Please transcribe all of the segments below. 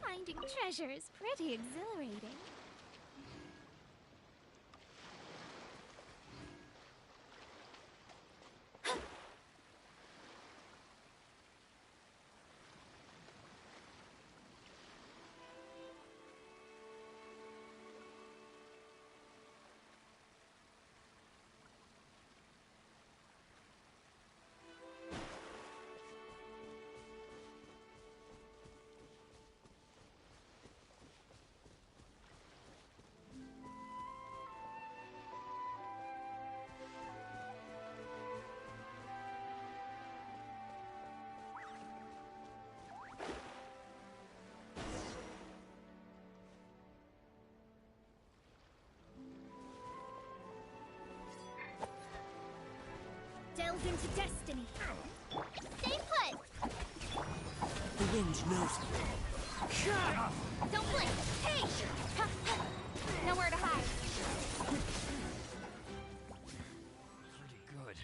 Finding treasure is pretty exhilarating. Delve into destiny. Stay put! The wind knows me. Don't blink! Hey! Nowhere to hide. Pretty good.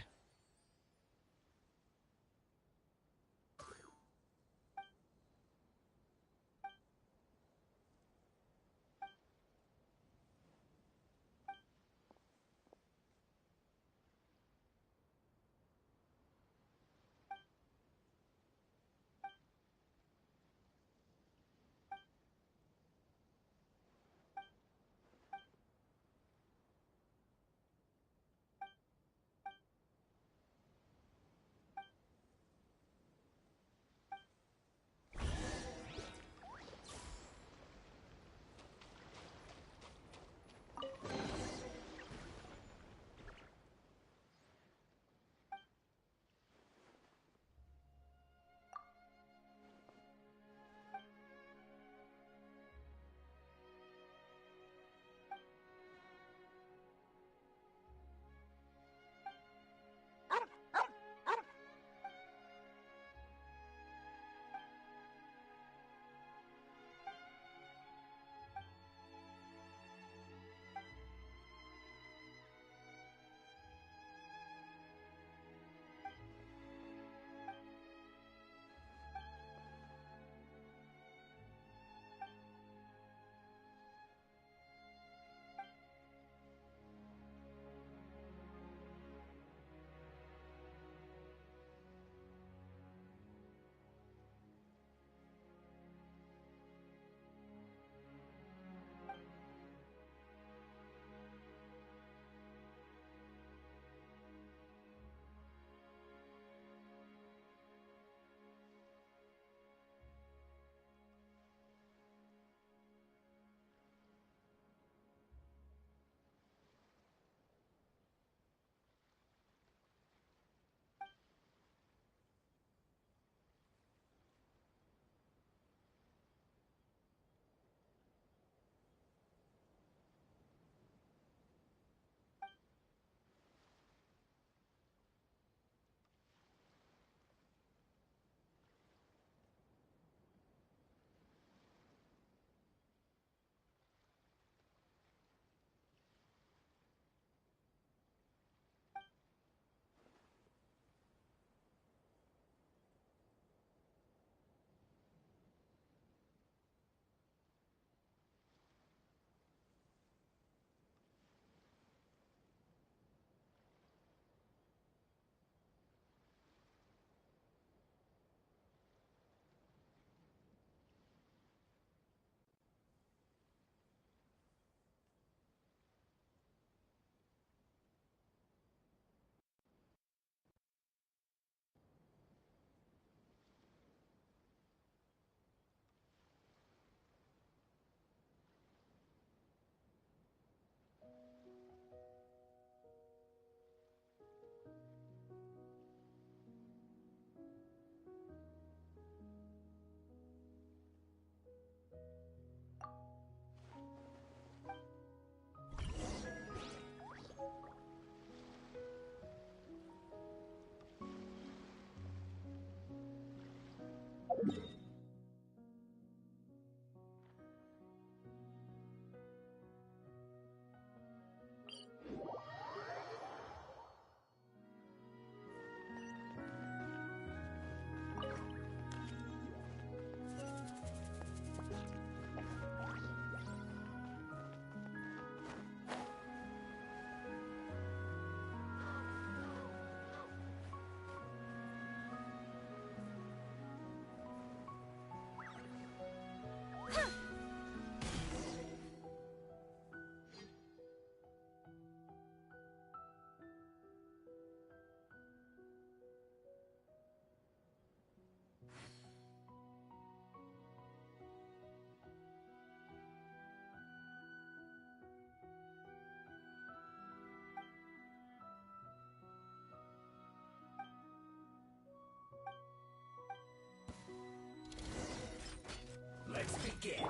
Let's begin.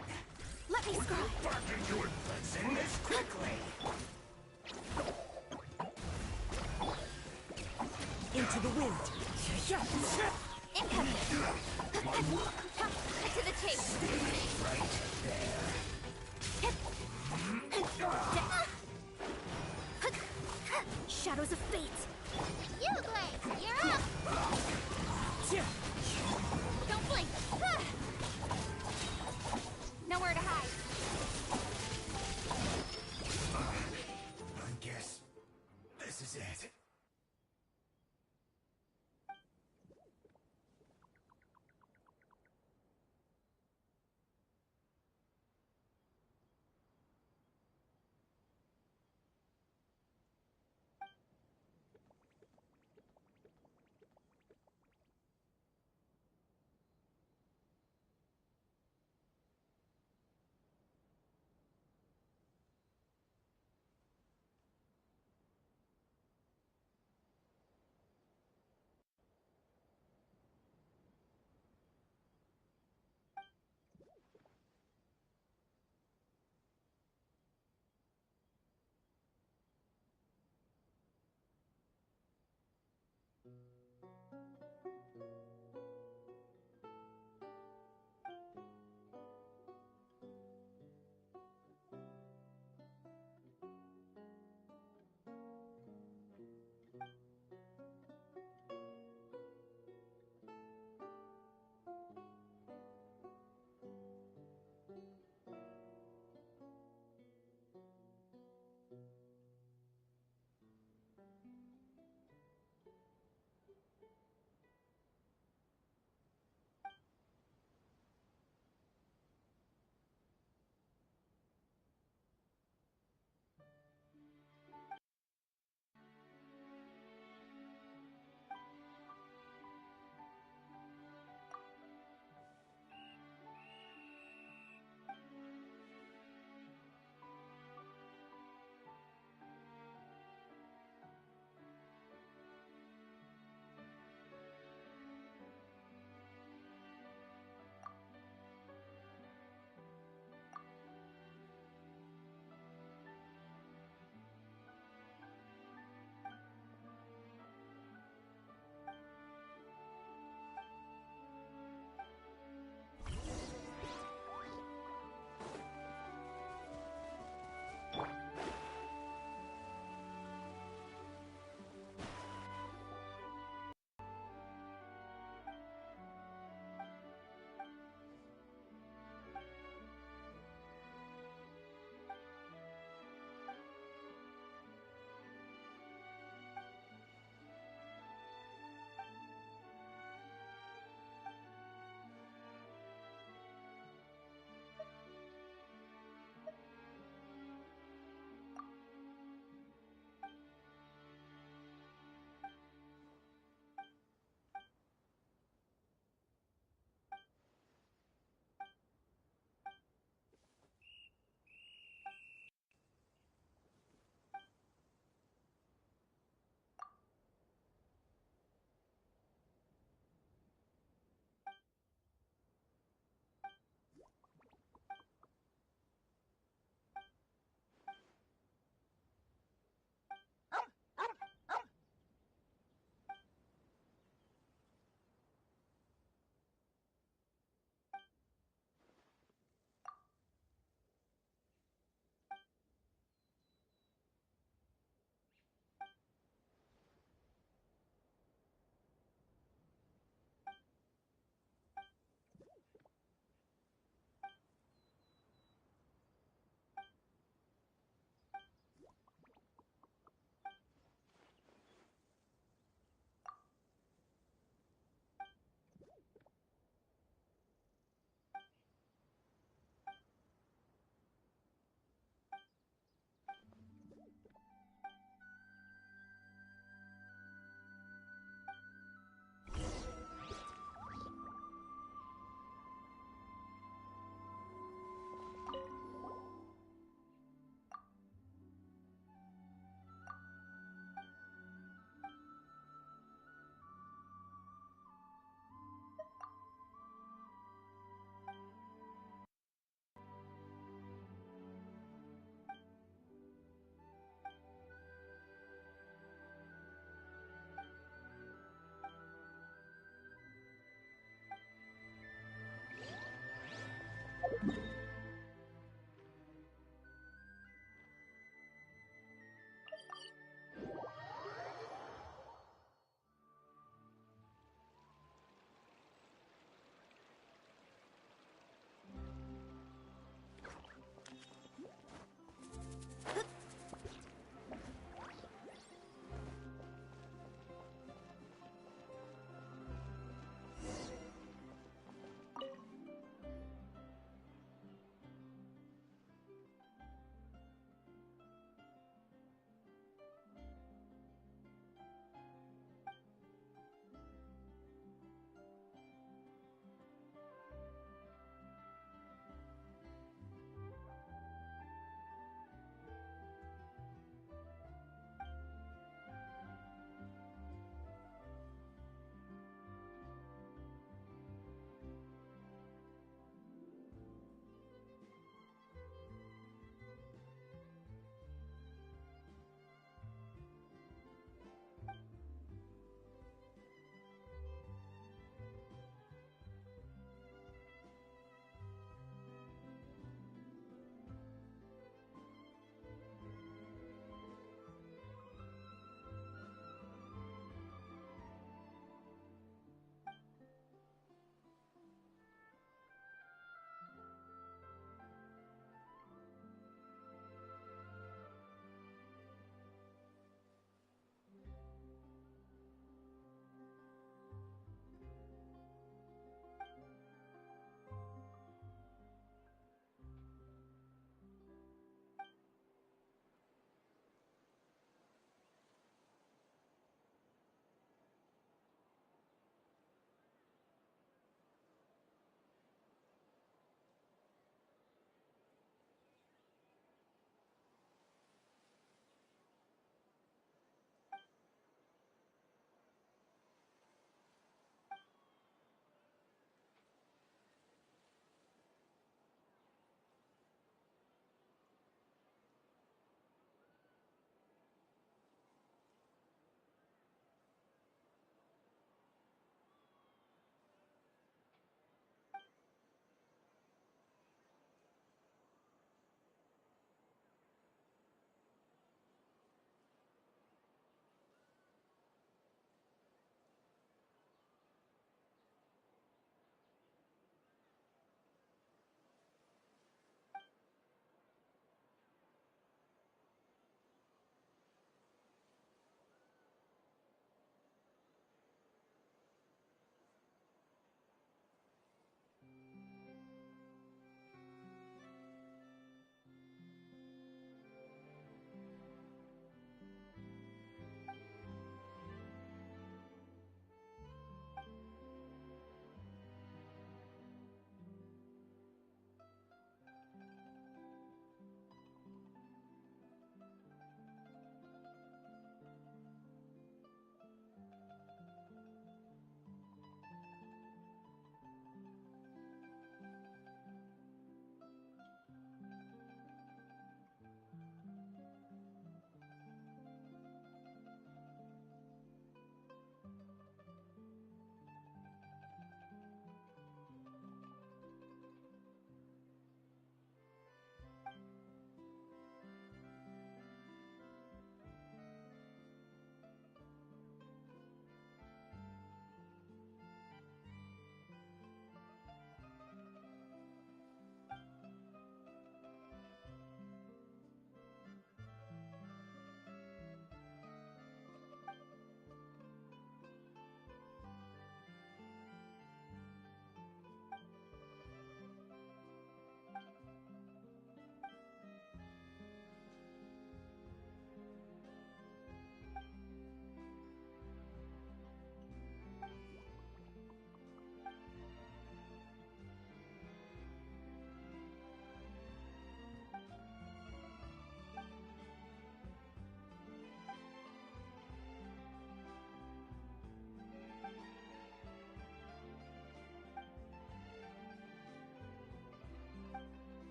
Let me scribe. Barking to it. Let's end this quickly. Into the wind. Incoming. Cut to the chase. Right there. Shadows of fate. You, Blaze, you're up. Don't blink. Nowhere to hide. I guess this is it.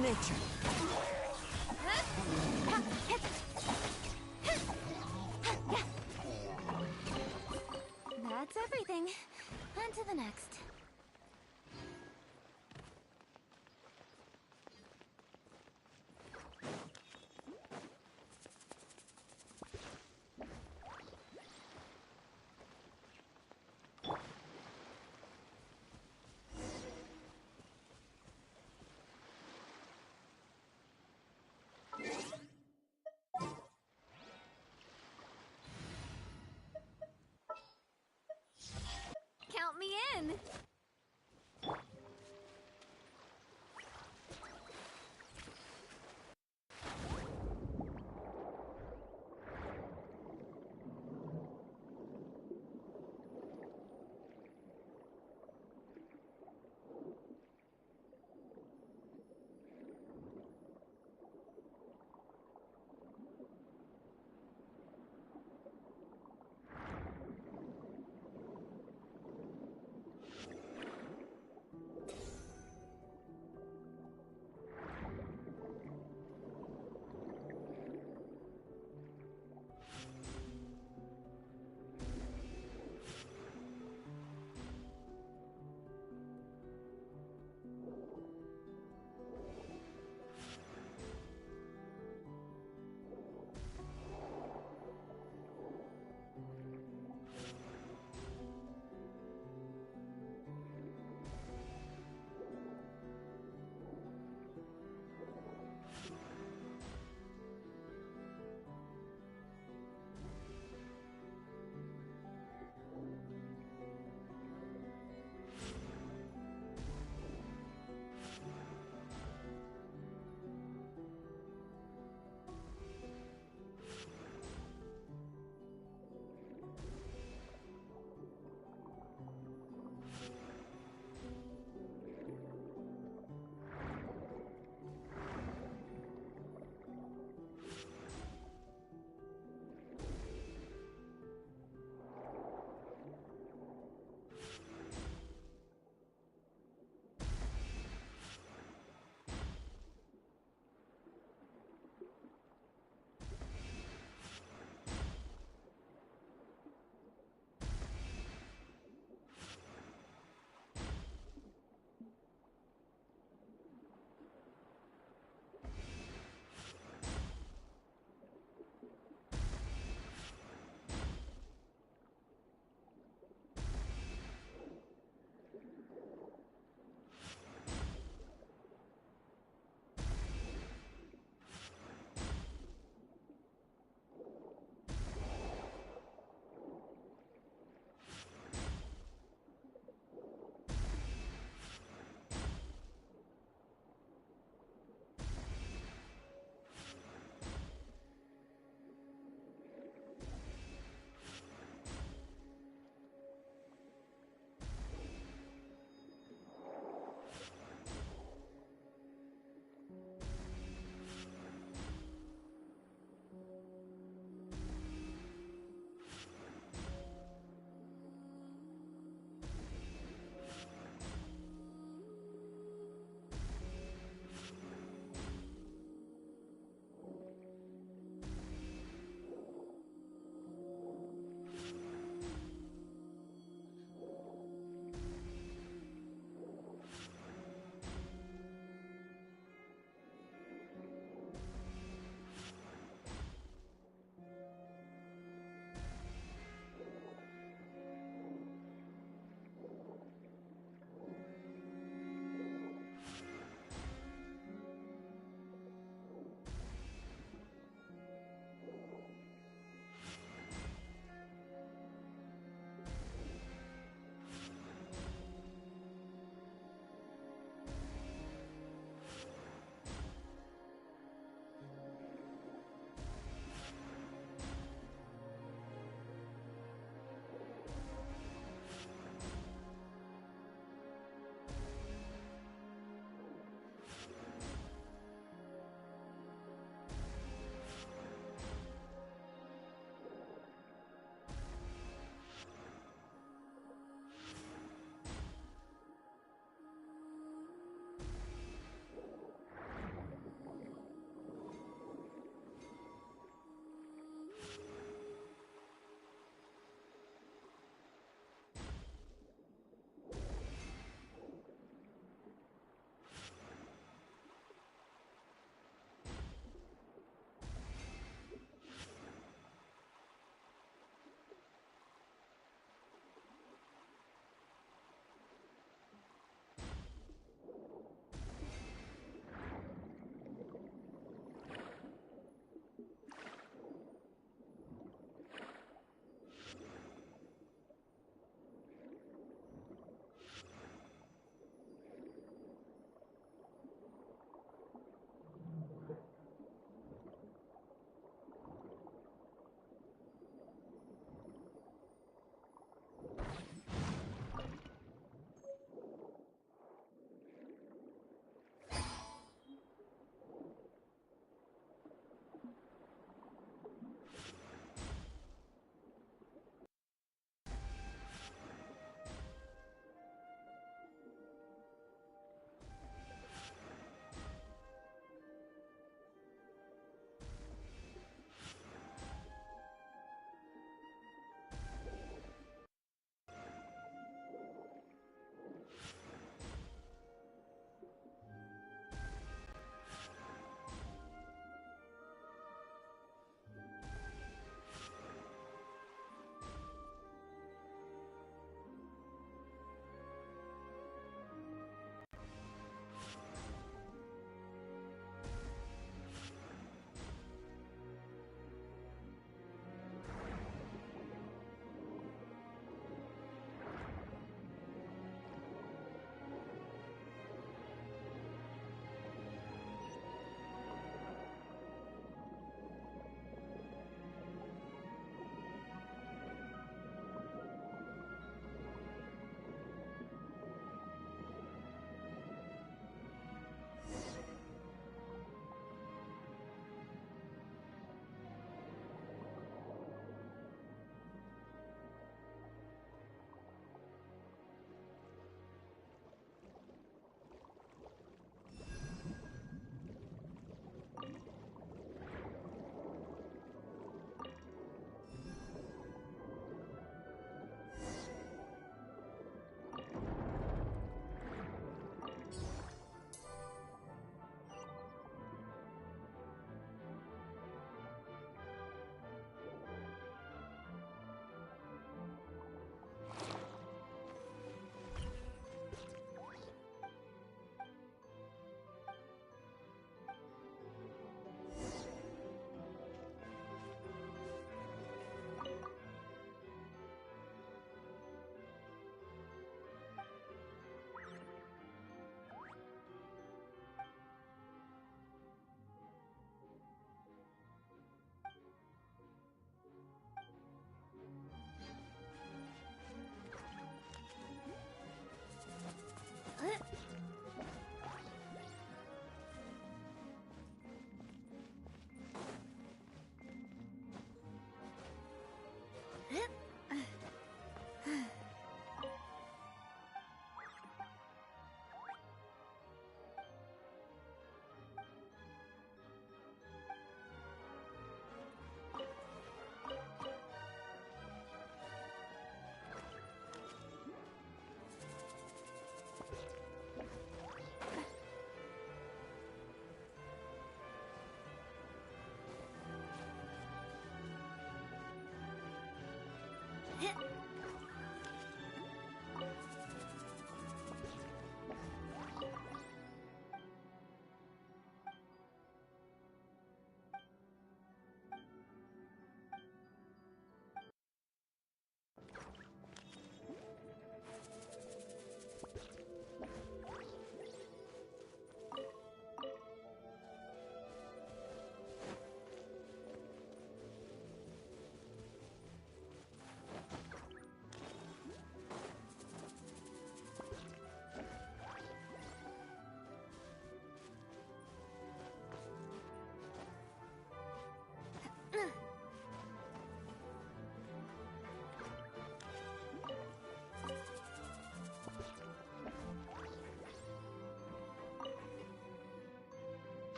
nature. That's everything. On to the next. Count me in!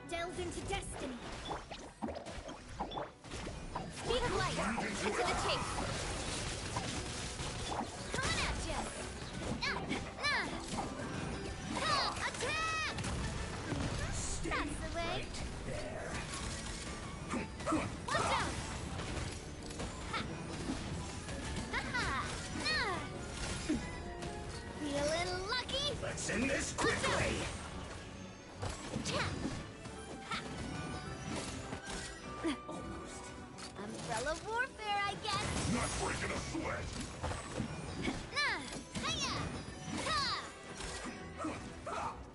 Delve into destiny. Speed of light. Into the chase. Coming at ya. Attack! That's the way. Right there. Watch out! Ha! Feeling lucky? Let's end this quickly. Umbrella warfare, I guess. Not breaking a sweat. Hiya! Ha!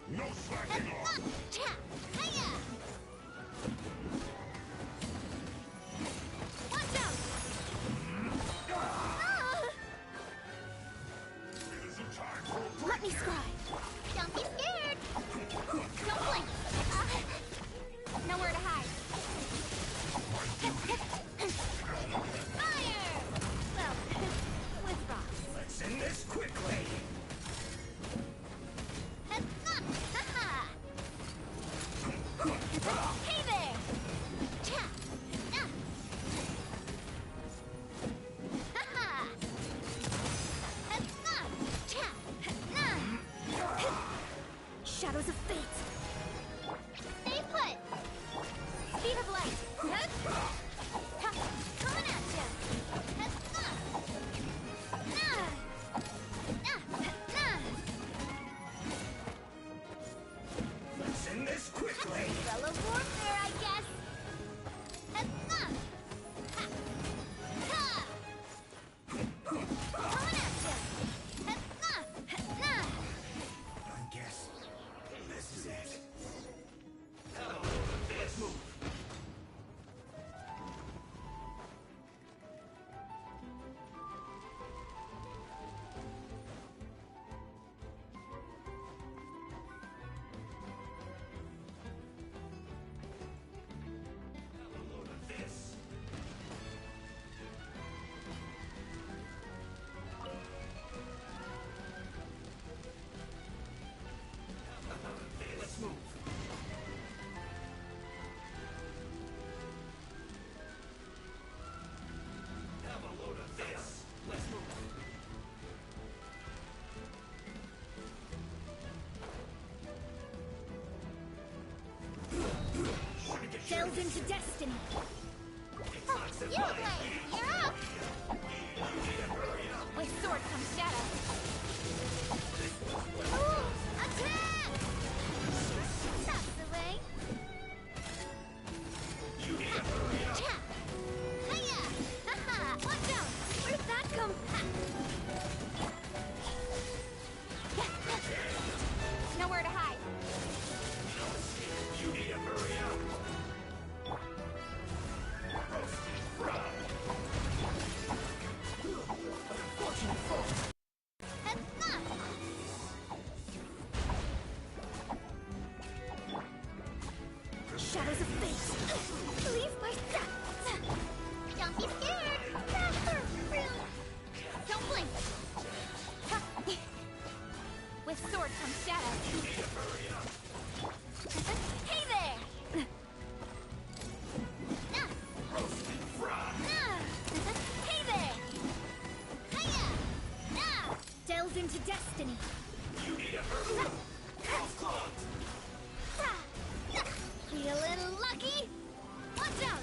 No slacking off. Hiya! Watch out! It isn't time for a Let break me yet. scribe. Don't be scared. Don't blink. Nowhere to hide. Fire! Well, with rocks. Let's end this quickly. Hey there! Cha! Shadows of fate. Stay put. Speed of light. Coming at ya. Let's end this quickly. Umbrella warfare, I guess. Coming at ya. I guess this is it. Let's move. Have a load of this. Let's move. Have a load of this. Let's move. Delve into destiny. It's not You play. You're up. Sword from shadow. Hey there! Hey there! Hiya! Delve into destiny. You need a hurdle. Feeling lucky? Watch out!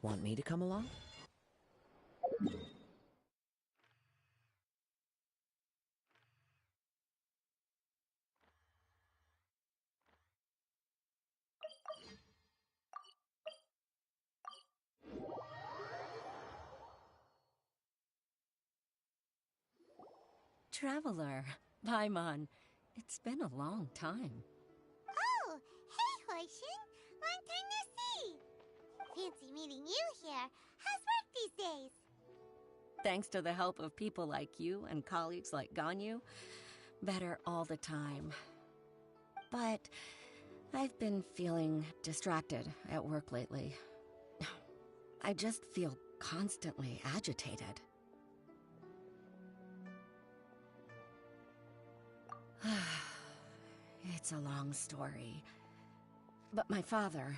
Want me to come along? Traveler, Paimon, it's been a long time. Oh, hey, Hoishin. Long time no see. Fancy meeting you here. How's work these days? Thanks to the help of people like you and colleagues like Ganyu, better all the time. But I've been feeling distracted at work lately. I just feel constantly agitated. It's a long story. But my father,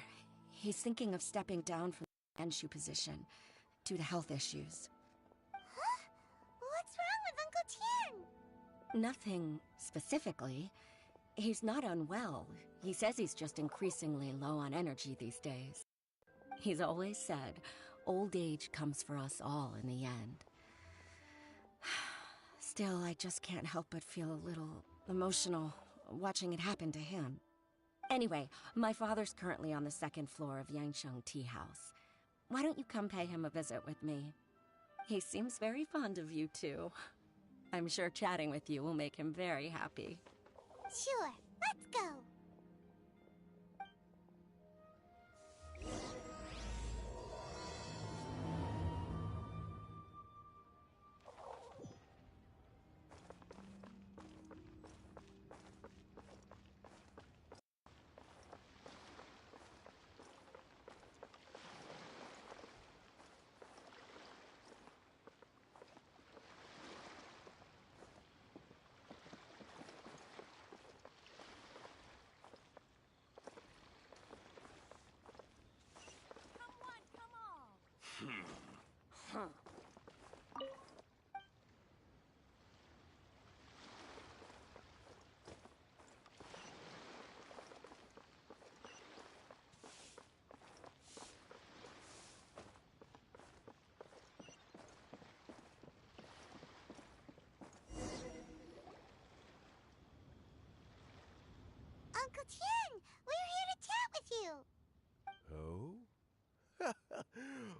he's thinking of stepping down from the Enshu position due to health issues. Huh? What's wrong with Uncle Tian? Nothing specifically. He's not unwell. He says he's just increasingly low on energy these days. He's always said, old age comes for us all in the end. Still, I just can't help but feel a little emotional watching it happen to him. Anyway, my father's currently on the second floor of Yangsheng Tea House. Why don't you come pay him a visit with me? He seems very fond of you, too. I'm sure chatting with you will make him very happy. Sure, let's go. Uncle Tian, we're here to chat with you. Oh?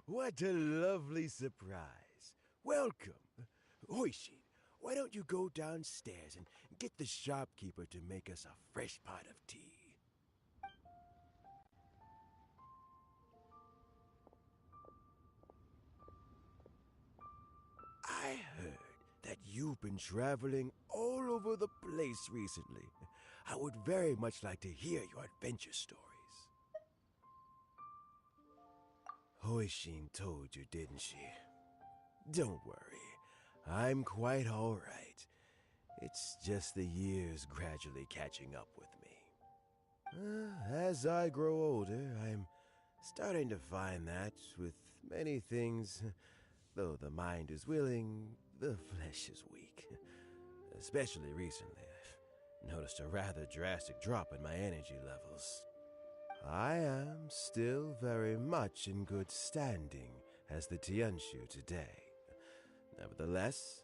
What a lovely surprise. Welcome. Hoishin, why don't you go downstairs and get the shopkeeper to make us a fresh pot of tea? I heard that you've been traveling all over the place recently. I would very much like to hear your adventure stories. Hoishin told you, didn't she? Don't worry. I'm quite all right. It's just the years gradually catching up with me. As I grow older, I'm starting to find that with many things, though the mind is willing, the flesh is weak. Especially recently, I've noticed a rather drastic drop in my energy levels. I am still very much in good standing as the Tianshu today. Nevertheless,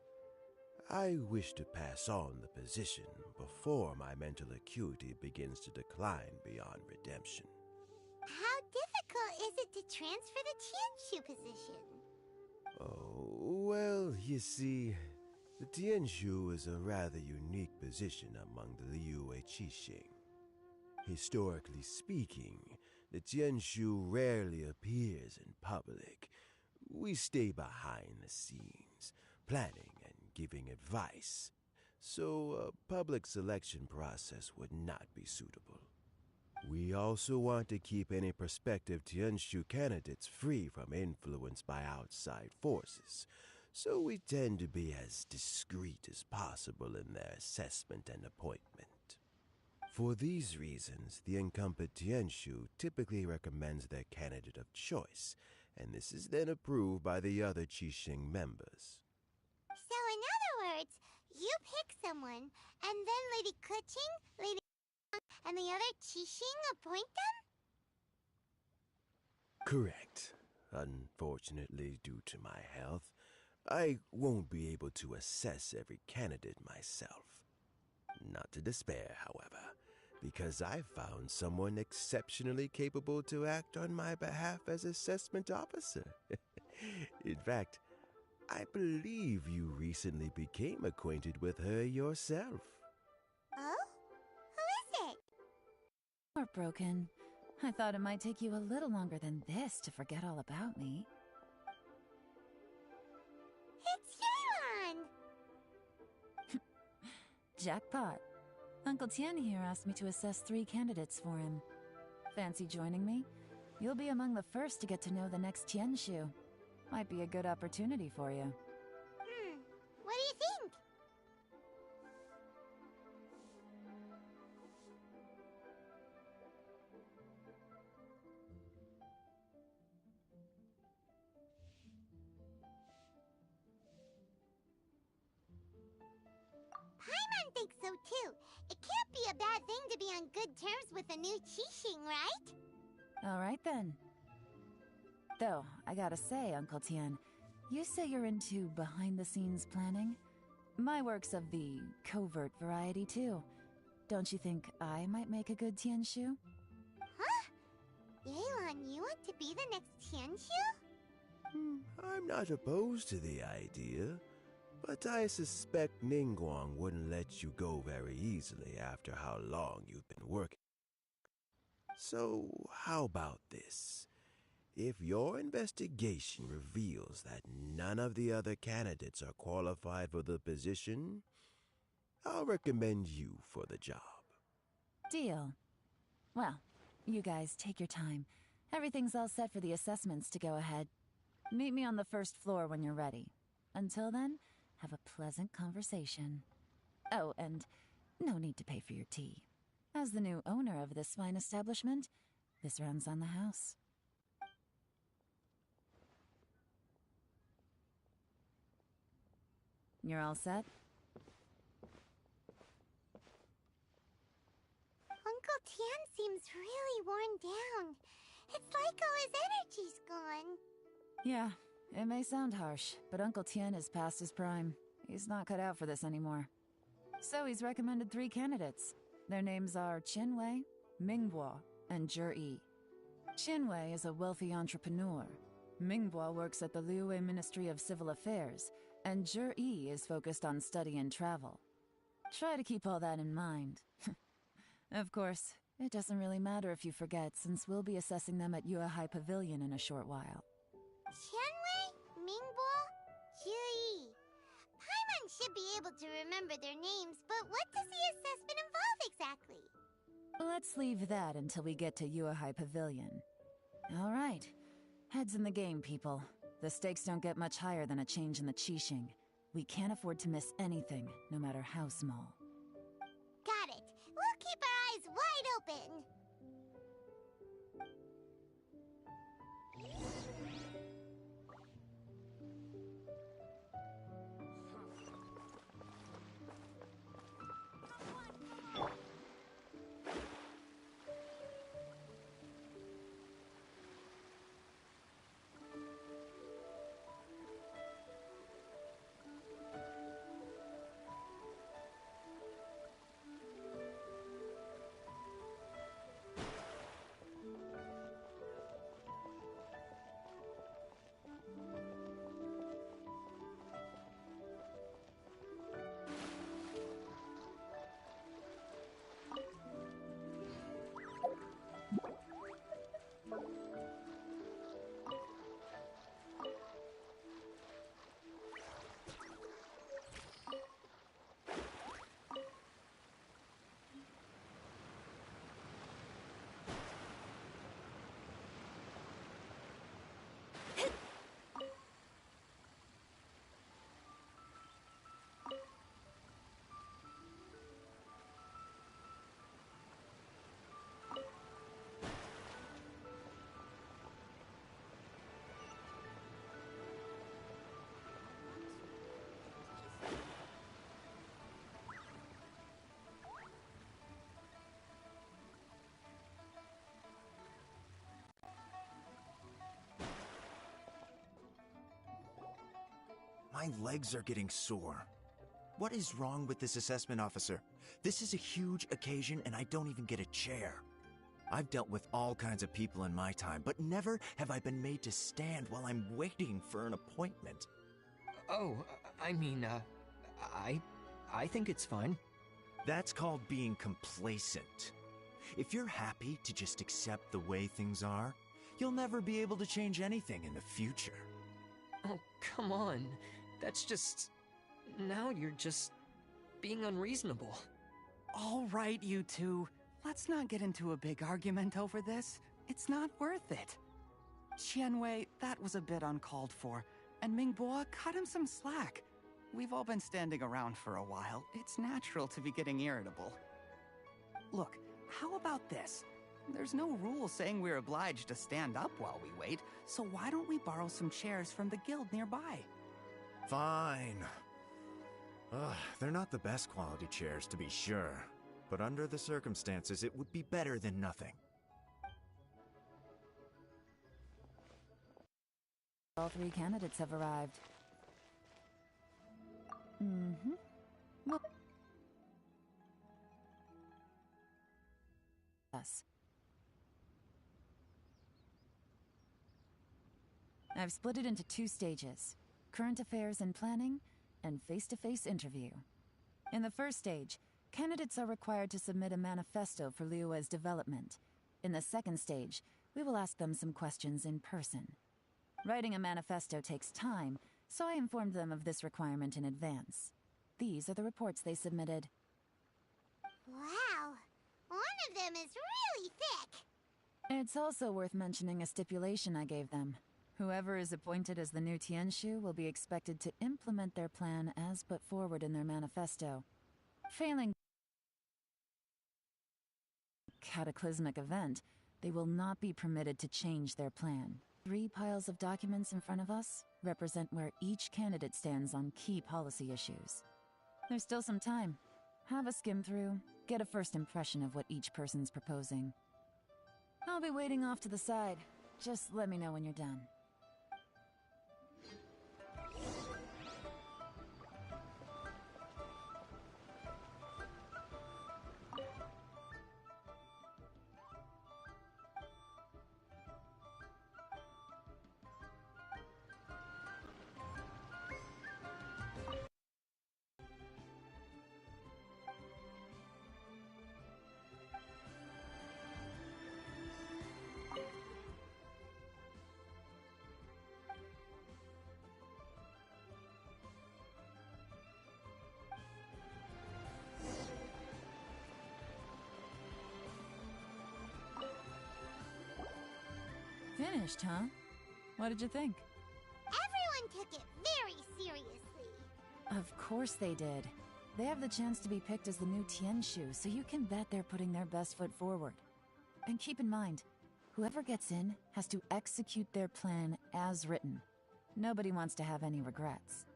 I wish to pass on the position before my mental acuity begins to decline beyond redemption. How difficult is it to transfer the Tianshu position? Oh, well, you see, the Tianshu is a rather unique position among the Liyue Qixing. Historically speaking, the Tianshu rarely appears in public. We stay behind the scenes, planning and giving advice, so a public selection process would not be suitable. We also want to keep any prospective Tianshu candidates free from influence by outside forces, so we tend to be as discreet as possible in their assessment and appointment. For these reasons, the incumbent Tianshu typically recommends their candidate of choice, and this is then approved by the other Qixing members. So in other words, you pick someone, and then Lady Keqing, Lady and the other Qixing appoint them? Correct. Unfortunately, due to my health, I won't be able to assess every candidate myself. Not to despair, however, because I found someone exceptionally capable to act on my behalf as assessment officer. In fact, I believe you recently became acquainted with her yourself. Oh? Who is it? Heartbroken. I thought it might take you a little longer than this to forget all about me. It's Yelan! Jackpot. Uncle Tien here asked me to assess 3 candidates for him. Fancy joining me? You'll be among the first to get to know the next Tianshu. Might be a good opportunity for you. What do you think? Paimon thinks so too. It can't be a bad thing to be on good terms with a new Qixing, right? Alright then. Though, I gotta say, Uncle Tien, you say you're into behind-the-scenes planning? My work's of the covert variety too. Don't you think I might make a good Tianshu? Huh? Yelan, you want to be the next Tianshu? I'm not opposed to the idea, but I suspect Ningguang wouldn't let you go very easily after how long you've been working. So, how about this? If your investigation reveals that none of the other candidates are qualified for the position, I'll recommend you for the job. Deal. Well, you guys take your time. Everything's all set for the assessments to go ahead. Meet me on the first floor when you're ready. Until then, have a pleasant conversation. Oh, and no need to pay for your tea. As the new owner of this fine establishment, this runs on the house. You're all set? Uncle Tien seems really worn down. It's like all his energy's gone. Yeah, it may sound harsh, but Uncle Tien is past his prime. He's not cut out for this anymore. So he's recommended 3 candidates. Their names are Qinwei, Mingbo, and Zhi. Qinwei is a wealthy entrepreneur. Mingbo works at the Luhua Ministry of Civil Affairs, and Zhi is focused on study and travel. Try to keep all that in mind. Of course, it doesn't really matter if you forget, since we'll be assessing them at Yuehai Pavilion in a short while. Qianwei, Mingbo, Zhi. Paimon should be able to remember their names, but what does the assessment involve exactly? Let's leave that until we get to Yuehai Pavilion. All right. Heads in the game, people. The stakes don't get much higher than a change in the Qixing. We can't afford to miss anything, no matter how small. Got it. We'll keep our eyes wide open. My legs are getting sore. What is wrong with this assessment officer? This is a huge occasion and I don't even get a chair. I've dealt with all kinds of people in my time, but never have I been made to stand while I'm waiting for an appointment. Oh, I mean, I think it's fine. That's called being complacent. If you're happy to just accept the way things are, you'll never be able to change anything in the future. Oh, come on. That's just... Now you're just being unreasonable. All right, you two. Let's not get into a big argument over this. It's not worth it. Qianwei, that was a bit uncalled for, and Mingbo, cut him some slack. We've all been standing around for a while. It's natural to be getting irritable. Look, how about this? There's no rule saying we're obliged to stand up while we wait, so why don't we borrow some chairs from the guild nearby? Fine. They're not the best quality chairs, to be sure. But under the circumstances, it would be better than nothing. All 3 candidates have arrived. Well, yes. I've split it into 2 stages: current affairs and planning, and face-to-face interview. In the first stage, candidates are required to submit a manifesto for Luhua's development. In the second stage, we will ask them some questions in person. Writing a manifesto takes time, so I informed them of this requirement in advance. These are the reports they submitted. Wow, one of them is really thick. It's also worth mentioning a stipulation I gave them. Whoever is appointed as the new Tianshu will be expected to implement their plan as put forward in their manifesto. Failing cataclysmic event, they will not be permitted to change their plan. 3 piles of documents in front of us represent where each candidate stands on key policy issues. There's still some time. Have a skim through, get a first impression of what each person's proposing. I'll be waiting off to the side. Just let me know when you're done. Finished, huh? What did you think? Everyone took it very seriously. Of course they did. They have the chance to be picked as the new Tianshu, so you can bet they're putting their best foot forward. And keep in mind, whoever gets in has to execute their plan as written. Nobody wants to have any regrets.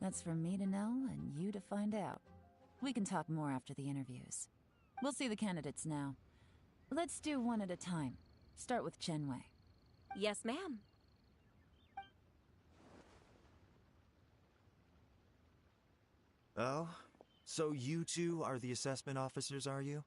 That's for me to know and you to find out. We can talk more after the interviews. We'll see the candidates now. Let's do one at a time. Start with Chenwei. Yes, ma'am. Oh? So you two are the assessment officers, are you?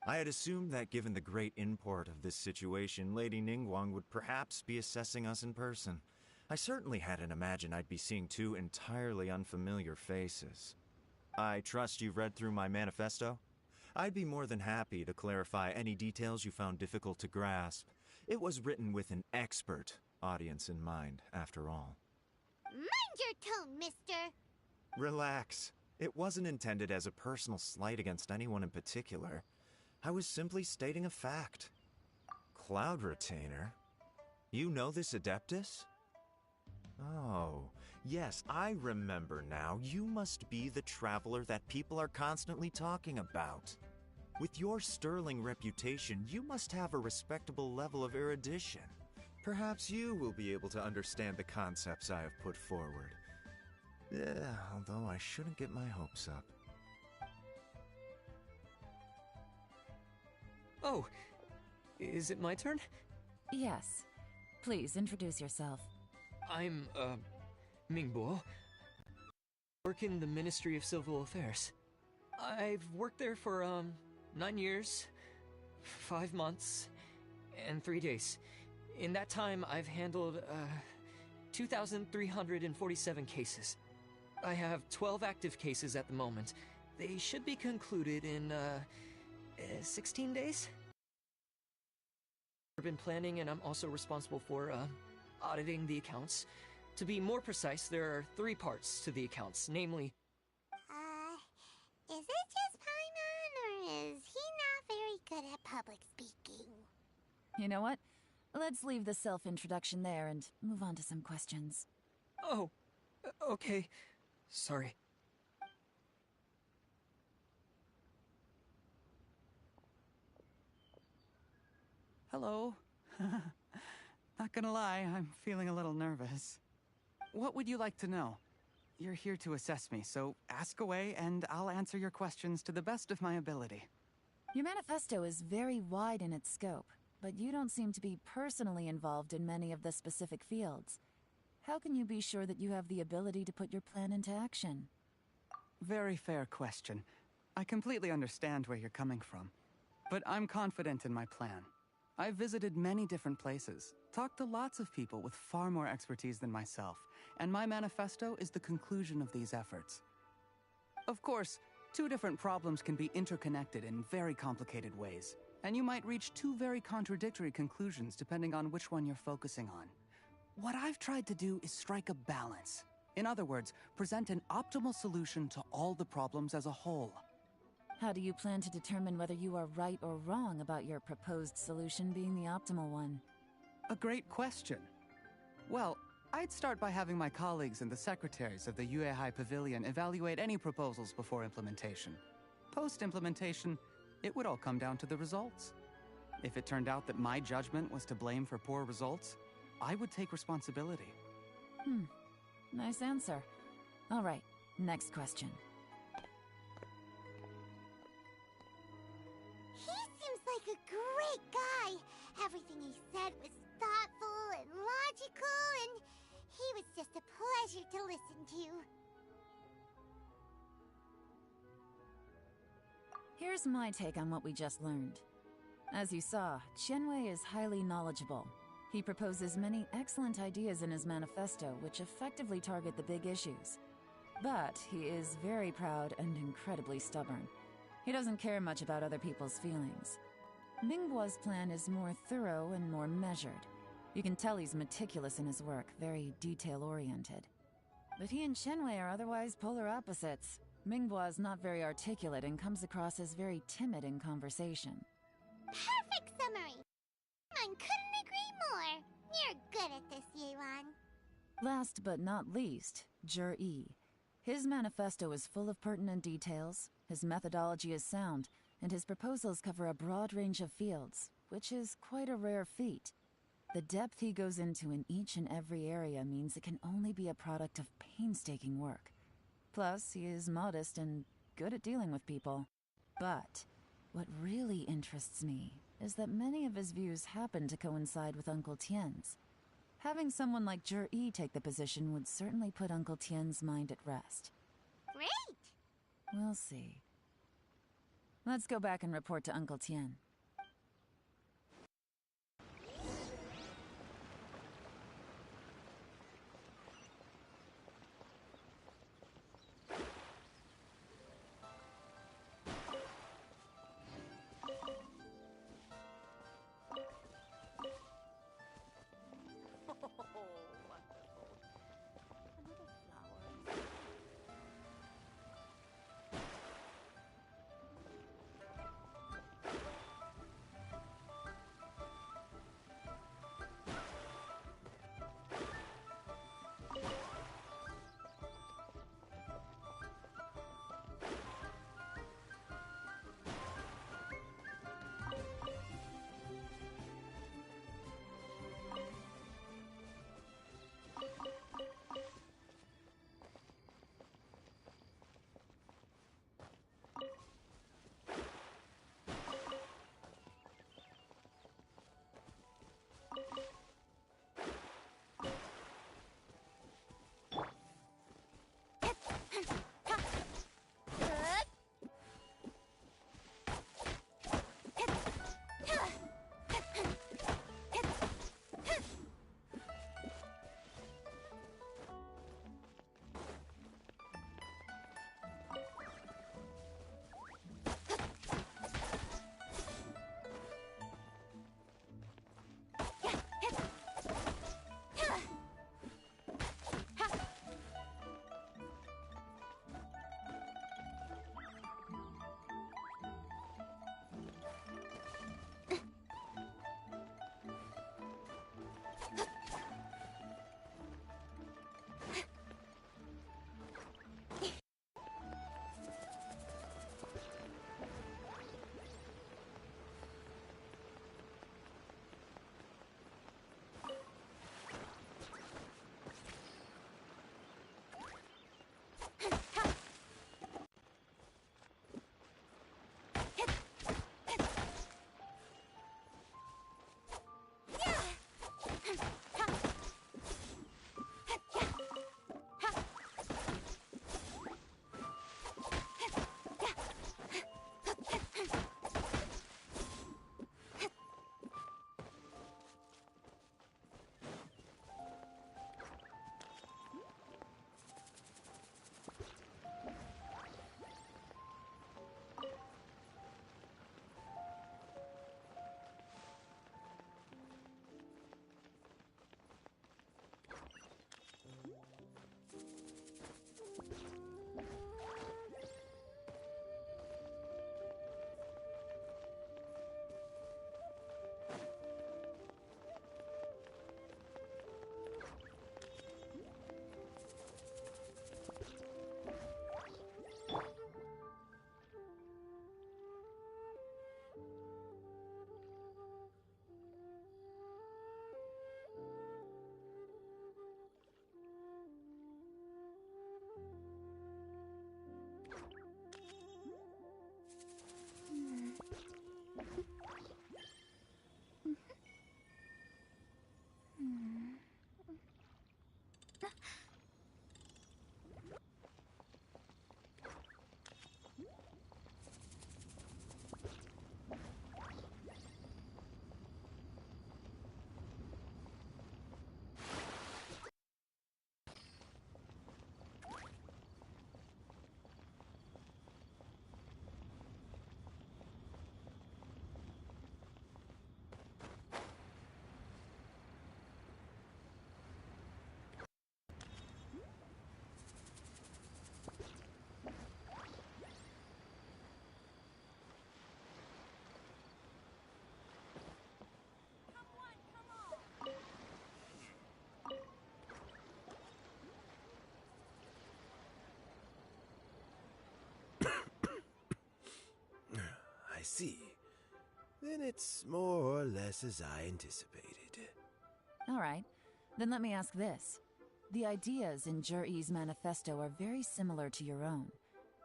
I had assumed that given the great import of this situation, Lady Ningguang would perhaps be assessing us in person. I certainly hadn't imagined I'd be seeing 2 entirely unfamiliar faces. I trust you've read through my manifesto? I'd be more than happy to clarify any details you found difficult to grasp. It was written with an expert audience in mind, after all. Mind your tone, mister. Relax. It wasn't intended as a personal slight against anyone in particular. I was simply stating a fact. Cloud Retainer? You know this Adeptus? Oh, yes, I remember now. You must be the traveler that people are constantly talking about. With your sterling reputation, you must have a respectable level of erudition. Perhaps you will be able to understand the concepts I have put forward. Although I shouldn't get my hopes up. Oh, is it my turn? Yes. Please introduce yourself. I'm, Mingbo. Work in the Ministry of Civil Affairs. I've worked there for, 9 years, 5 months, and 3 days. In that time, I've handled, 2,347 cases. I have 12 active cases at the moment. They should be concluded in, 16 days? I've been planning, and I'm also responsible for, auditing the accounts. To be more precise, there are 3 parts to the accounts, namely... Is it just Paimon, or is he not very good at public speaking? You know what? Let's leave the self-introduction there and move on to some questions. Oh, okay. Sorry. Hello. Not gonna lie, I'm feeling a little nervous. What would you like to know? You're here to assess me, so ask away and I'll answer your questions to the best of my ability. Your manifesto is very wide in its scope, but you don't seem to be personally involved in many of the specific fields. How can you be sure that you have the ability to put your plan into action? Very fair question. I completely understand where you're coming from, but I'm confident in my plan. I've visited many different places, talked to lots of people with far more expertise than myself, and my manifesto is the conclusion of these efforts. Of course, 2 different problems can be interconnected in very complicated ways, and you might reach 2 very contradictory conclusions depending on which one you're focusing on. What I've tried to do is strike a balance. In other words, present an optimal solution to all the problems as a whole. How do you plan to determine whether you are right or wrong about your proposed solution being the optimal one? A great question. Well, I'd start by having my colleagues and the secretaries of the Yuehai Pavilion evaluate any proposals before implementation. Post-implementation, it would all come down to the results. If it turned out that my judgment was to blame for poor results, I would take responsibility. Nice answer. All right, next question. He seems like a great guy. Everything he said was thoughtful and logical, and he was just a pleasure to listen to. Here's my take on what we just learned. As you saw, Qianwei is highly knowledgeable. He proposes many excellent ideas in his manifesto which effectively target the big issues. But he is very proud and incredibly stubborn. He doesn't care much about other people's feelings. Mingbo's plan is more thorough and more measured. You can tell he's meticulous in his work, very detail-oriented. But he and Qianwei are otherwise polar opposites. Mingbo is not very articulate and comes across as very timid in conversation. Perfect summary! I couldn't agree more. You're good at this, Yelan. Last but not least, Yi. His manifesto is full of pertinent details, his methodology is sound, and his proposals cover a broad range of fields, which is quite a rare feat. The depth he goes into in each and every area means it can only be a product of painstaking work. Plus, he is modest and good at dealing with people. But what really interests me is that many of his views happen to coincide with Uncle Tien's. Having someone like Yi take the position would certainly put Uncle Tien's mind at rest. Great! We'll see. Let's go back and report to Uncle Tien. I see. Then it's more or less as I anticipated. All right. Then let me ask this. The ideas in Jur-E's manifesto are very similar to your own.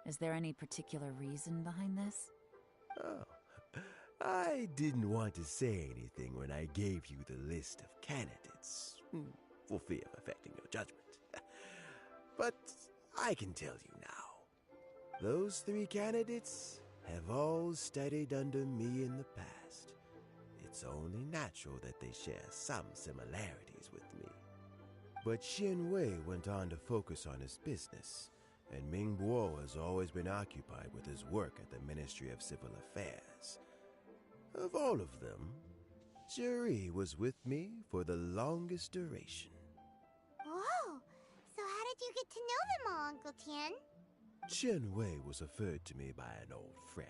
Is there any particular reason behind this? Oh, I didn't want to say anything when I gave you the list of candidates, for fear of affecting your judgment. But I can tell you now. Those 3 candidates have all studied under me in the past. It's only natural that they share some similarities with me. But Xin Wei went on to focus on his business, and Ming Guo has always been occupied with his work at the Ministry of Civil Affairs. Of all of them, Juri was with me for the longest duration. Whoa! So how did you get to know them all, Uncle Tian? Chen Wei was referred to me by an old friend.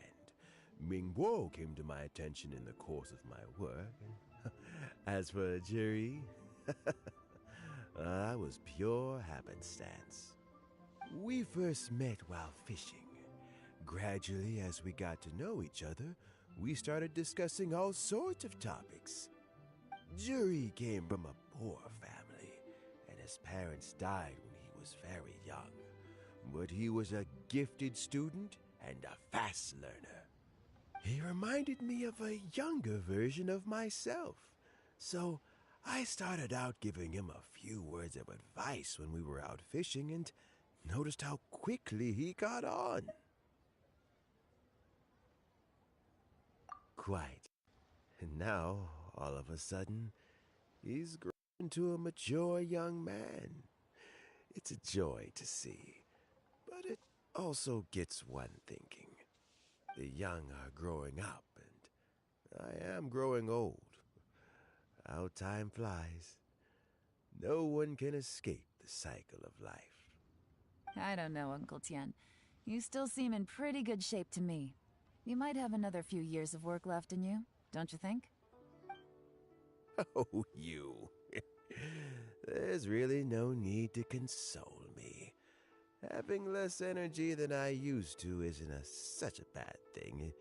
Ming Guo came to my attention in the course of my work. As for Juri, I was pure happenstance. We first met while fishing. Gradually, as we got to know each other, we started discussing all sorts of topics. Juri came from a poor family, and his parents died when he was very young. But he was a gifted student and a fast learner. He reminded me of a younger version of myself, so I started out giving him a few words of advice when we were out fishing and noticed how quickly he got on. Quite. And now, all of a sudden, he's grown into a mature young man. It's a joy to see, but it also gets one thinking. The young are growing up, and I am growing old. How time flies. No one can escape the cycle of life. I don't know, Uncle Tian. You still seem in pretty good shape to me. You might have another few years of work left in you, don't you think? Oh, you. There's really no need to console me. Having less energy than I used to isn't such a bad thing.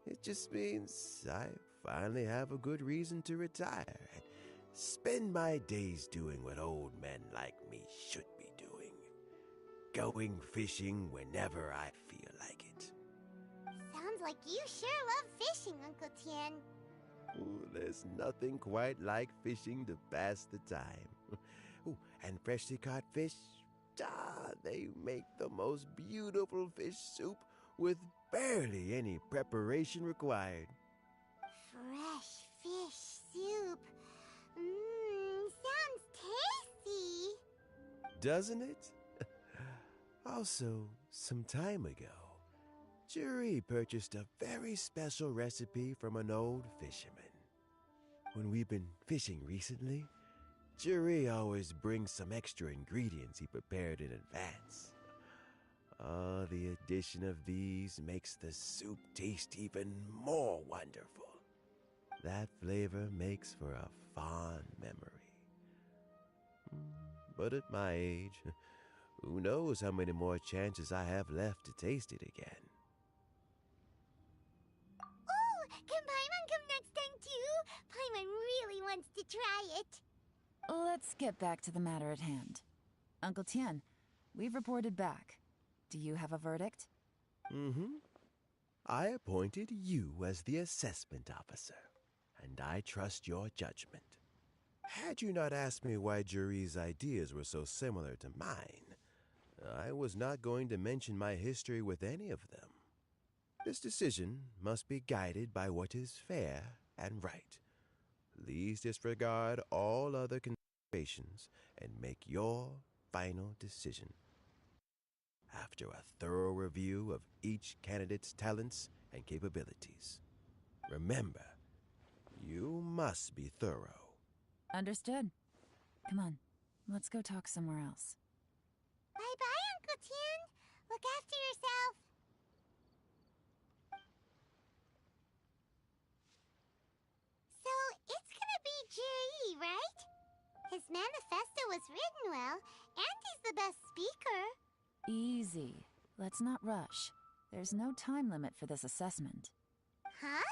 It just means I finally have a good reason to retire and spend my days doing what old men like me should be doing. Going fishing whenever I feel like it. Sounds like you sure love fishing, Uncle Tian. Ooh, there's nothing quite like fishing to pass the time. Ooh, and freshly caught fish, they make the most beautiful fish soup with barely any preparation required. Fresh fish soup. Sounds tasty. Doesn't it? Also, some time ago, Juri purchased a very special recipe from an old fisherman. When we've been fishing recently, Juri always brings some extra ingredients he prepared in advance. The addition of these makes the soup taste even more wonderful. That flavor makes for a fond memory. But at my age, who knows how many more chances I have left to taste it again. Oh, can Paimon come next time too? Paimon really wants to try it. Let's get back to the matter at hand. Uncle Tian, we've reported back. Do you have a verdict? I appointed you as the assessment officer, and I trust your judgment. Had you not asked me why Juri's ideas were so similar to mine, I was not going to mention my history with any of them. This decision must be guided by what is fair and right. Please disregard all other considerations and make your final decision. After a thorough review of each candidate's talents and capabilities. Remember, you must be thorough. Understood. Come on, let's go talk somewhere else. Bye-bye, Uncle Tian. Look after yourself. So, it's gonna be Jiri, right? His manifesto was written well, and he's the best speaker. Easy. Let's not rush. There's no time limit for this assessment. Huh?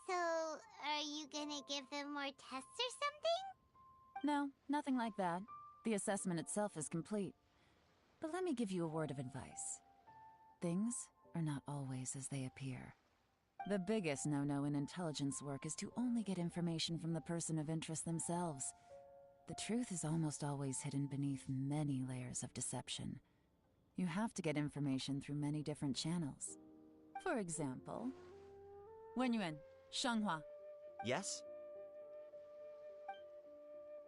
So, are you gonna give them more tests or something? No, nothing like that. The assessment itself is complete. But let me give you a word of advice. Things are not always as they appear. The biggest no-no in intelligence work is to only get information from the person of interest themselves. The truth is almost always hidden beneath many layers of deception. You have to get information through many different channels. For example, Wenyuan, Shanghua. Yes?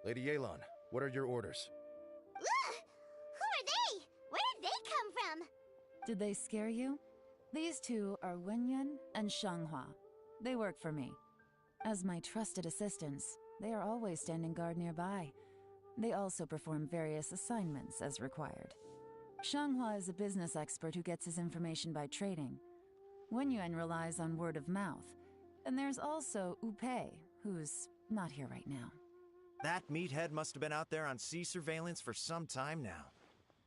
Lady Yelan, what are your orders? Ugh! Who are they? Where did they come from? Did they scare you? These two are Wenyuan and Shanghua. They work for me. As my trusted assistants, they are always standing guard nearby. They also perform various assignments as required. Shanghua is a business expert who gets his information by trading. Wenyuan relies on word of mouth. And there's also Upei, who's not here right now. That meathead must have been out there on sea surveillance for some time now.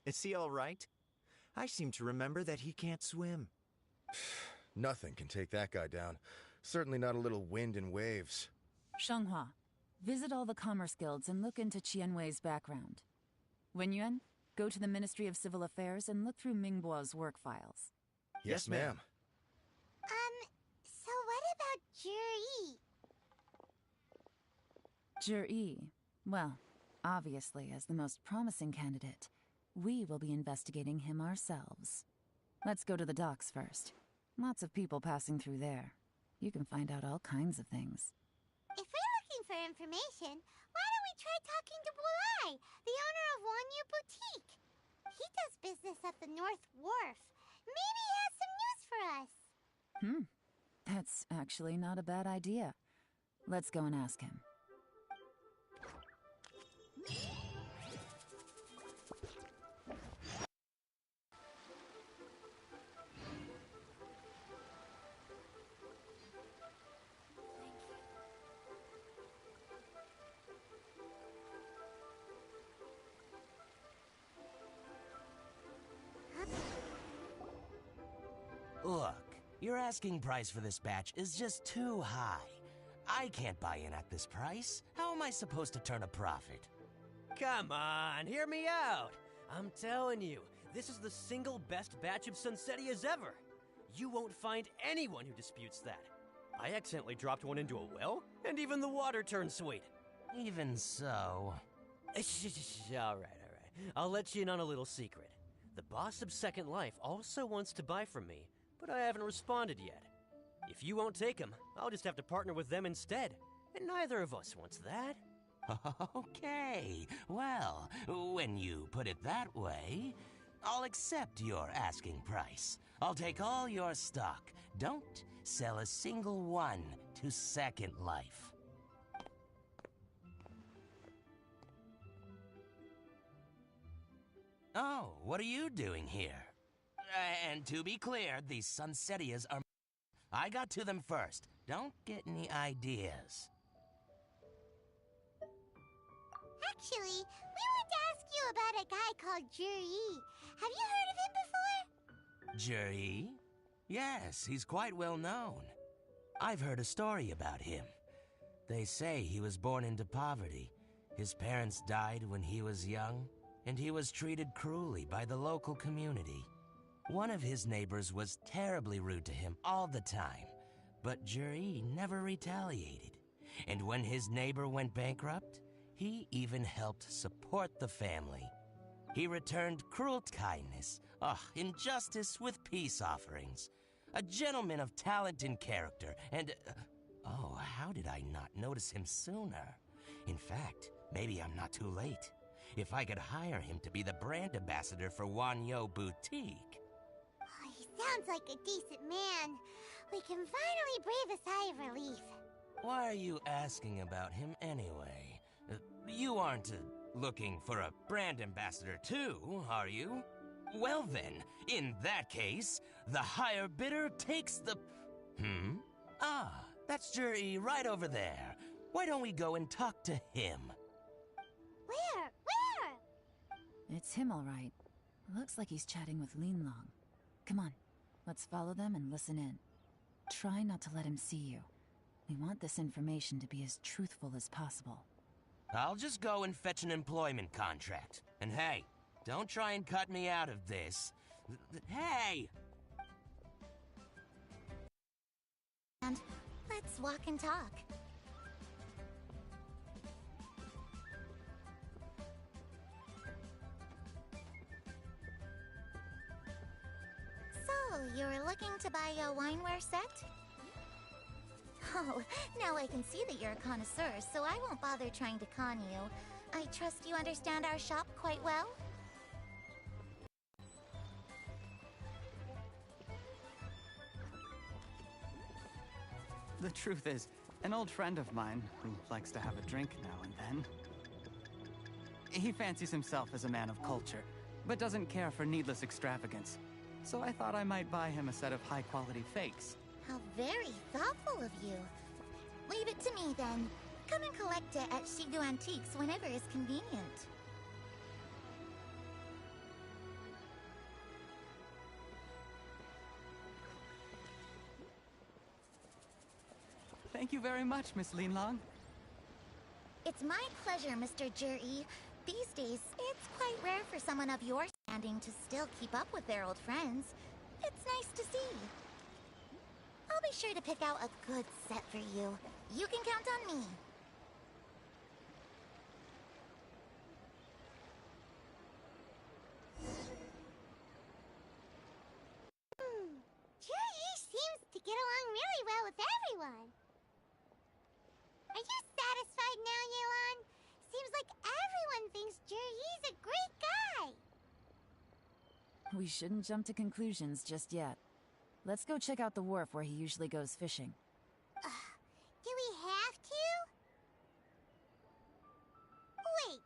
Is he all right? I seem to remember that he can't swim. Nothing can take that guy down. Certainly not a little wind and waves. Shanghua, visit all the commerce guilds and look into Qianwei's background. Wenyuan, go to the Ministry of Civil Affairs and look through Mingbo's work files. Yes, ma'am. So what about Jiri? Jiri, well, obviously as the most promising candidate, we will be investigating him ourselves. Let's go to the docks first. Lots of people passing through there. You can find out all kinds of things. If we're looking for information, why don't we try talking to Bulai, the owner of Wanyu Boutique? He does business at the North Wharf. Maybe he has some news for us. That's actually not a bad idea. Let's go and ask him. Look, your asking price for this batch is just too high. I can't buy in at this price. How am I supposed to turn a profit? Come on, hear me out. I'm telling you, this is the single best batch of Sunsetias ever. You won't find anyone who disputes that. I accidentally dropped one into a well, and even the water turned sweet. Even so... All right. I'll let you in on a little secret. The boss of Second Life also wants to buy from me, but I haven't responded yet. If you won't take him, I'll just have to partner with them instead, and neither of us wants that. Okay, well, when you put it that way, I'll accept your asking price. I'll take all your stock. Don't sell a single one to Second Life. Oh, what are you doing here? And to be clear, these Sunsetias are... I got to them first. Don't get any ideas. Actually, we wanted to ask you about a guy called Jiri. Have you heard of him before? Jiri? Yes, he's quite well known. I've heard a story about him. They say he was born into poverty. His parents died when he was young, and he was treated cruelly by the local community. One of his neighbors was terribly rude to him all the time, but Jiri never retaliated. And when his neighbor went bankrupt, he even helped support the family. He returned cruel kindness, injustice with peace offerings. A gentleman of talent and character, and... oh, how did I not notice him sooner? In fact, maybe I'm not too late. If I could hire him to be the brand ambassador for Wanyo Boutique. Oh, he sounds like a decent man. We can finally breathe a sigh of relief. Why are you asking about him anyway? You aren't looking for a brand ambassador too, are you? Well then, in that case, the higher bidder takes the... Ah, that's Juri right over there. Why don't we go and talk to him? Where? It's him, all right. Looks like he's chatting with Linlong. Come on, let's follow them and listen in. Try not to let him see you. We want this information to be as truthful as possible. I'll just go and fetch an employment contract. And hey, don't try and cut me out of this. Hey! And let's walk and talk. So, you were looking to buy a wineware set? Oh, now I can see that you're a connoisseur, so I won't bother trying to con you. I trust you understand our shop quite well? The truth is, an old friend of mine, who likes to have a drink now and then... He fancies himself as a man of culture, but doesn't care for needless extravagance. So I thought I might buy him a set of high-quality fakes. How very thoughtful of you. Leave it to me, then. Come and collect it at Shigu Antiques whenever is convenient. Thank you very much, Miss Linlong. It's my pleasure, Mr. Juri. These days, it's quite rare for someone of your standing to still keep up with their old friends. It's nice to see. I'll be sure to pick out a good set for you. You can count on me. Juri seems to get along really well with everyone. Are you satisfied now, Yelan? Seems like everyone thinks Juri's a great guy. We shouldn't jump to conclusions just yet. Let's go check out the wharf where he usually goes fishing. Do we have to? Wait,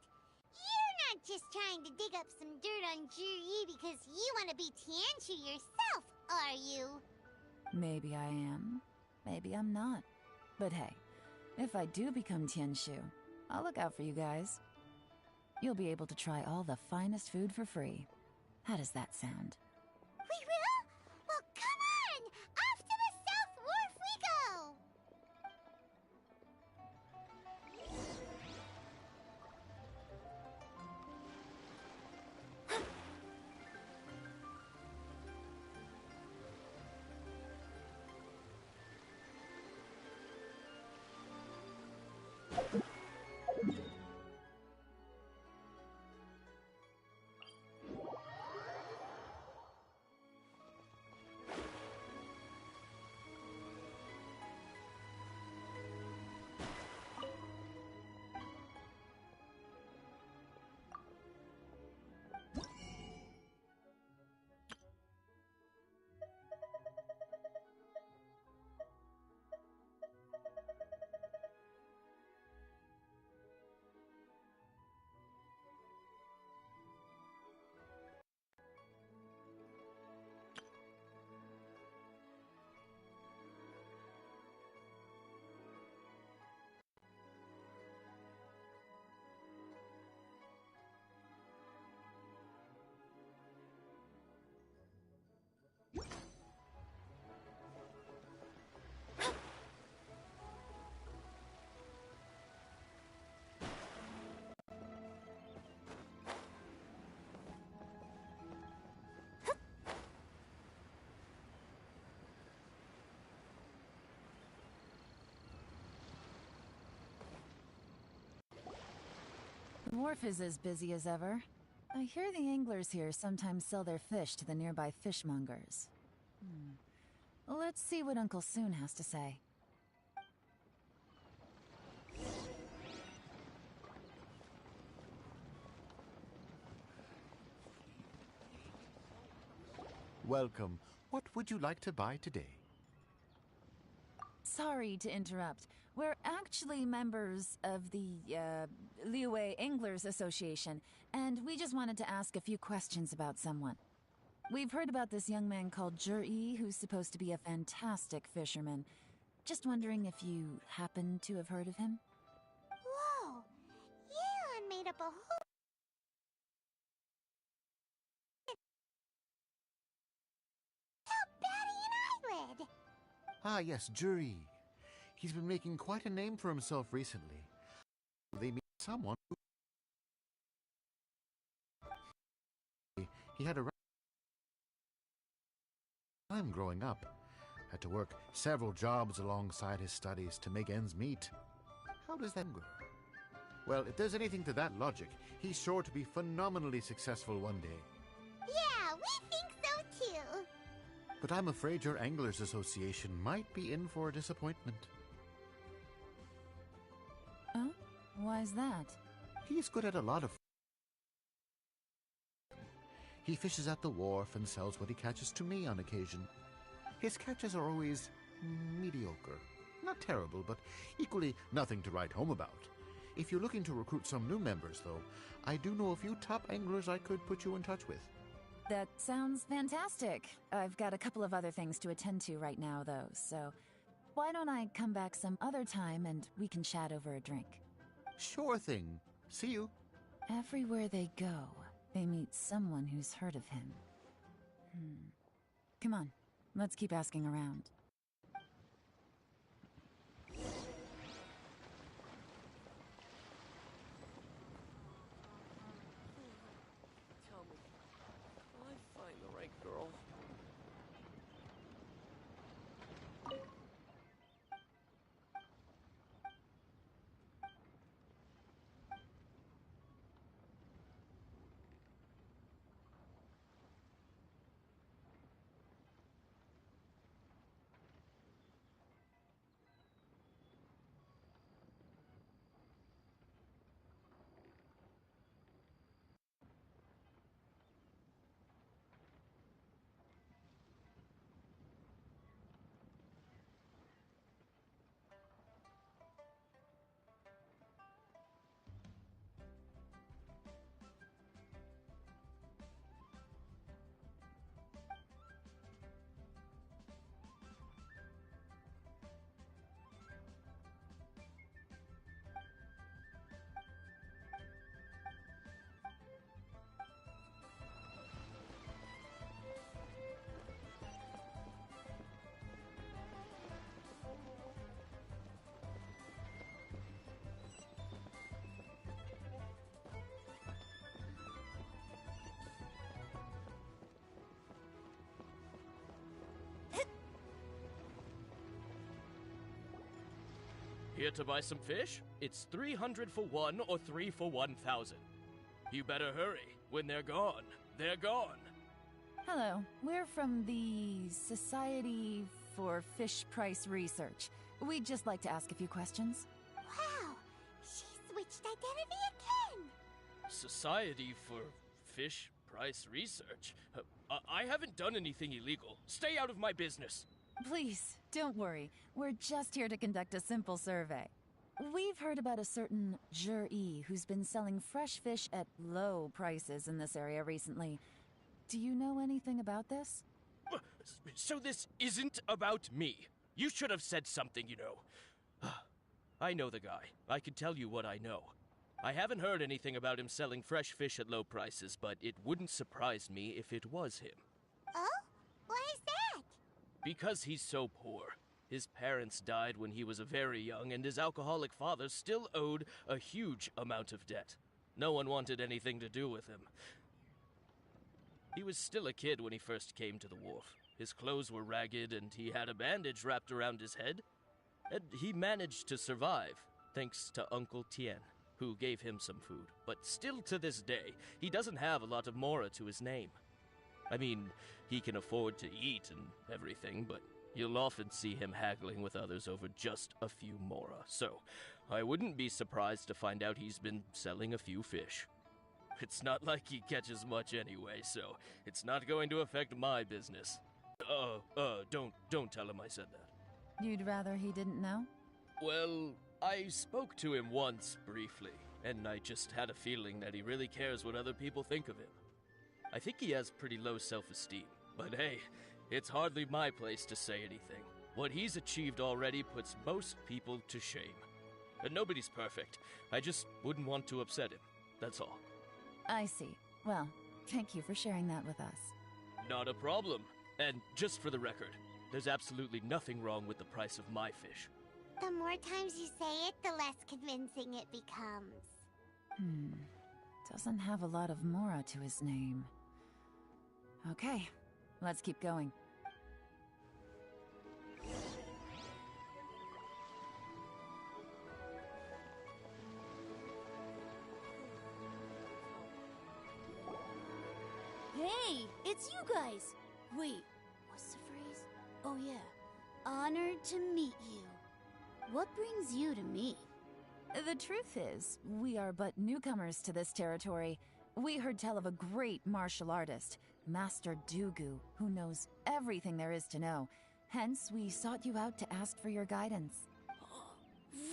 you're not just trying to dig up some dirt on Juri because you want to be Tianshu yourself, are you? Maybe I am. Maybe I'm not. But hey, if I do become Tianshu, I'll look out for you guys. You'll be able to try all the finest food for free. How does that sound? We will? Well, come on! Off to the South Wharf we go! The wharf is as busy as ever. I hear the anglers here sometimes sell their fish to the nearby fishmongers. Let's see what Uncle Soon has to say. Welcome. What would you like to buy today? Sorry to interrupt. We're actually members of the, Liuwei Anglers Association, and we just wanted to ask a few questions about someone. We've heard about this young man called Zhi, who's supposed to be a fantastic fisherman. Just wondering if you happen to have heard of him? Whoa! Yelan made up a whole batty an eyelid! Ah, yes, Zhi. He's been making quite a name for himself recently. They meet someone who... He had a time growing up. Had to work several jobs alongside his studies to make ends meet. How does that go? Well, if there's anything to that logic, he's sure to be phenomenally successful one day. Yeah, we think so too. But I'm afraid your Anglers Association might be in for a disappointment. Oh? Why's that? He's good at a lot of... He fishes at the wharf and sells what he catches to me on occasion. His catches are always mediocre. Not terrible, but equally nothing to write home about. If you're looking to recruit some new members, though, I do know a few top anglers I could put you in touch with. That sounds fantastic. I've got a couple of other things to attend to right now, though, so why don't I come back some other time and we can chat over a drink? Sure thing. See you. Everywhere they go, they meet someone who's heard of him. Come on, let's keep asking around. Tell me, will I find the right girl? Here to buy some fish? It's 300 for one or 3 for 1,000. You better hurry. When they're gone, they're gone. Hello, we're from the Society for Fish Price Research. We'd just like to ask a few questions. Wow, she switched identity again! Society for Fish Price Research? I haven't done anything illegal. Stay out of my business. Please, don't worry. We're just here to conduct a simple survey. We've heard about a certain Zhi who's been selling fresh fish at low prices in this area recently. Do you know anything about this? So this isn't about me. You should have said something, you know. I know the guy. I can tell you what I know. I haven't heard anything about him selling fresh fish at low prices, but it wouldn't surprise me if it was him. Oh? Why is that? Because he's so poor. His parents died when he was very young, and his alcoholic father still owed a huge amount of debt. No one wanted anything to do with him. He was still a kid when he first came to the wharf. His clothes were ragged, and he had a bandage wrapped around his head. And he managed to survive, thanks to Uncle Tien, who gave him some food, but still to this day, he doesn't have a lot of mora to his name. I mean, he can afford to eat and everything, but you'll often see him haggling with others over just a few mora, so I wouldn't be surprised to find out he's been selling a few fish. It's not like he catches much anyway, so it's not going to affect my business. Don't tell him I said that. You'd rather he didn't know? Well, I spoke to him once, briefly, and I just had a feeling that he really cares what other people think of him. I think he has pretty low self-esteem, but hey, it's hardly my place to say anything. What he's achieved already puts most people to shame. And nobody's perfect. I just wouldn't want to upset him, that's all. I see. Well, thank you for sharing that with us. Not a problem. And just for the record, there's absolutely nothing wrong with the price of my fish. The more times you say it, the less convincing it becomes. Doesn't have a lot of mora to his name. Okay, let's keep going. Hey, it's you guys! Wait, what's the phrase? Oh yeah, honored to meet you. What brings you to me? The truth is, we are but newcomers to this territory. We heard tell of a great martial artist, Master Dugu, who knows everything there is to know. Hence, we sought you out to ask for your guidance.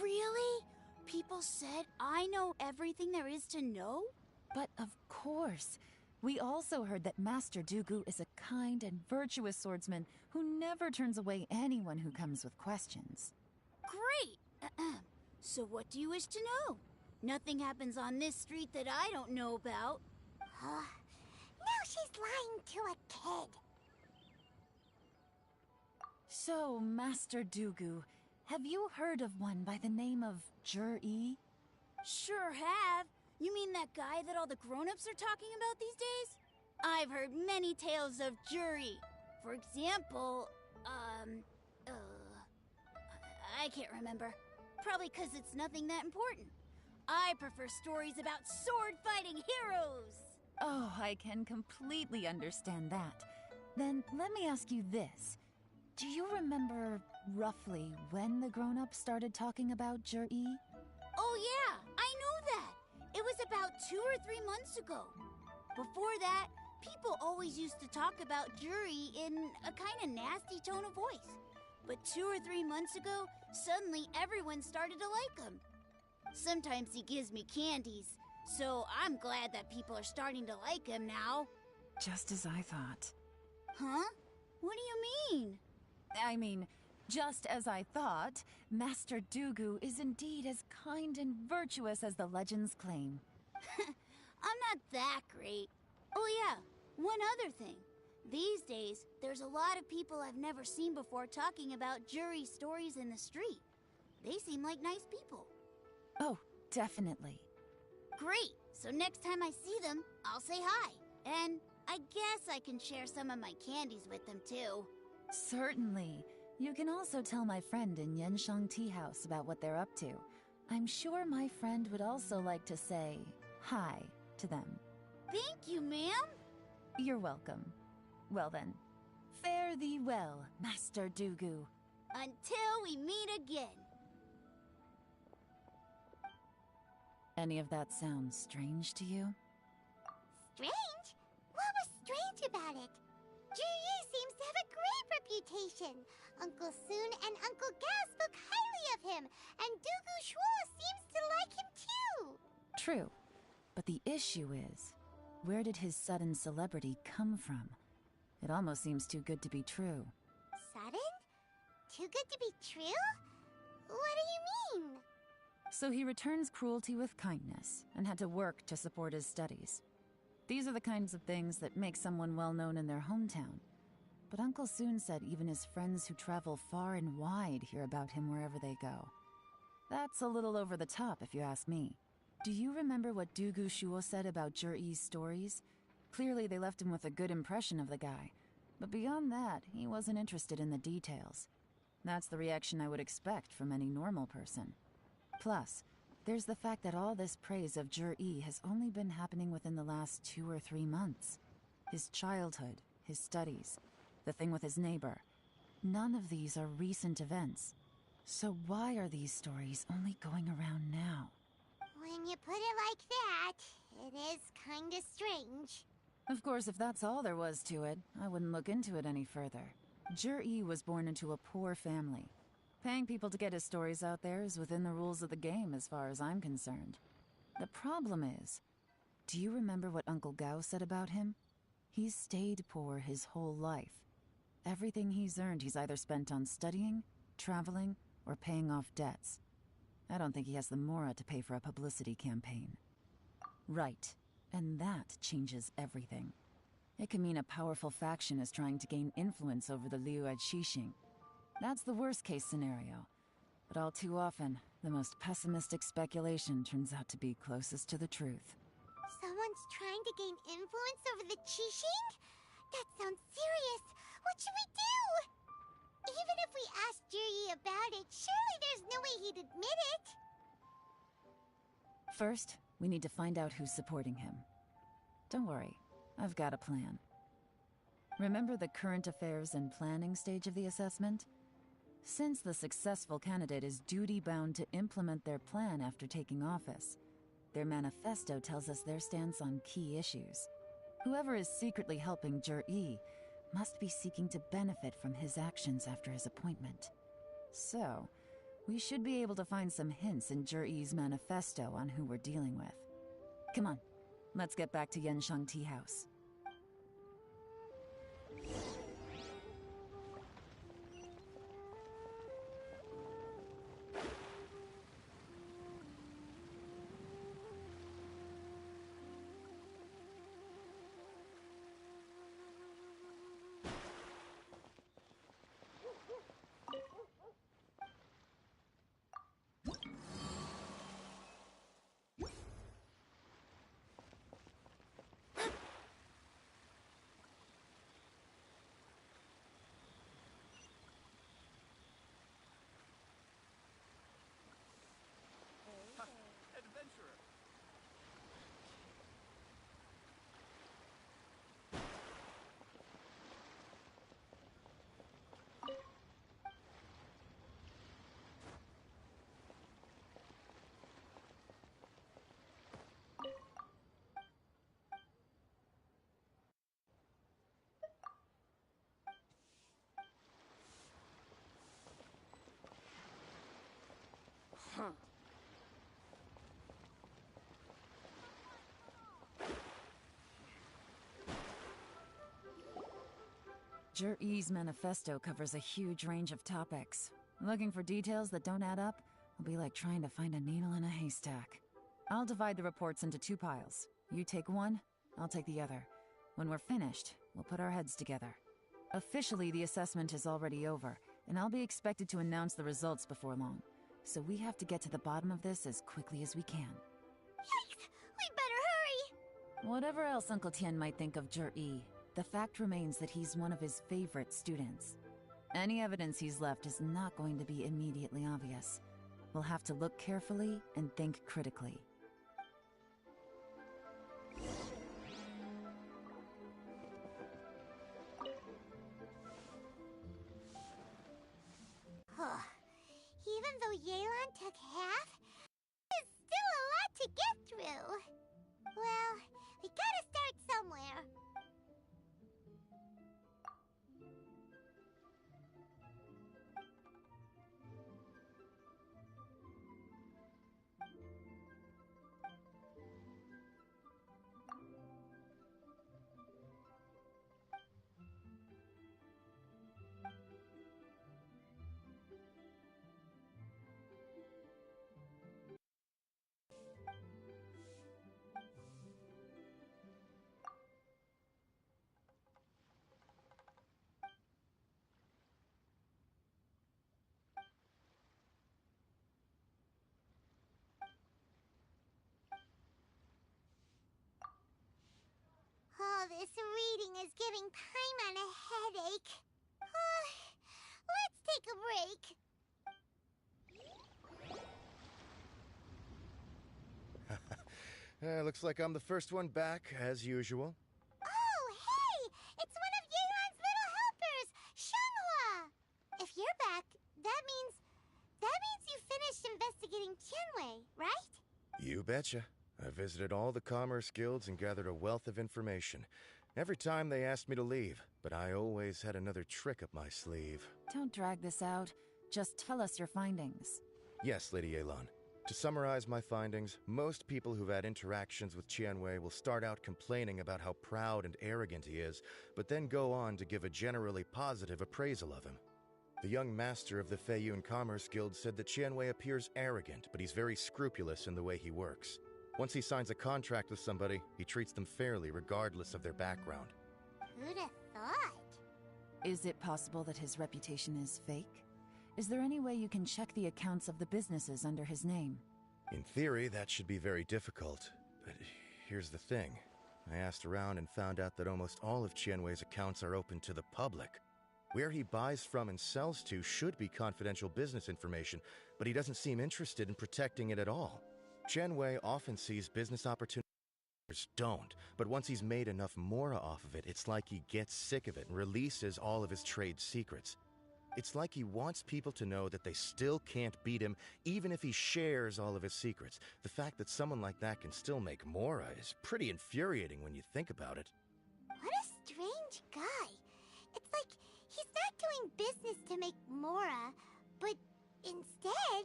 Really? People said I know everything there is to know? But of course. We also heard that Master Dugu is a kind and virtuous swordsman who never turns away anyone who comes with questions. Great! So what do you wish to know? Nothing happens on this street that I don't know about. Now she's lying to a kid. So, Master Dugu, have you heard of one by the name of Jur-E? Sure have. You mean that guy that all the grown-ups are talking about these days? I've heard many tales of Juri. For example, I can't remember. Probably because it's nothing that important. I prefer stories about sword-fighting heroes. Oh, I can completely understand that. Then let me ask you this. Do you remember roughly when the grown-ups started talking about Jur-E? Oh yeah, I know that. It was about 2 or 3 months ago. Before that, people always used to talk about Juri in a kind of nasty tone of voice. But 2 or 3 months ago, suddenly everyone started to like him. Sometimes he gives me candies, so I'm glad that people are starting to like him now. Just as I thought. Huh? What do you mean? I mean, just as I thought, Master Dugu is indeed as kind and virtuous as the legends claim. I'm not that great. Oh yeah, one other thing. These days, there's a lot of people I've never seen before talking about Juri stories in the street. They seem like nice people. Oh, definitely. Great! So next time I see them, I'll say hi. And I guess I can share some of my candies with them too. Certainly. You can also tell my friend in Yenshang Tea House about what they're up to. I'm sure my friend would also like to say hi to them. Thank you, ma'am. You're welcome. Well then, fare thee well, Master Dugu. Until we meet again. Any of that sound strange to you? Strange? What was strange about it? Juri seems to have a great reputation. Uncle Soon and Uncle Gao spoke highly of him, and Dugu Shuo seems to like him too. True, but the issue is, where did his sudden celebrity come from? It almost seems too good to be true. Sudden? Too good to be true? What do you mean? So he returns cruelty with kindness, and had to work to support his studies. These are the kinds of things that make someone well known in their hometown. But Uncle Soon said even his friends who travel far and wide hear about him wherever they go. That's a little over the top, if you ask me. Do you remember what Dugu Shuo said about Jur-E's stories? Clearly they left him with a good impression of the guy. But beyond that, he wasn't interested in the details. That's the reaction I would expect from any normal person. Plus, There's the fact that all this praise of Jur-E has only been happening within the last 2 or 3 months. His childhood, his studies, the thing with his neighbor. None of these are recent events. So why are these stories only going around now? When you put it like that, it is kinda strange. Of course, if that's all there was to it, I wouldn't look into it any further. Jur-E was born into a poor family. Paying people to get his stories out there is within the rules of the game as far as I'm concerned. The problem is, do you remember what Uncle Gao said about him? He's stayed poor his whole life. Everything he's earned he's either spent on studying, traveling, or paying off debts. I don't think he has the mora to pay for a publicity campaign. Right. And that changes everything. It can mean a powerful faction is trying to gain influence over the Liu Xixing. That's the worst-case scenario. But all too often, the most pessimistic speculation turns out to be closest to the truth. Someone's trying to gain influence over the Qixing? That sounds serious. What should we do? Even if we asked Jiri about it, surely there's no way he'd admit it. First, we need to find out who's supporting him. Don't worry, I've got a plan. Remember the current affairs and planning stage of the assessment? Since the successful candidate is duty-bound to implement their plan after taking office, their manifesto tells us their stance on key issues. Whoever is secretly helping Jur-E must be seeking to benefit from his actions after his appointment. So, we should be able to find some hints in Jur-E's manifesto on who we're dealing with. Come on, let's get back to Yansheng Tea House. Jur-E's manifesto covers a huge range of topics. Looking for details that don't add up will be like trying to find a needle in a haystack. I'll divide the reports into 2 piles. You take one, I'll take the other. When we're finished, we'll put our heads together. Officially, the assessment is already over, and I'll be expected to announce the results before long. So we have to get to the bottom of this as quickly as we can. Yikes! We better hurry! Whatever else Uncle Tian might think of Jur-E, the fact remains that he's one of his favorite students. Any evidence he's left is not going to be immediately obvious. We'll have to look carefully and think critically. Even though Yelan took half, there's still a lot to get through. Well, we gotta start somewhere. All this reading is giving Paimon a headache. Let's take a break. Looks like I'm the first one back, as usual. Oh, hey! It's one of Yelan's little helpers, Shenghua! If you're back, that means you finished investigating Qianwei, right? You betcha. I visited all the commerce guilds and gathered a wealth of information. Every time they asked me to leave, but I always had another trick up my sleeve. Don't drag this out. Just tell us your findings. Yes, Lady Yelan. To summarize my findings, most people who've had interactions with Qianwei will start out complaining about how proud and arrogant he is, but then go on to give a generally positive appraisal of him. The young master of the Feiyun Commerce Guild said that Qianwei appears arrogant, but he's very scrupulous in the way he works. Once he signs a contract with somebody, he treats them fairly regardless of their background. Who'd have thought? Is it possible that his reputation is fake? Is there any way you can check the accounts of the businesses under his name? In theory, that should be very difficult. But here's the thing. I asked around and found out that almost all of Qianwei's accounts are open to the public. Where he buys from and sells to should be confidential business information, but he doesn't seem interested in protecting it at all. Qianwei often sees business opportunities others don't, but once he's made enough mora off of it, it's like he gets sick of it and releases all of his trade secrets. It's like he wants people to know that they still can't beat him, even if he shares all of his secrets. The fact that someone like that can still make mora is pretty infuriating when you think about it. What a strange guy. It's like he's not doing business to make mora, but instead...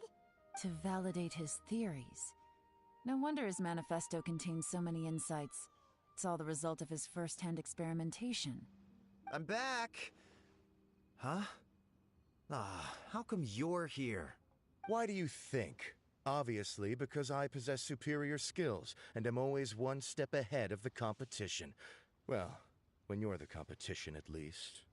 to validate his theories. No wonder his manifesto contains so many insights. It's all the result of his first-hand experimentation. I'm back! Huh? How come you're here? Why do you think? Obviously, because I possess superior skills, and am always one step ahead of the competition. Well, when you're the competition, at least.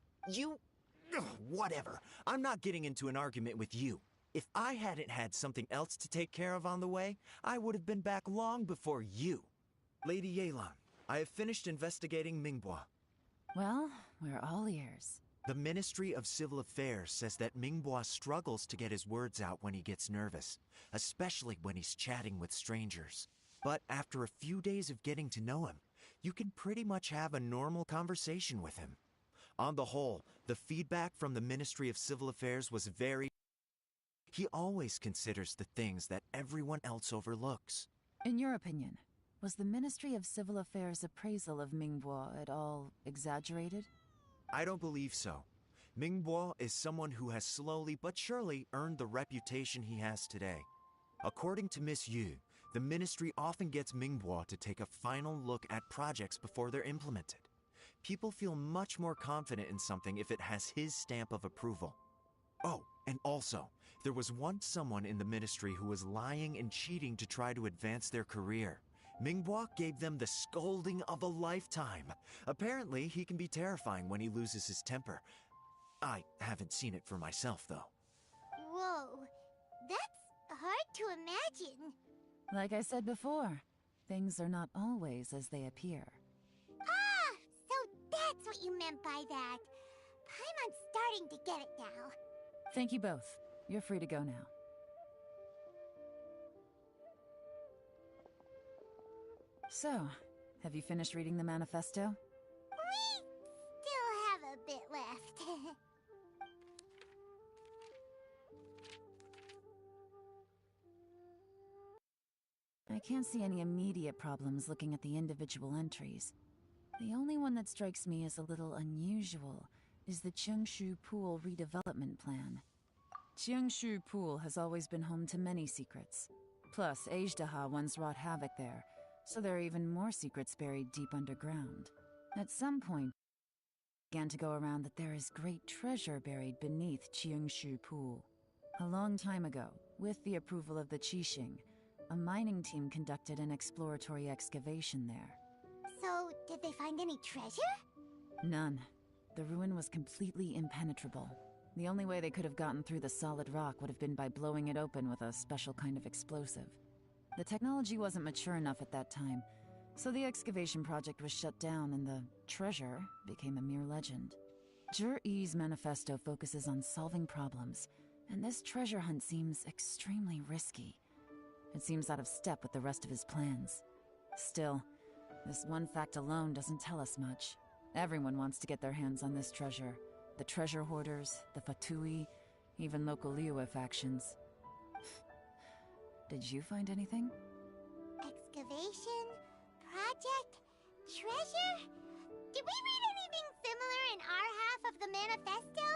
Whatever. I'm not getting into an argument with you. If I hadn't had something else to take care of on the way, I would have been back long before you. Lady Yelan, I have finished investigating Mingbua. Well, we're all ears. The Ministry of Civil Affairs says that Mingbua struggles to get his words out when he gets nervous, especially when he's chatting with strangers. But after a few days of getting to know him, you can pretty much have a normal conversation with him. On the whole, the feedback from the Ministry of Civil Affairs was very... He always considers the things that everyone else overlooks. In your opinion, was the Ministry of Civil Affairs' appraisal of Mingbua at all exaggerated? I don't believe so. Mingbua is someone who has slowly but surely earned the reputation he has today. According to Miss Yu, the Ministry often gets Mingbua to take a final look at projects before they're implemented. People feel much more confident in something if it has his stamp of approval. Oh, and also, there was once someone in the Ministry who was lying and cheating to try to advance their career. Mingbua gave them the scolding of a lifetime. Apparently, he can be terrifying when he loses his temper. I haven't seen it for myself, though. Whoa, that's hard to imagine. Like I said before, things are not always as they appear. Ah, so that's what you meant by that. I'm starting to get it now. Thank you both. You're free to go now. So, have you finished reading the manifesto? We still have a bit left. I can't see any immediate problems looking at the individual entries. The only one that strikes me as a little unusual is the Chengshu Pool redevelopment plan. Chengshu Pool has always been home to many secrets. Plus, Ajdaha once wrought havoc there, so there are even more secrets buried deep underground. At some point, it began to go around that there is great treasure buried beneath Chengshu Pool. A long time ago, with the approval of the Qixing, a mining team conducted an exploratory excavation there. So, did they find any treasure? None. The ruin was completely impenetrable. The only way they could have gotten through the solid rock would have been by blowing it open with a special kind of explosive. The technology wasn't mature enough at that time, so the excavation project was shut down and the treasure became a mere legend. Zhi-Yi's manifesto focuses on solving problems, and this treasure hunt seems extremely risky. It seems out of step with the rest of his plans. Still, this one fact alone doesn't tell us much. Everyone wants to get their hands on this treasure. The treasure hoarders, the Fatui, even local Liyue factions. Did you find anything? Excavation, project, treasure? Did we read anything similar in our half of the manifesto?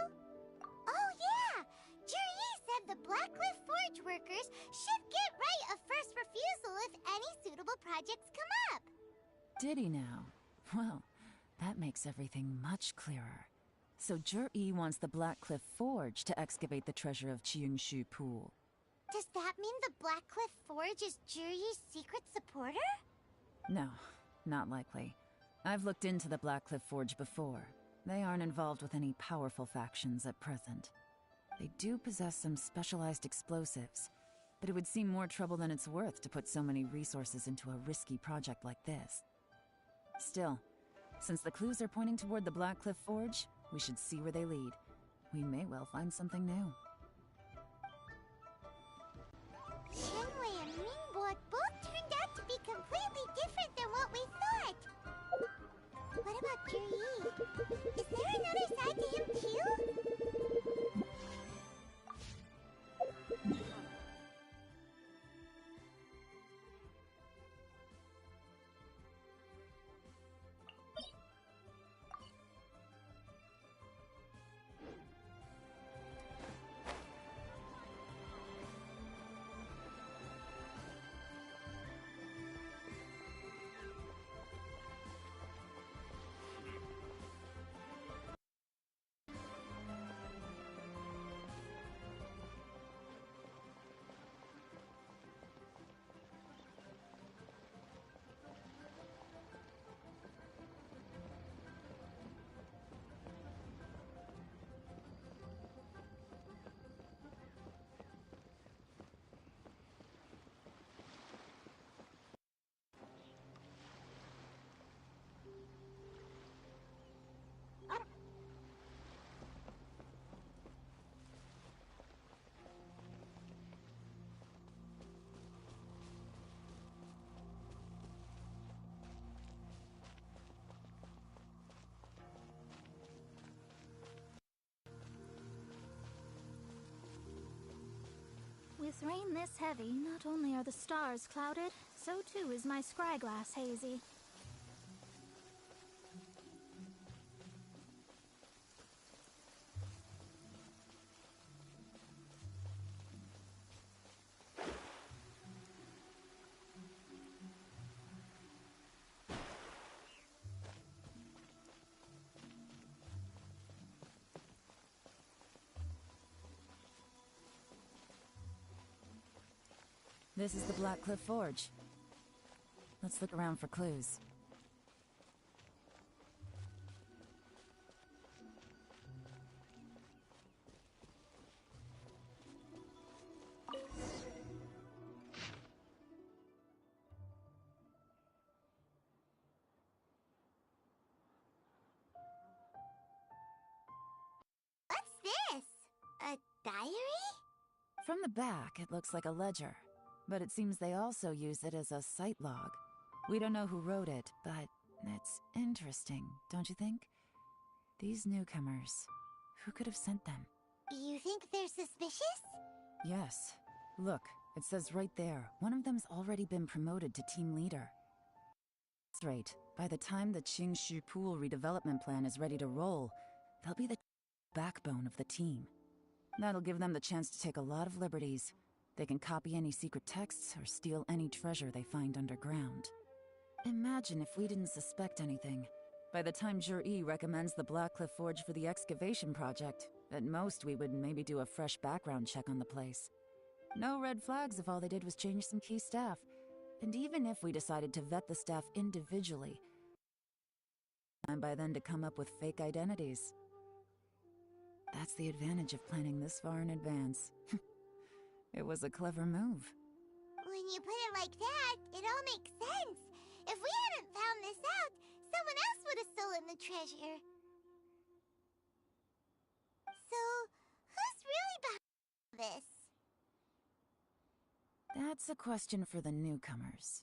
Oh yeah! Juri said the Blackcliff Forge workers should get right of first refusal if any suitable projects come up. Did he now? Well, that makes everything much clearer. So Juri wants the Blackcliff Forge to excavate the treasure of Qingshu Pool. Does that mean the Blackcliff Forge is Juri's secret supporter? No, not likely. I've looked into the Blackcliff Forge before. They aren't involved with any powerful factions at present. They do possess some specialized explosives, but it would seem more trouble than it's worth to put so many resources into a risky project like this. Still, since the clues are pointing toward the Blackcliff Forge, we should see where they lead. We may well find something new. Shenwei and Mingbo both turned out to be completely different than what we thought. What about Juri? Is there another side to him too? With rain this heavy, not only are the stars clouded, so too is my scryglass hazy. This is the Blackcliff Forge. Let's look around for clues. What's this? A diary? From the back, it looks like a ledger, but it seems they also use it as a site log. We don't know who wrote it, but it's interesting, don't you think? These newcomers, who could have sent them? You think they're suspicious? Yes. Look, it says right there, one of them's already been promoted to team leader. That's right. By the time the Qingshu Pool redevelopment plan is ready to roll, they'll be the backbone of the team. That'll give them the chance to take a lot of liberties. They can copy any secret texts or steal any treasure they find underground. Imagine if we didn't suspect anything. By the time Jur-E recommends the Blackcliff Forge for the excavation project, at most we would maybe do a fresh background check on the place. No red flags if all they did was change some key staff. And even if we decided to vet the staff individually, time by then to come up with fake identities. That's the advantage of planning this far in advance. It was a clever move. When you put it like that, it all makes sense. If we hadn't found this out, someone else would have stolen the treasure. So, who's really behind this? That's a question for the newcomers.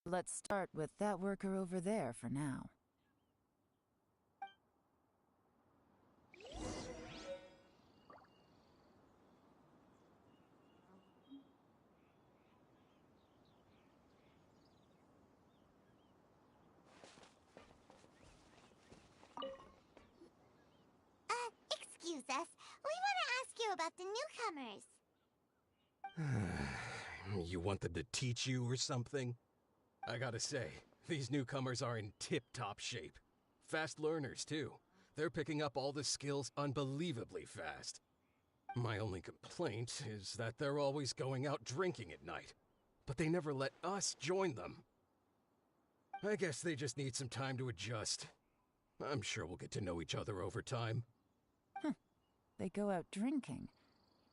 Let's start with that worker over there for now. Excuse us. We want to ask you about the newcomers. You want them to teach you or something? I gotta say, these newcomers are in tip-top shape. Fast learners, too. They're picking up all the skills unbelievably fast. My only complaint is that they're always going out drinking at night. But they never let us join them. I guess they just need some time to adjust. I'm sure we'll get to know each other over time. They go out drinking.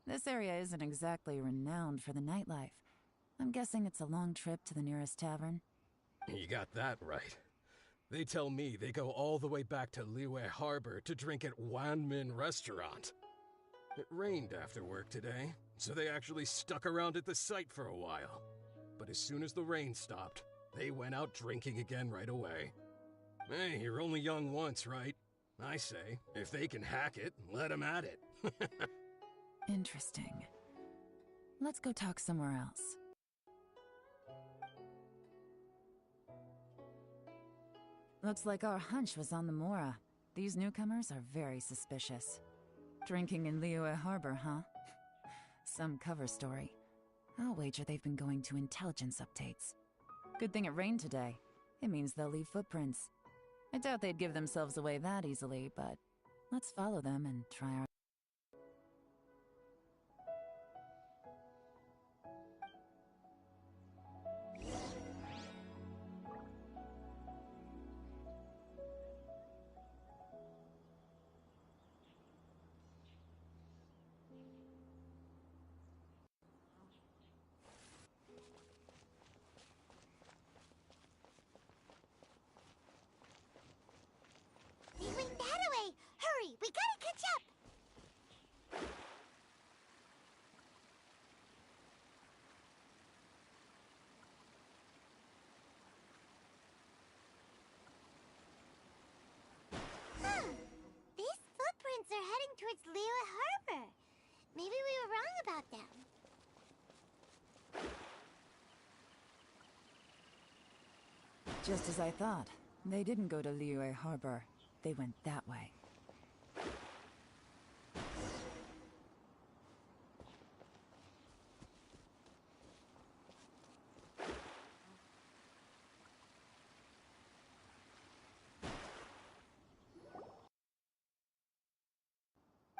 This area isn't exactly renowned for the nightlife. I'm guessing it's a long trip to the nearest tavern. You got that right. They tell me they go all the way back to Liyue Harbor to drink at Wanmin Restaurant. It rained after work today, so they actually stuck around at the site for a while. But as soon as the rain stopped, they went out drinking again right away. Hey, you're only young once, right? I say, if they can hack it, let them at it. Interesting. Let's go talk somewhere else. Looks like our hunch was on the Mora. These newcomers are very suspicious. Drinking in Liyue Harbor, huh? Some cover story. I'll wager they've been going to intelligence updates. Good thing it rained today. It means they'll leave footprints. I doubt they'd give themselves away that easily, but let's follow them and try our... They went that way! Hurry, we gotta catch up! These footprints are heading towards Liyue Harbor. Maybe we were wrong about them. Just as I thought. They didn't go to Liyue Harbor. They went that way.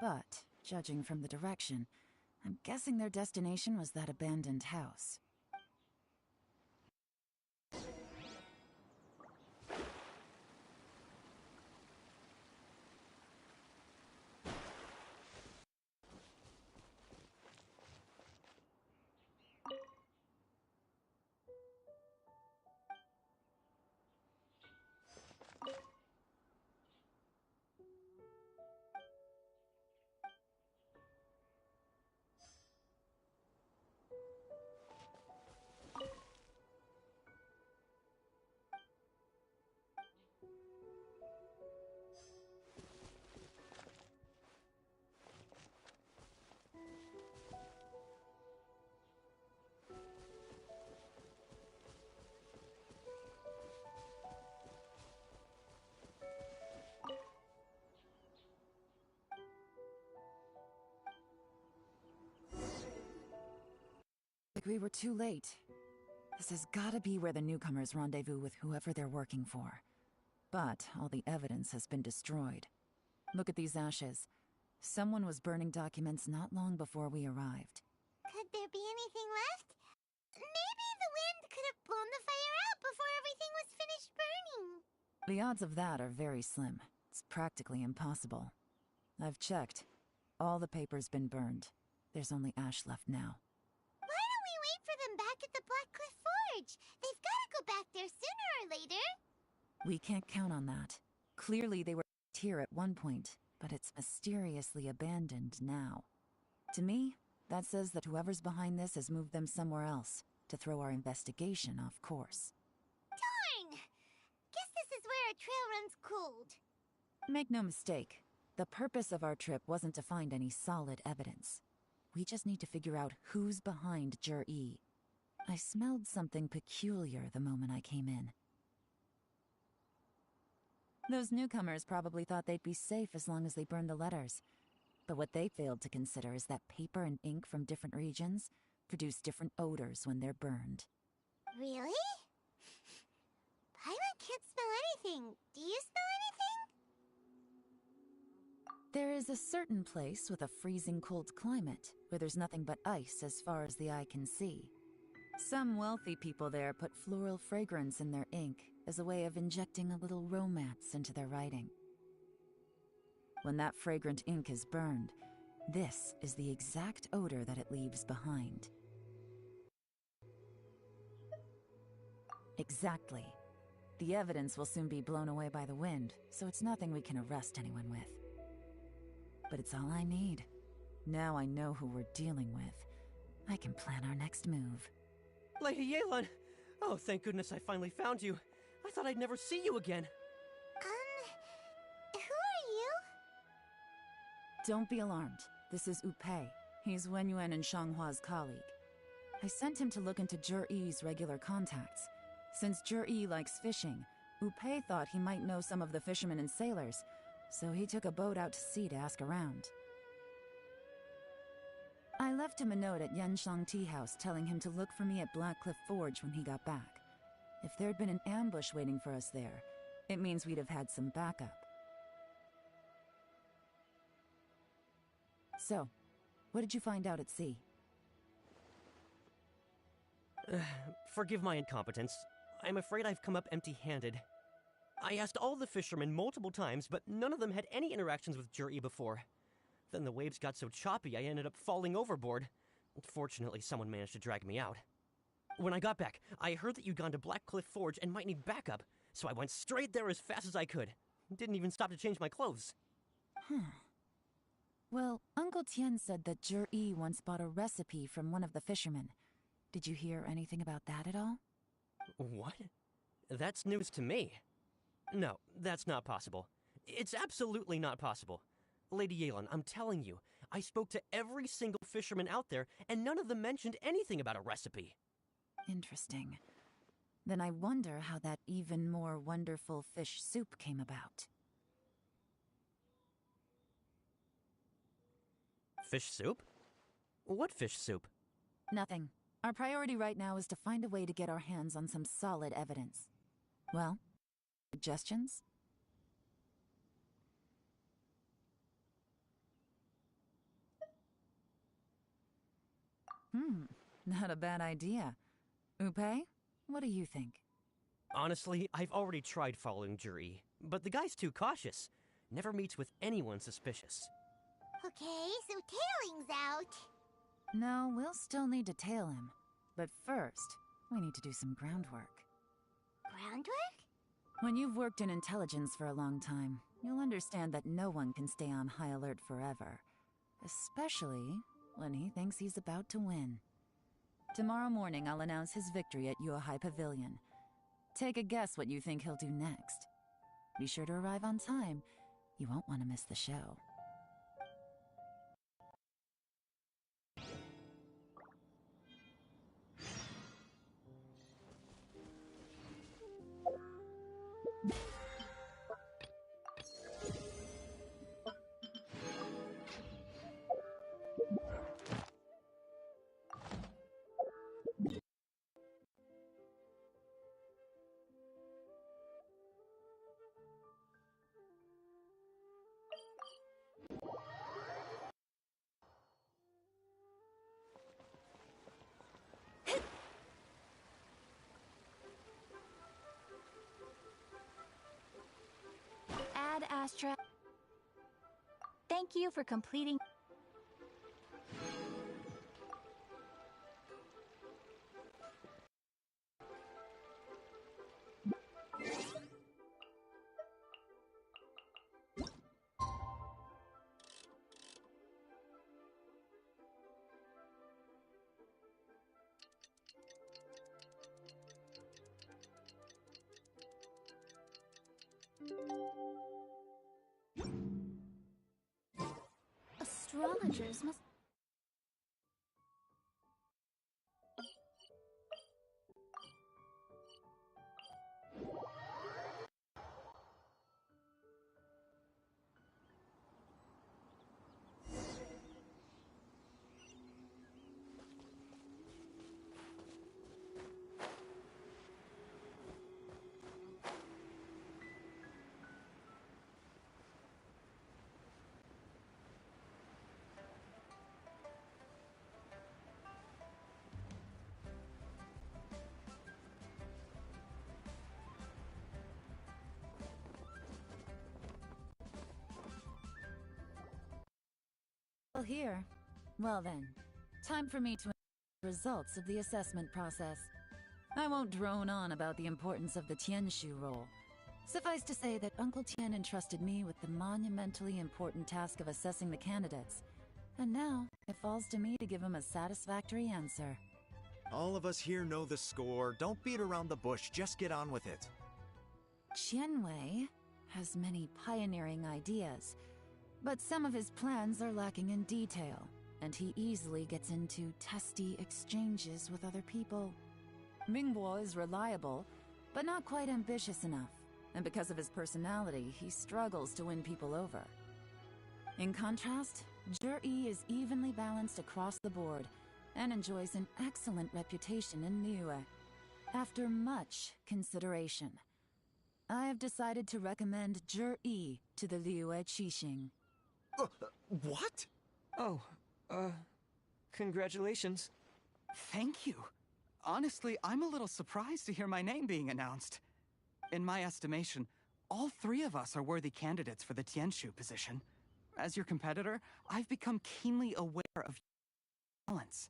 But, judging from the direction, I'm guessing their destination was that abandoned house. Like we were too late. This has gotta be where the newcomers rendezvous with whoever they're working for. But all the evidence has been destroyed. Look at these ashes. Someone was burning documents not long before we arrived. Could there be anything left? Maybe the wind could have blown the fire out before everything was finished burning. The odds of that are very slim. It's practically impossible. I've checked. All the paper's been burned. There's only ash left now. Why don't we wait for them back at the Black Cliff Forge? They've got to go back there sooner or later. We can't count on that. Clearly they were here at one point, but it's mysteriously abandoned now. To me, that says that whoever's behind this has moved them somewhere else, to throw our investigation off course. is where a trail runs cold. Make no mistake, the purpose of our trip wasn't to find any solid evidence. We just need to figure out who's behind Jur-E. I smelled something peculiar the moment I came in. Those newcomers probably thought they'd be safe as long as they burned the letters. But what they failed to consider is that paper and ink from different regions produce different odors when they're burned. Really? Paimon can't smell anything. Do you smell anything? There is a certain place with a freezing cold climate where there's nothing but ice as far as the eye can see. Some wealthy people there put floral fragrance in their ink as a way of injecting a little romance into their writing. When that fragrant ink is burned, this is the exact odor that it leaves behind. Exactly. The evidence will soon be blown away by the wind, so it's nothing we can arrest anyone with. But it's all I need. Now I know who we're dealing with. I can plan our next move. Lady Yelan! Oh, thank goodness I finally found you. I thought I'd never see you again. Who are you? Don't be alarmed. This is Upei. He's Wenyuan and Shanghua's colleague. I sent him to look into Jur-E's regular contacts. Since Jur-E likes fishing, Upei thought he might know some of the fishermen and sailors, so he took a boat out to sea to ask around. I left him a note at Yanshang Tea House telling him to look for me at Blackcliff Forge when he got back. If there'd been an ambush waiting for us there, it means we'd have had some backup. So, what did you find out at sea? Forgive my incompetence. I'm afraid I've come up empty-handed. I asked all the fishermen multiple times, but none of them had any interactions with Jur-E before. Then the waves got so choppy I ended up falling overboard. Fortunately, someone managed to drag me out. When I got back, I heard that you'd gone to Blackcliff Forge and might need backup, so I went straight there as fast as I could. Didn't even stop to change my clothes. Well, Uncle Tien said that Jur-E once bought a recipe from one of the fishermen. Did you hear anything about that at all? What? That's news to me. No, that's not possible. It's absolutely not possible. Lady Yelan, I'm telling you, I spoke to every single fisherman out there, and none of them mentioned anything about a recipe. Interesting. Then I wonder how that even more wonderful fish soup came about. Fish soup? What fish soup? Nothing. Our priority right now is to find a way to get our hands on some solid evidence. Well, suggestions? Not a bad idea. Upei, what do you think? Honestly, I've already tried following Jur-E, but the guy's too cautious. Never meets with anyone suspicious. Okay, so tailing's out. No, we'll still need to tail him. But first, we need to do some groundwork. Groundwork? When you've worked in intelligence for a long time, you'll understand that no one can stay on high alert forever. Especially when he thinks he's about to win. Tomorrow morning, I'll announce his victory at Yuehai Pavilion. Take a guess what you think he'll do next. Be sure to arrive on time. You won't want to miss the show. Ad Astra. Thank you for completing. astrologers must... Here. Well then, time for me to results of the assessment process. I won't drone on about the importance of the Tianshu role. Suffice to say that Uncle Tien entrusted me with the monumentally important task of assessing the candidates. And now, it falls to me to give him a satisfactory answer. All of us here know the score. Don't beat around the bush, just get on with it. Qianwei has many pioneering ideas, but some of his plans are lacking in detail, and he easily gets into testy exchanges with other people. Mingguo is reliable, but not quite ambitious enough, and because of his personality, he struggles to win people over. In contrast, Zhi is evenly balanced across the board, and enjoys an excellent reputation in Liyue. After much consideration, I have decided to recommend Zhi to the Liyue Qixing. What? Oh, congratulations. Thank you. Honestly, I'm a little surprised to hear my name being announced. In my estimation, all three of us are worthy candidates for the Tianshu position. As your competitor, I've become keenly aware of your talents.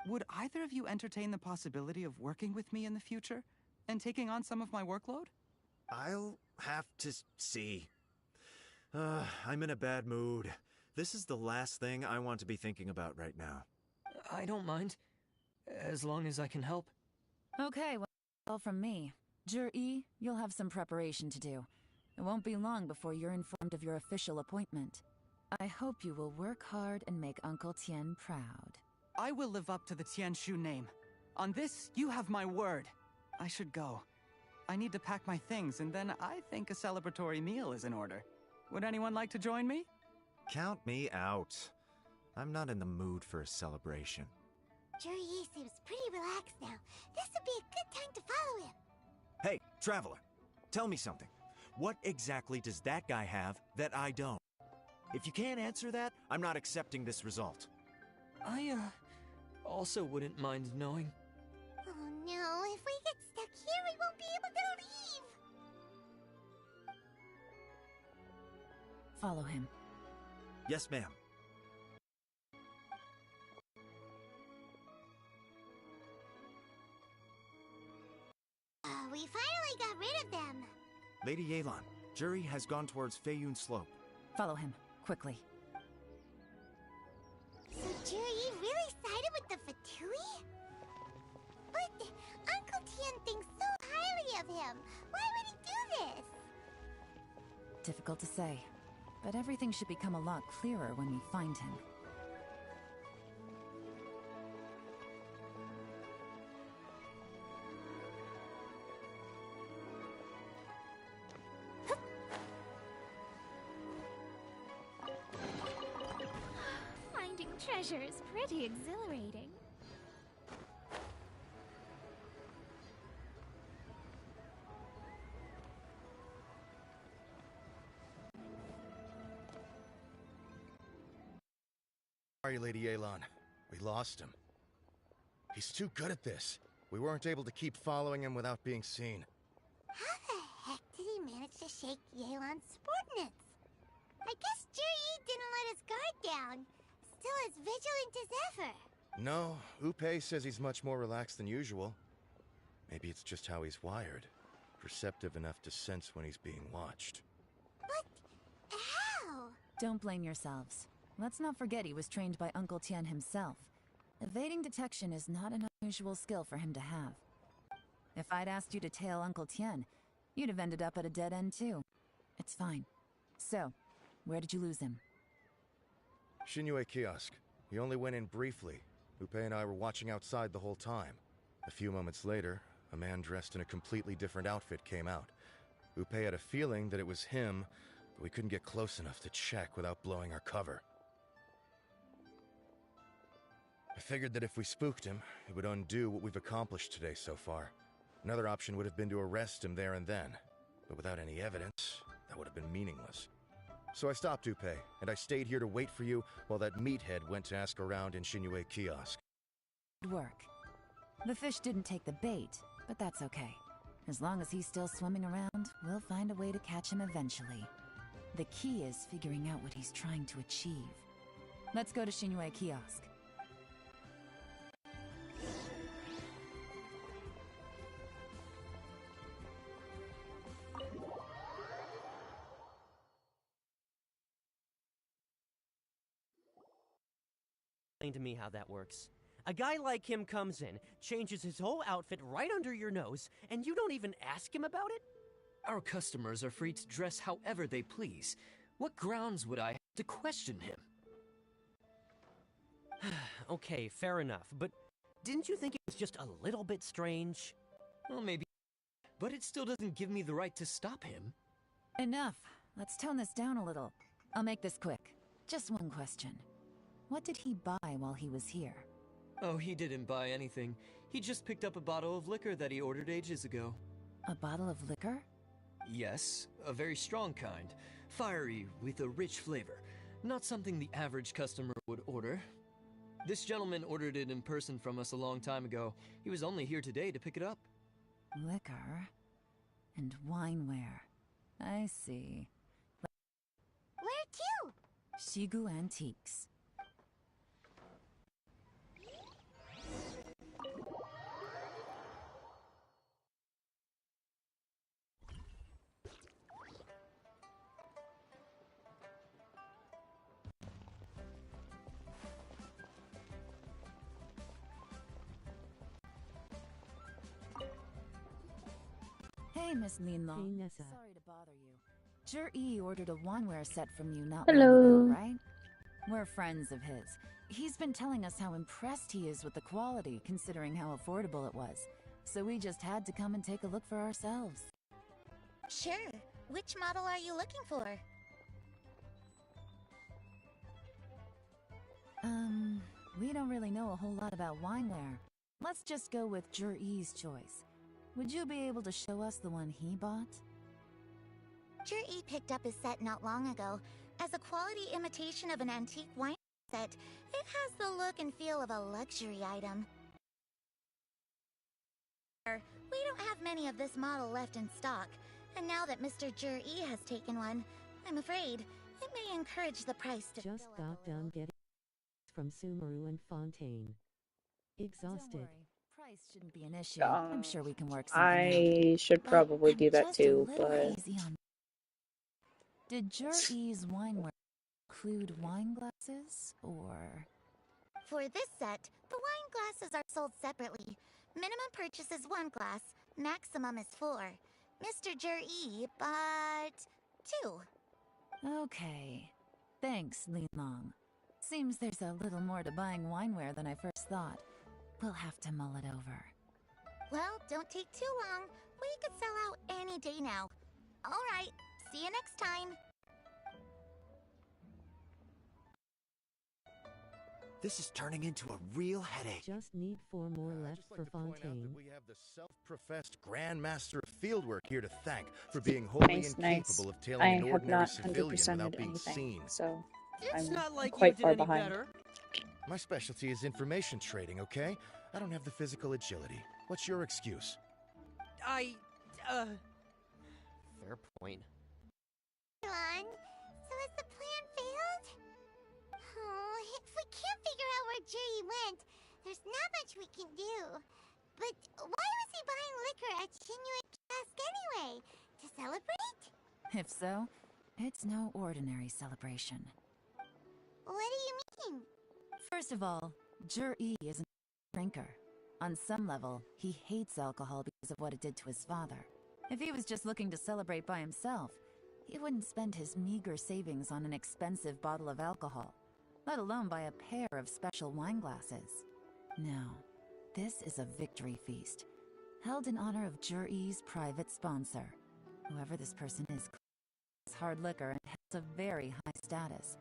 Would either of you entertain the possibility of working with me in the future and taking on some of my workload? I'll have to see. I'm in a bad mood. This is the last thing I want to be thinking about right now. I don't mind, as long as I can help. Okay, well, from me. Zhi, you'll have some preparation to do. It won't be long before you're informed of your official appointment. I hope you will work hard and make Uncle Tien proud. I will live up to the Tianshu name. On this, you have my word. I should go. I need to pack my things, and then I think a celebratory meal is in order. Would anyone like to join me? Count me out. I'm not in the mood for a celebration. Zhi seems pretty relaxed now. This would be a good time to follow him. Hey, Traveler, tell me something. What exactly does that guy have that I don't? If you can't answer that, I'm not accepting this result. I, also wouldn't mind knowing. Oh no, if we get stuck here, we won't be able to leave! Follow him. Yes, ma'am. We finally got rid of them! Lady Yelan, Zhi has gone towards Feiyun Slope. Follow him, quickly. So Zhi really sided with the Fatui? But Uncle Tien thinks so highly of him. Why would he do this? Difficult to say, but everything should become a lot clearer when we find him. Finding treasure is pretty exhilarating. Sorry, Lady Yelan. We lost him. He's too good at this. We weren't able to keep following him without being seen. How the heck did he manage to shake Yelan's subordinates? I guess Zhi didn't let his guard down. Still as vigilant as ever. No, Upe says he's much more relaxed than usual. Maybe it's just how he's wired. Perceptive enough to sense when he's being watched. But how? Don't blame yourselves. Let's not forget he was trained by Uncle Tien himself. Evading detection is not an unusual skill for him to have. If I'd asked you to tail Uncle Tien, you'd have ended up at a dead end too. It's fine. So, where did you lose him? Shinue Kiosk. He only went in briefly. Upe and I were watching outside the whole time. A few moments later, a man dressed in a completely different outfit came out. Upe had a feeling that it was him, but we couldn't get close enough to check without blowing our cover. I figured that if we spooked him, it would undo what we've accomplished today so far. Another option would have been to arrest him there and then, but without any evidence, that would have been meaningless. So I stopped Upe, and I stayed here to wait for you while that meathead went to ask around in Shinue Kiosk. Good work. The fish didn't take the bait, but that's okay. As long as he's still swimming around, we'll find a way to catch him eventually. The key is figuring out what he's trying to achieve. Let's go to Shinue Kiosk. Explain to me how that works. A guy like him comes in, changes his whole outfit right under your nose, and you don't even ask him about it? Our customers are free to dress however they please. What grounds would I have to question him? Okay, fair enough, but didn't you think it was just a little bit strange? Well, maybe, but it still doesn't give me the right to stop him. Enough. Let's tone this down a little. I'll make this quick. Just one question. What did he buy while he was here? Oh, he didn't buy anything. He just picked up a bottle of liquor that he ordered ages ago. A bottle of liquor? Yes, a very strong kind. Fiery, with a rich flavor. Not something the average customer would order. This gentleman ordered it in person from us a long time ago. He was only here today to pick it up. Liquor and wineware. I see. Where to? Shigu Antiques. Hey, Miss Linlong. Sorry to bother you. Jur-E ordered a wineware set from you not long ago, right? We're friends of his. He's been telling us how impressed he is with the quality, considering how affordable it was. So we just had to come and take a look for ourselves. Sure. Which model are you looking for? We don't really know a whole lot about wineware. Let's just go with Jur-E's choice. Would you be able to show us the one he bought? Jur-E picked up his set not long ago. As a quality imitation of an antique wine set, it has the look and feel of a luxury item. We don't have many of this model left in stock, and now that Mr. Jur-E has taken one, I'm afraid it may encourage the price to Just got done getting from Sumeru and Fontaine. Exhausted. Price shouldn't be an issue. I'm sure we can work something I out. should probably do that Just too, a little but hazy on. Did Jur-E's wineware include wine glasses, or? For this set, the wine glasses are sold separately. Minimum purchase is 1 glass, maximum is 4. Mr. Jur-E bought 2. Okay. Thanks, Linlong. Seems there's a little more to buying wineware than I first thought. We'll have to mull it over. Well, don't take too long. We could sell out any day now. Alright, see you next time. This is turning into a real headache. Just need 4 more left for Fontaine. We have the self-professed Grandmaster of Fieldwork here to thank for being wholly incapable of tailing an ordinary civilian without being seen. So It's I'm not like quite you did far any behind. better. My specialty is information trading, okay? I don't have the physical agility. What's your excuse? Fair point. Yelan, so has the plan failed? Oh, if we can't figure out where Juri went, there's not much we can do. But why was he buying liquor at Shinue Kiosk anyway? To celebrate? If so, it's no ordinary celebration. What do you mean? First of all, Jur-E isn't a drinker. On some level, he hates alcohol because of what it did to his father. If he was just looking to celebrate by himself, he wouldn't spend his meager savings on an expensive bottle of alcohol. let alone buy a pair of special wine glasses. Now, this is a victory feast, held in honor of Jur-E's private sponsor. Whoever this person is hard liquor and has a very high status,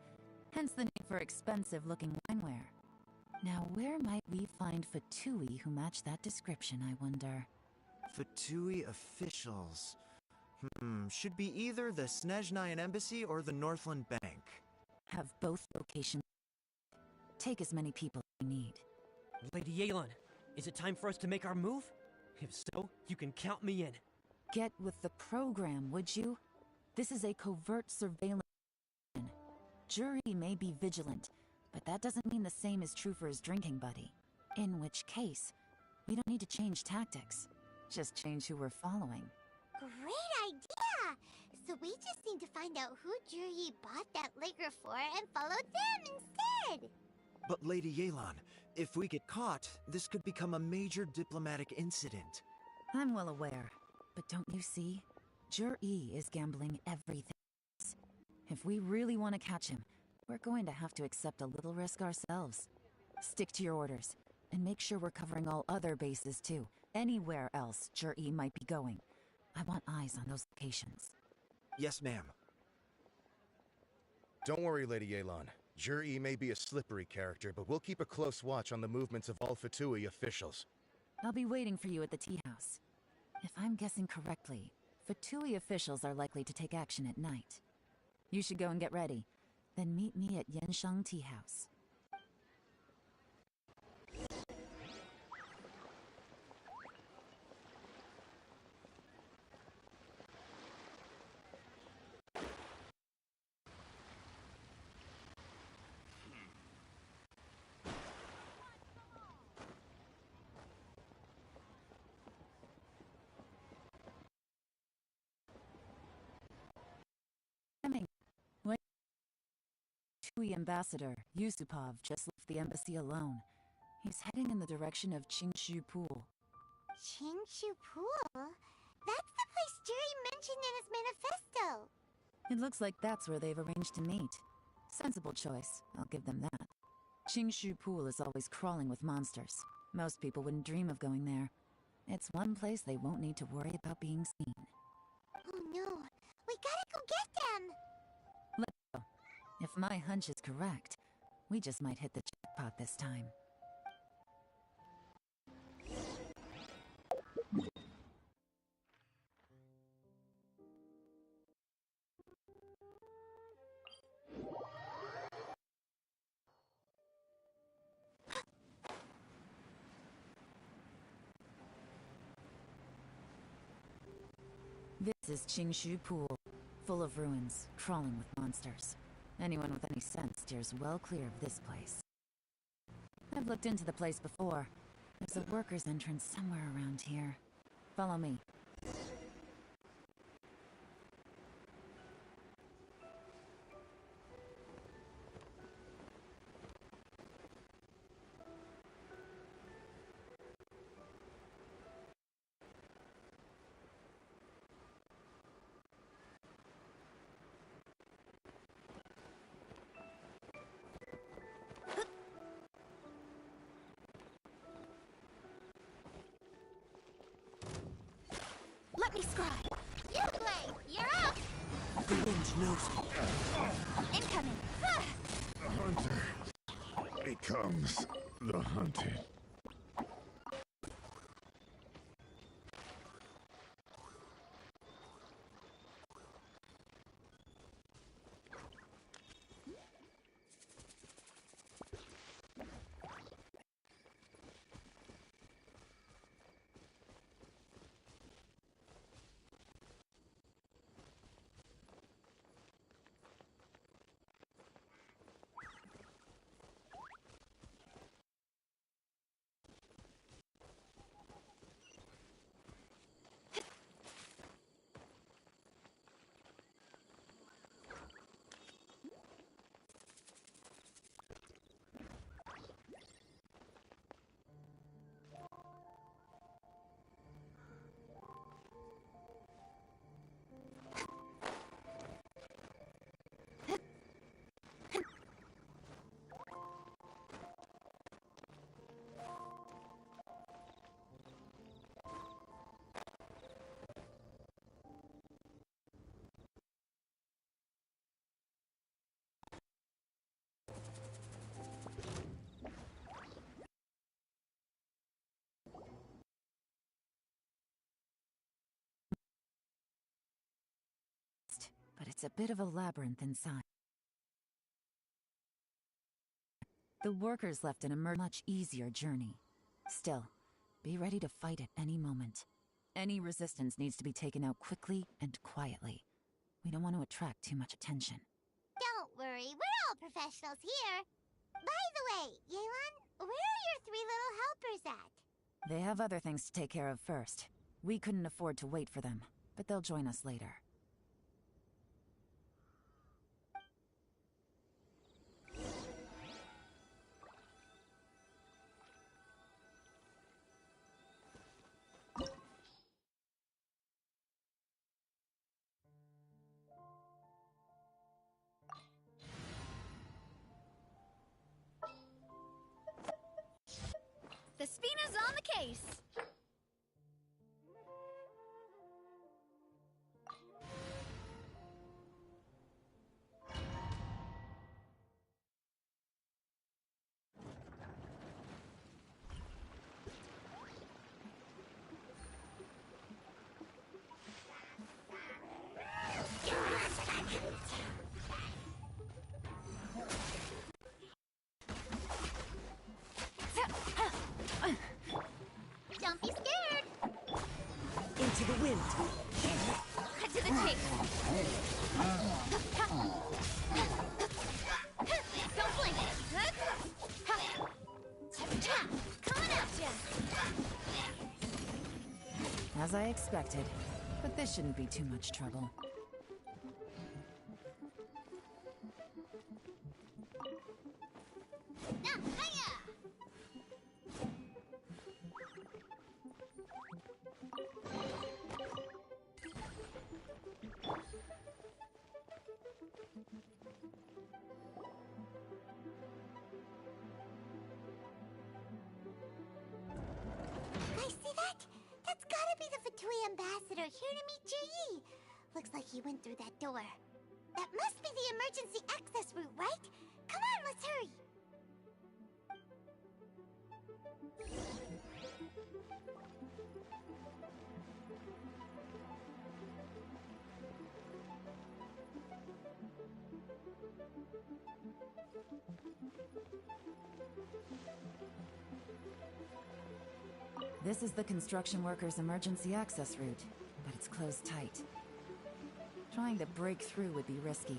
hence the need for expensive-looking wineware. Now, where might we find Fatui who match that description, I wonder? Fatui officials. Should be either the Snezhnayan Embassy or the Northland Bank. Have both locations. Take as many people as you need. Lady Yelan, is it time for us to make our move? If so, you can count me in. Get with the program, would you? This is a covert surveillance mission. Jur-E may be vigilant, but that doesn't mean the same is true for his drinking buddy. In which case, we don't need to change tactics. Just change who we're following. Great idea! So we just need to find out who Jur-E bought that liquor for and follow them instead! But Lady Yelan, if we get caught, this could become a major diplomatic incident. I'm well aware, but don't you see? Jur-E is gambling everything. If we really want to catch him, we're going to have to accept a little risk ourselves. Stick to your orders, and make sure we're covering all other bases too. Anywhere else Jur-E might be going. I want eyes on those locations. Yes, ma'am. Don't worry, Lady Yelan. Jur-E may be a slippery character, but we'll keep a close watch on the movements of all Fatui officials. I'll be waiting for you at the tea house. If I'm guessing correctly, Fatui officials are likely to take action at night. You should go and get ready. Then meet me at Yensheng Tea House. Fatui ambassador, Yusupov, just left the embassy alone. He's heading in the direction of Qingshu Pool. Qingshu Pool? That's the place Jur-E mentioned in his manifesto! It looks like that's where they've arranged to meet. Sensible choice, I'll give them that. Qingshu Pool is always crawling with monsters. Most people wouldn't dream of going there. It's one place they won't need to worry about being seen. Oh no, we gotta go get them! Let's go. If my hunch is correct, we just might hit the jackpot this time. This is Qingshu Pool, full of ruins, crawling with monsters. Anyone with any sense steers well clear of this place. I've looked into the place before. There's a worker's entrance somewhere around here. Follow me. Let me scribe! You play! You're up! The wind knows me. Incoming! The hunter becomes the hunted. but it's a bit of a labyrinth inside. The workers left a much easier journey. Still, be ready to fight at any moment. Any resistance needs to be taken out quickly and quietly. We don't want to attract too much attention. Don't worry, we're all professionals here. By the way, Yelan, where are your 3 little helpers at? They have other things to take care of first. We couldn't afford to wait for them, but they'll join us later. The Spina's on the case! Don't be scared! Into the wind! Cut to the chase! Don't blink! Coming at ya! As I expected, but this shouldn't be too much trouble. Guys, see that? That's gotta be the Fatui ambassador here to meet Ji. Looks like he went through that door. That must be the emergency access route, right? Come on, let's hurry. This is the construction workers' emergency access route, but it's closed tight. Trying to break through would be risky.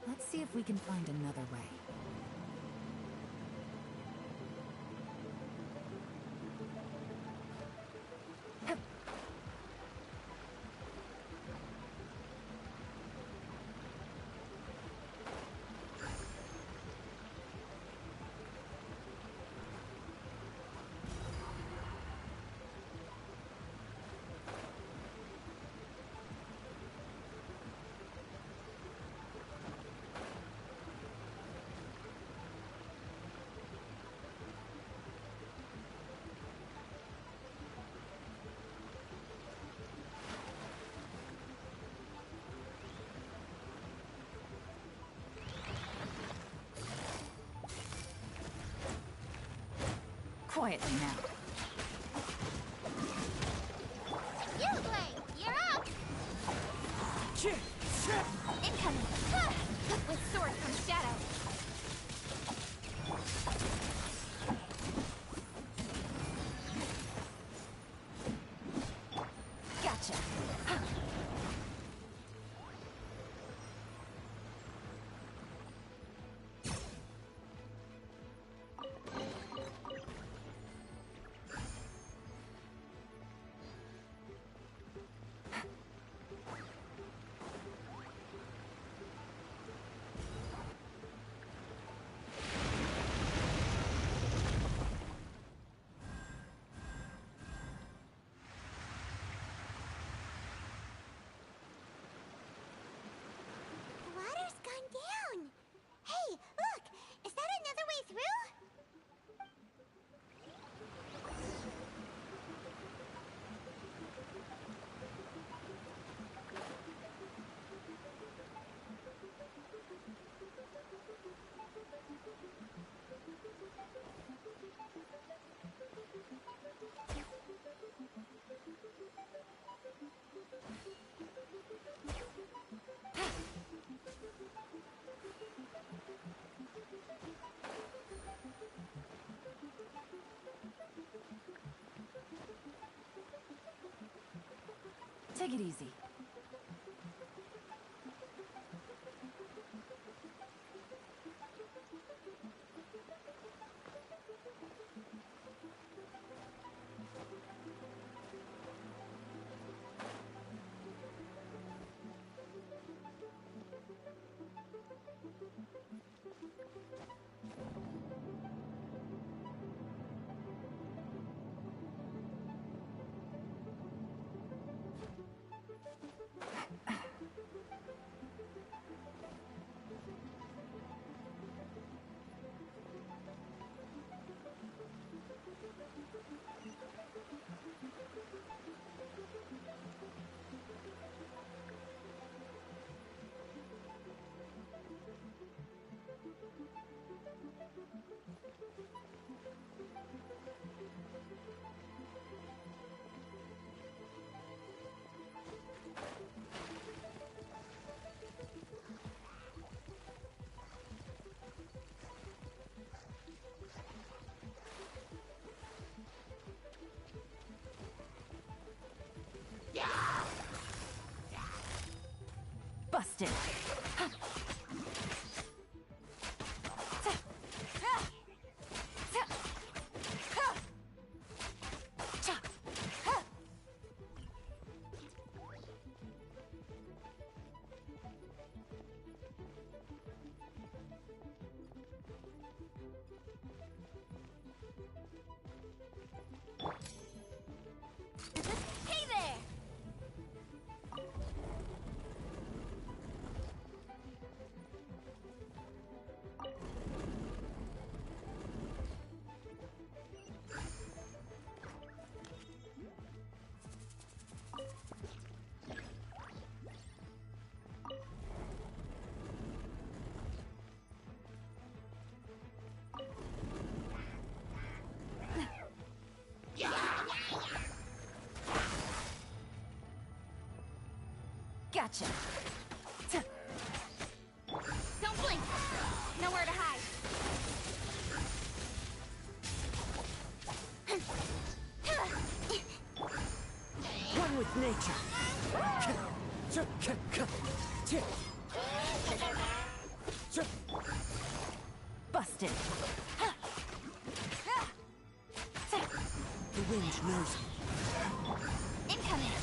Let's see if we can find another way. Quietly now. You, Blade, you're up! Incoming! With sword comes shadow. Gotcha. Take it easy. Busted. Hey there! Gotcha. Don't blink! Nowhere to hide. One with nature. Busted. The wind knows me. Incoming!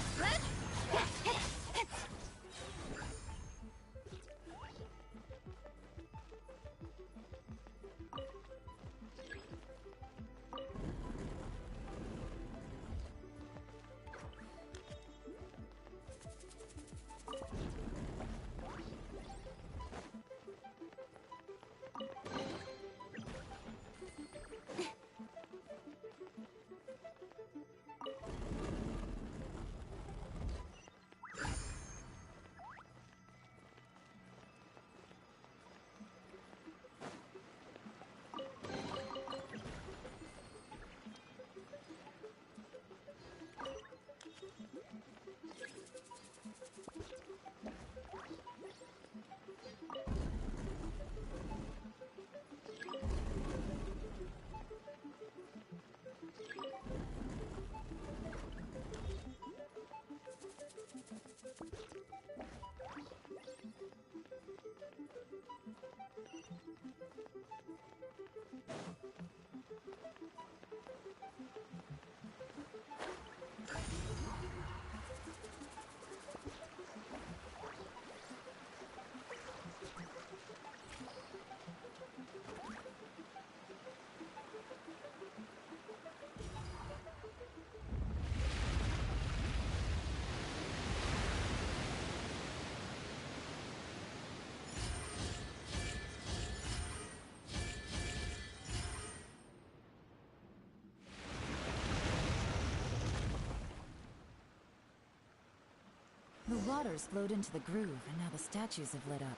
The water's flowed into the groove, and now the statues have lit up.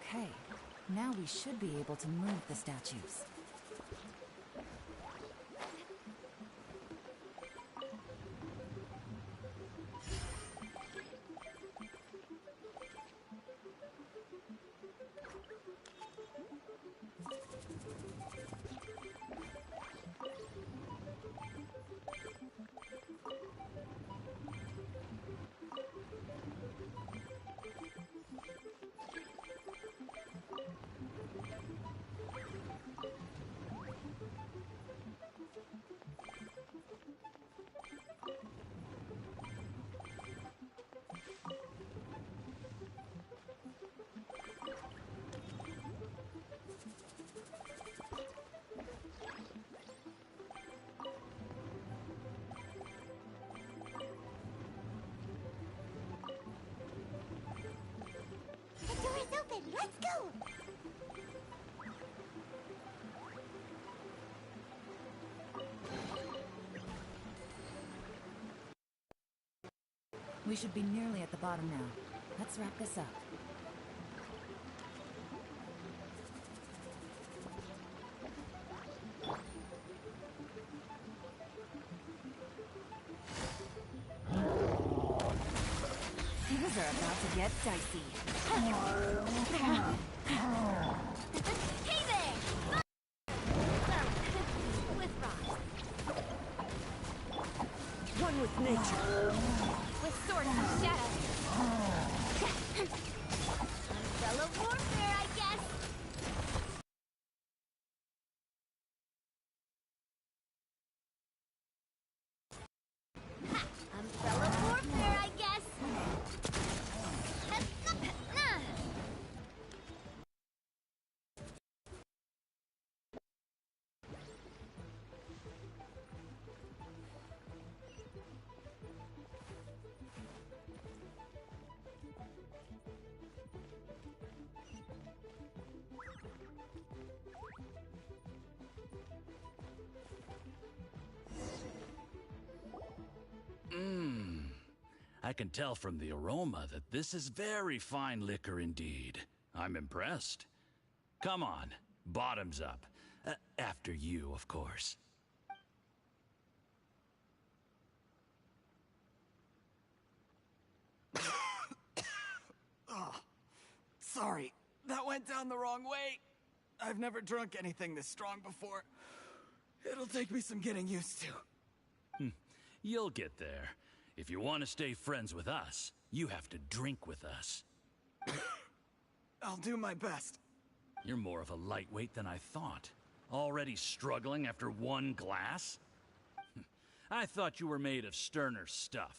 Okay, now we should be able to move the statues. Let's go! We should be nearly at the bottom now. Let's wrap this up. Things are about to get dicey. Hey there! With rocks. One with nature. With sword and shadow. Umbrella warfare, I guess. Umbrella warfare, I guess. I can tell from the aroma that this is very fine liquor indeed. I'm impressed. Come on, bottoms up. After you, of course. Oh, sorry. That went down the wrong way. I've never drunk anything this strong before. It'll take me some getting used to. You'll get there. If you want to stay friends with us, you have to drink with us. I'll do my best. You're more of a lightweight than I thought. Already struggling after one glass? I thought you were made of sterner stuff.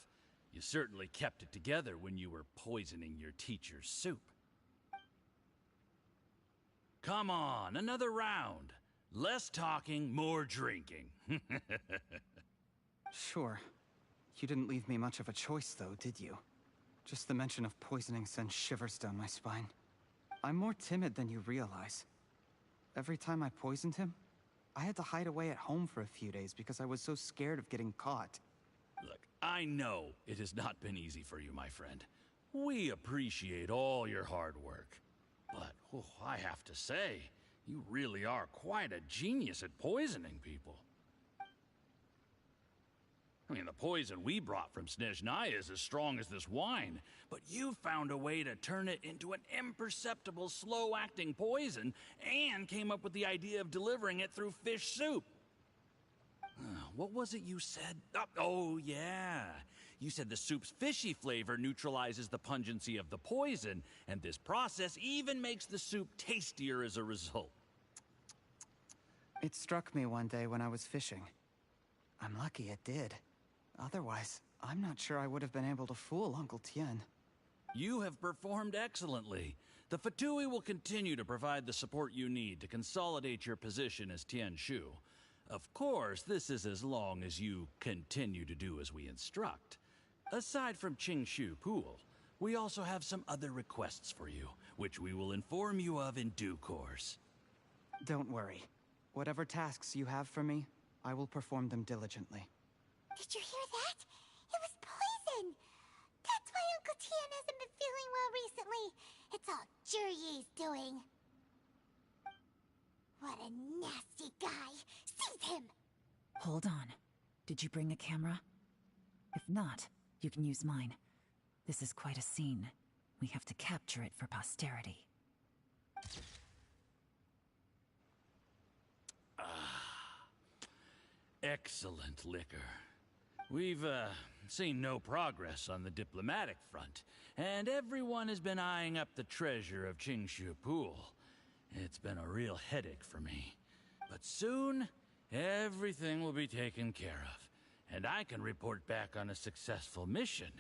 You certainly kept it together when you were poisoning your teacher's soup. Come on, another round. Less talking, more drinking. Sure. You didn't leave me much of a choice, though, did you? Just the mention of poisoning sends shivers down my spine. I'm more timid than you realize. Every time I poisoned him, I had to hide away at home for a few days because I was so scared of getting caught. Look, I know it has not been easy for you, my friend. We appreciate all your hard work. But, I have to say, you really are quite a genius at poisoning people. I mean, the poison we brought from Snezhnaya is as strong as this wine, but you found a way to turn it into an imperceptible, slow-acting poison, and came up with the idea of delivering it through fish soup. What was it you said? Oh, yeah. You said the soup's fishy flavor neutralizes the pungency of the poison, and this process even makes the soup tastier as a result. It struck me one day when I was fishing. I'm lucky it did. Otherwise, I'm not sure I would have been able to fool Uncle Tien. You have performed excellently. The Fatui will continue to provide the support you need to consolidate your position as Tien Shu. Of course, this is as long as you continue to do as we instruct. Aside from Qingshu Pool, we also have some other requests for you, which we will inform you of in due course. Don't worry. Whatever tasks you have for me, I will perform them diligently. Did you hear that? It was poison! That's why Uncle Tien hasn't been feeling well recently. It's all Jurye's doing. What a nasty guy! Seize him! Hold on. Did you bring a camera? If not, you can use mine. This is quite a scene. We have to capture it for posterity. Excellent liquor. We've, seen no progress on the diplomatic front, and everyone has been eyeing up the treasure of Qingshu Pool. It's been a real headache for me. But soon, everything will be taken care of, and I can report back on a successful mission.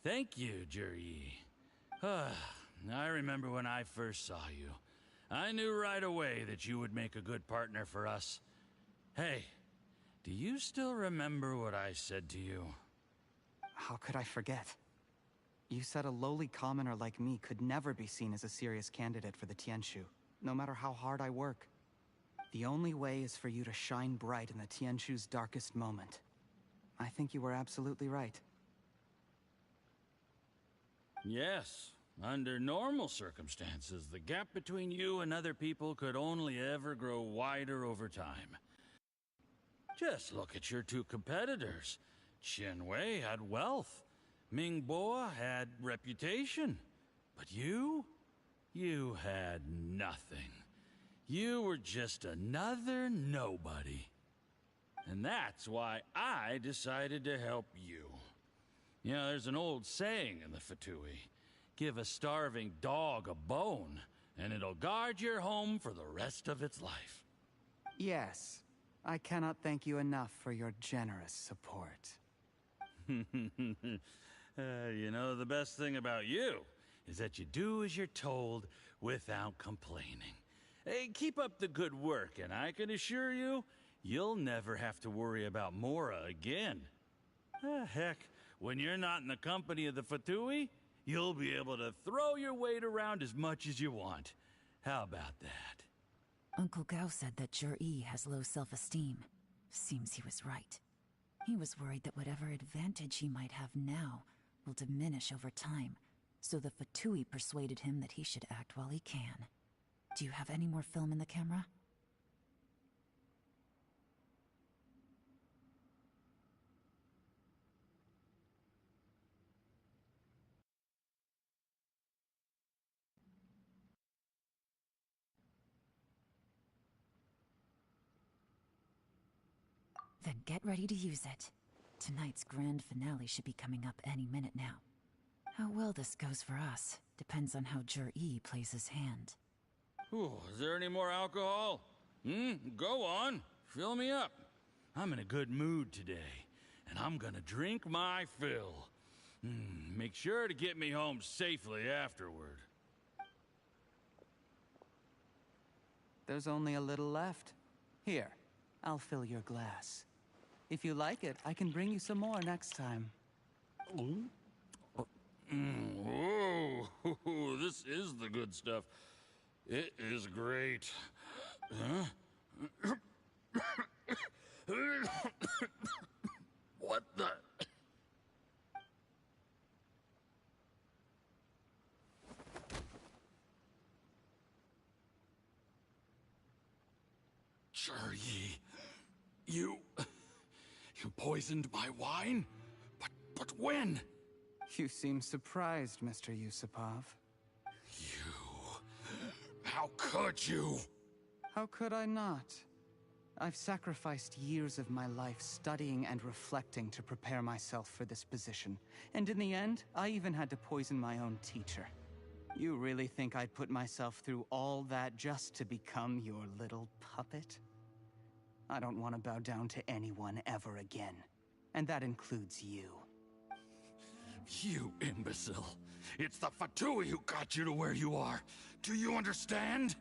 Thank you, Jurye. I remember when I first saw you. I knew right away that you would make a good partner for us. Hey, do you still remember what I said to you? How could I forget? You said a lowly commoner like me could never be seen as a serious candidate for the Tianshu, no matter how hard I work. The only way is for you to shine bright in the Tianshu's darkest moment. I think you were absolutely right. Yes. Under normal circumstances, the gap between you and other people could only ever grow wider over time. Just look at your two competitors. Qianwei had wealth. Mingbo had reputation. But you had nothing. You were just another nobody. And that's why I decided to help you. You know, there's an old saying in the Fatui. Give a starving dog a bone, and it'll guard your home for the rest of its life. Yes. I cannot thank you enough for your generous support. You know, the best thing about you is that you do as you're told without complaining. Hey, keep up the good work, and I can assure you, you'll never have to worry about Mora again. Heck, when you're not in the company of the Fatui, you'll be able to throw your weight around as much as you want. How about that? Uncle Gao said that Jur-E has low self-esteem. Seems he was right. He was worried that whatever advantage he might have now will diminish over time, so the Fatui persuaded him that he should act while he can. Do you have any more film in the camera? Then get ready to use it. Tonight's grand finale should be coming up any minute now. How well this goes for us depends on how Jur-E plays his hand. Ooh, is there any more alcohol? Go on. Fill me up. I'm in a good mood today, and I'm gonna drink my fill. Make sure to get me home safely afterward. There's only a little left. Here, I'll fill your glass. If you like it, I can bring you some more next time. Whoa, this is the good stuff. It is great. Huh? What the? Jur-E, you poisoned my wine? But when? You seem surprised, Mr. Yusupov. How could you? How could I not? I've sacrificed years of my life studying and reflecting to prepare myself for this position. And in the end, I even had to poison my own teacher. You really think I'd put myself through all that just to become your little puppet? I don't want to bow down to anyone ever again. And that includes you. You imbecile. It's the Fatui who got you to where you are. Do you understand?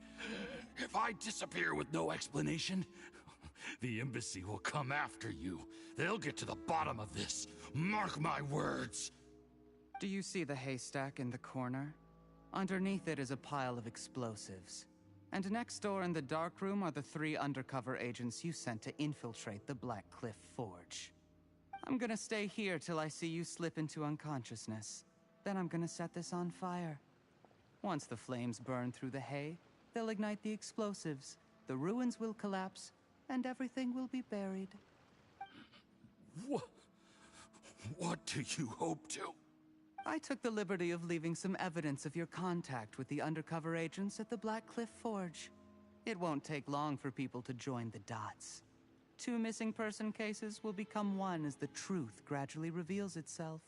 If I disappear with no explanation, the embassy will come after you. They'll get to the bottom of this. Mark my words. Do you see the haystack in the corner? Underneath it is a pile of explosives. And next door in the dark room are the 3 undercover agents you sent to infiltrate the Black Cliff Forge. I'm gonna stay here till I see you slip into unconsciousness. Then I'm gonna set this on fire. Once the flames burn through the hay, they'll ignite the explosives, the ruins will collapse, and everything will be buried. What do you hope to? I took the liberty of leaving some evidence of your contact with the undercover agents at the Black Cliff Forge. It won't take long for people to join the dots. 2 missing person cases will become one as the truth gradually reveals itself.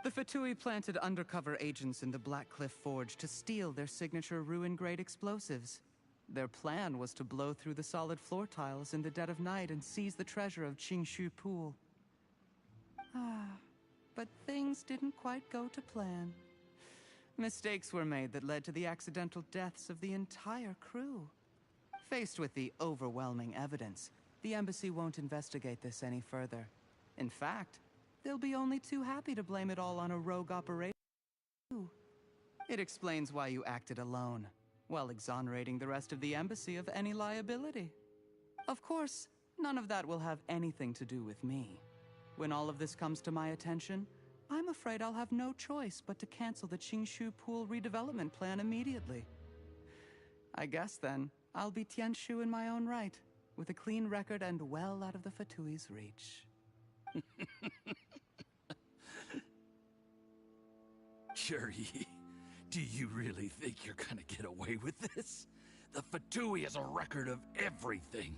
The Fatui planted undercover agents in the Black Cliff Forge to steal their signature ruin-grade explosives. Their plan was to blow through the solid floor tiles in the dead of night and seize the treasure of Qingshu Pool. But things didn't quite go to plan. Mistakes were made that led to the accidental deaths of the entire crew. Faced with the overwhelming evidence, the embassy won't investigate this any further. In fact, they'll be only too happy to blame it all on a rogue operation. It explains why you acted alone, while exonerating the rest of the embassy of any liability. Of course, none of that will have anything to do with me. When all of this comes to my attention, I'm afraid I'll have no choice but to cancel the Qingshu Pool redevelopment plan immediately. I guess then, I'll be Tianshu in my own right, with a clean record and well out of the Fatui's reach. Juri, do you really think you're gonna get away with this? The Fatui has a record of everything.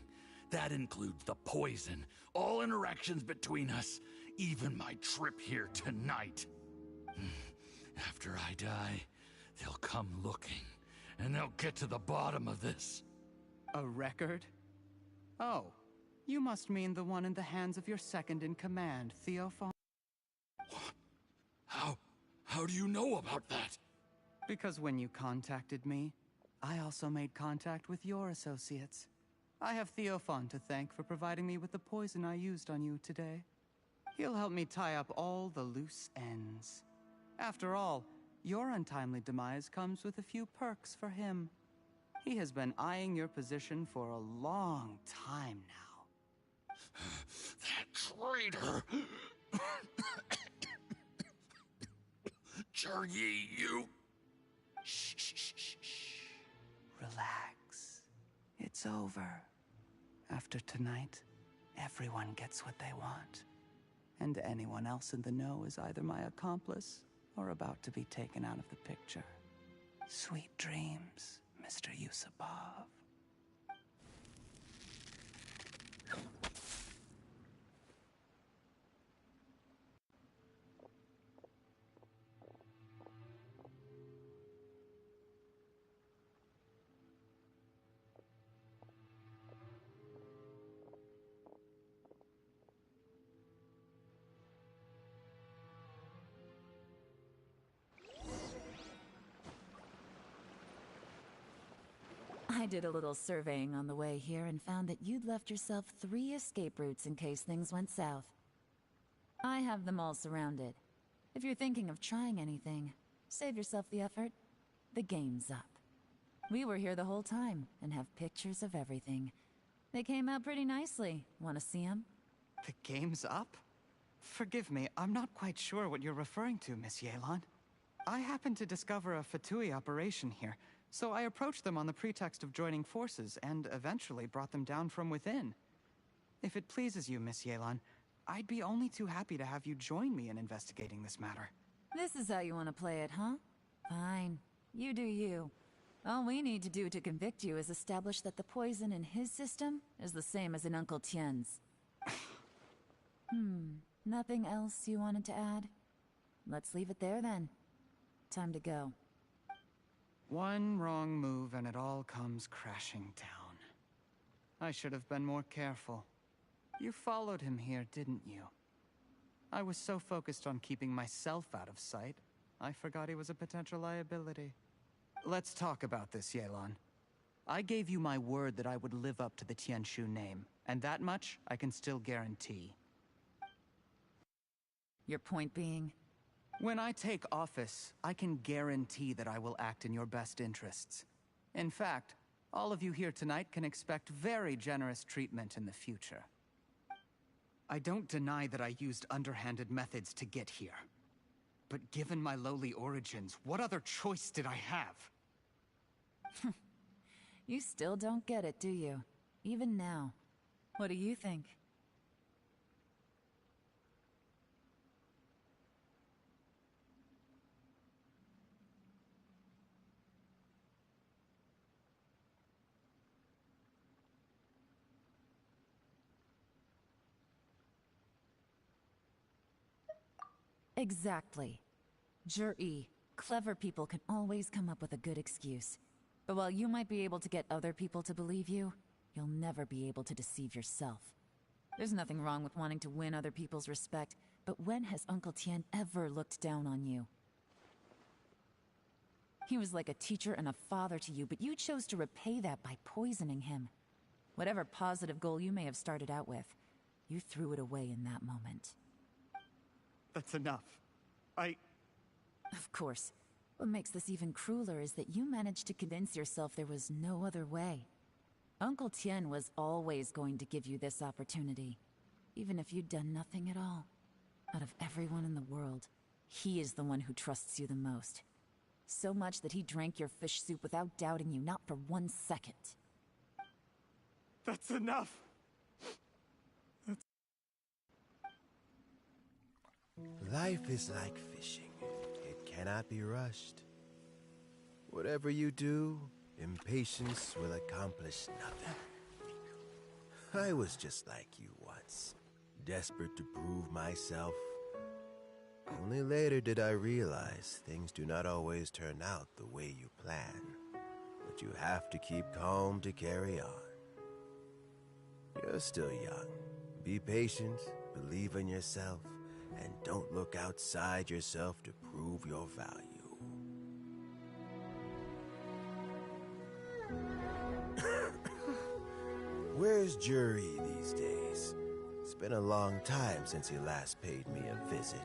That includes the poison, all interactions between us, even my trip here tonight. After I die, they'll come looking, and they'll get to the bottom of this. A record? Oh, you must mean the one in the hands of your second-in-command, Theophan. How do you know about that? Because when you contacted me, I also made contact with your associates. I have Theophan to thank for providing me with the poison I used on you today. He'll help me tie up all the loose ends. After all, your untimely demise comes with a few perks for him. He has been eyeing your position for a long time now. That traitor! Juri, you... Shh. Relax. It's over. After tonight, everyone gets what they want. And anyone else in the know is either my accomplice or about to be taken out of the picture. Sweet dreams, Mr. Yusupov. I did a little surveying on the way here and found that you'd left yourself 3 escape routes in case things went south. I have them all surrounded. If you're thinking of trying anything, save yourself the effort. The game's up. We were here the whole time and have pictures of everything. They came out pretty nicely. Want to see them? The game's up? Forgive me, I'm not quite sure what you're referring to, Miss Yelan. I happened to discover a Fatui operation here, so I approached them on the pretext of joining forces and eventually brought them down from within. If it pleases you, Miss Yelan, I'd be only too happy to have you join me in investigating this matter. This is how you want to play it, huh? Fine. You do you. All we need to do to convict you is establish that the poison in his system is the same as in Uncle Tien's. Nothing else you wanted to add? Let's leave it there then. Time to go. One wrong move and it all comes crashing down. I should have been more careful. You followed him here, didn't you? I was so focused on keeping myself out of sight, I forgot he was a potential liability. Let's talk about this, Yelan. I gave you my word that I would live up to the Tianshu name, and that much I can still guarantee. Your point being? When I take office, I can guarantee that I will act in your best interests. In fact, all of you here tonight can expect very generous treatment in the future. I don't deny that I used underhanded methods to get here. But given my lowly origins, what other choice did I have? You still don't get it, do you? Even now. What do you think? Exactly. Juri, clever people can always come up with a good excuse. But while you might be able to get other people to believe you, you'll never be able to deceive yourself. There's nothing wrong with wanting to win other people's respect, but when has Uncle Tien ever looked down on you? He was like a teacher and a father to you, but you chose to repay that by poisoning him. Whatever positive goal you may have started out with, you threw it away in that moment. That's enough. Of course. What makes this even crueler is that you managed to convince yourself there was no other way. Uncle Tien was always going to give you this opportunity, even if you'd done nothing at all. Out of everyone in the world, he is the one who trusts you the most. So much that he drank your fish soup without doubting you, not for 1 second. That's enough! Life is like fishing. It cannot be rushed. Whatever you do, impatience will accomplish nothing. I was just like you once, desperate to prove myself. Only later did I realize things do not always turn out the way you plan. But you have to keep calm to carry on. You're still young. Be patient, believe in yourself, and don't look outside yourself to prove your value. Where's Jury these days? It's been a long time since he last paid me a visit.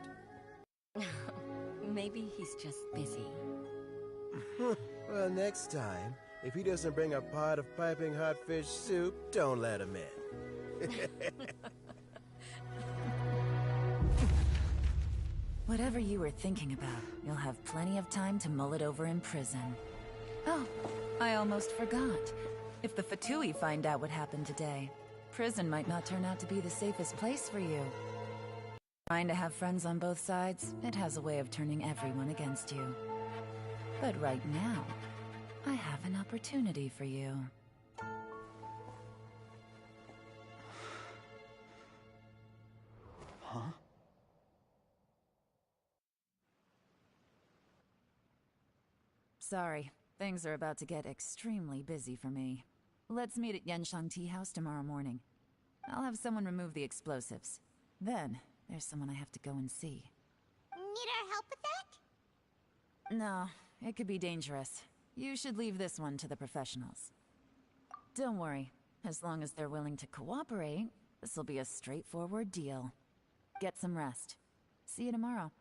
Maybe he's just busy. Well, next time, if he doesn't bring a pot of piping hot fish soup, don't let him in. Whatever you were thinking about, you'll have plenty of time to mull it over in prison. Oh, I almost forgot. If the Fatui find out what happened today, prison might not turn out to be the safest place for you. Trying to have friends on both sides, it has a way of turning everyone against you. But right now, I have an opportunity for you. Huh? Sorry, things are about to get extremely busy for me. Let's meet at Yanshang Tea House tomorrow morning. I'll have someone remove the explosives. Then, there's someone I have to go and see. Need our help with that? No, it could be dangerous. You should leave this one to the professionals. Don't worry. As long as they're willing to cooperate, this'll be a straightforward deal. Get some rest. See you tomorrow.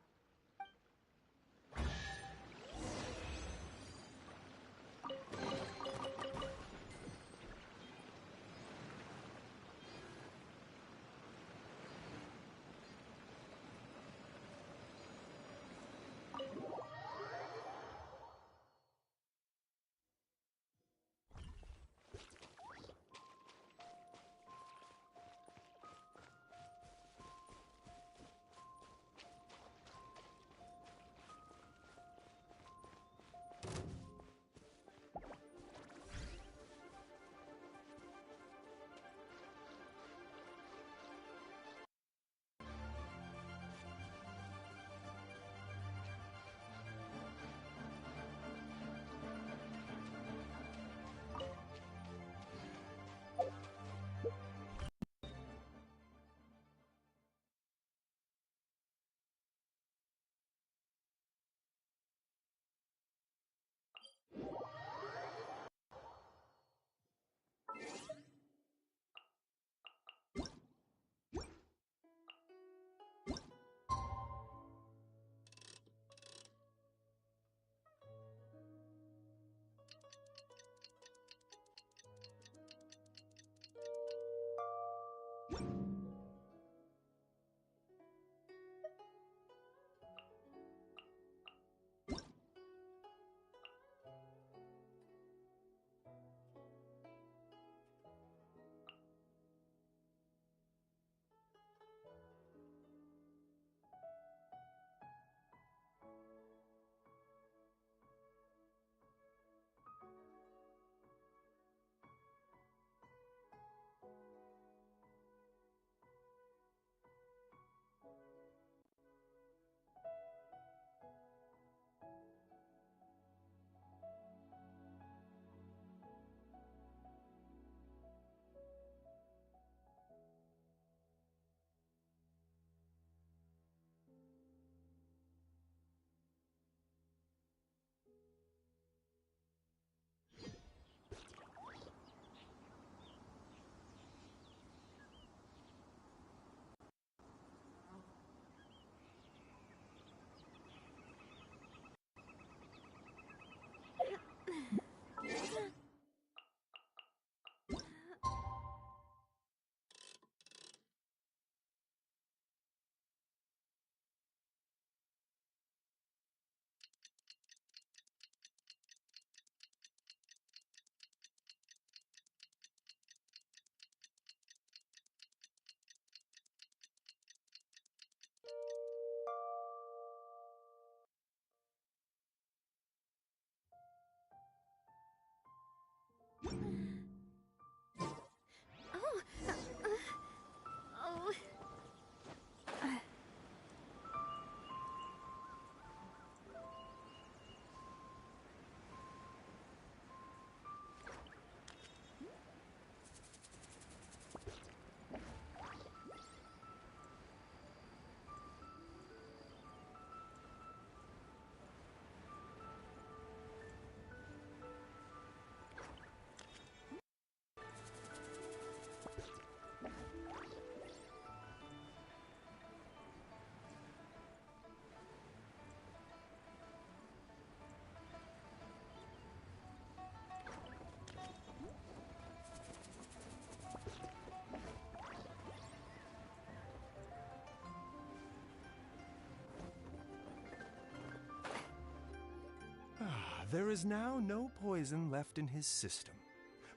There is now no poison left in his system,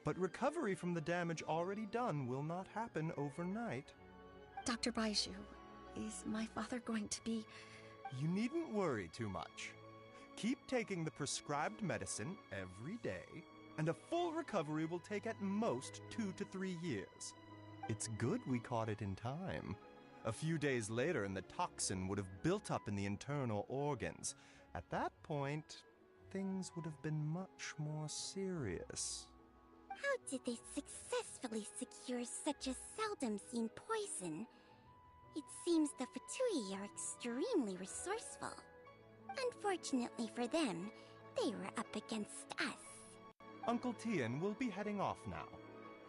but recovery from the damage already done will not happen overnight. Dr. Baishu, is my father going to be... You needn't worry too much. Keep taking the prescribed medicine every day, and a full recovery will take at most 2 to 3 years. It's good we caught it in time. A few days later, and the toxin would have built up in the internal organs. At that point, things would have been much more serious. How did they successfully secure such a seldom-seen poison? It seems the Fatui are extremely resourceful. Unfortunately for them, they were up against us. Uncle Tian will be heading off now.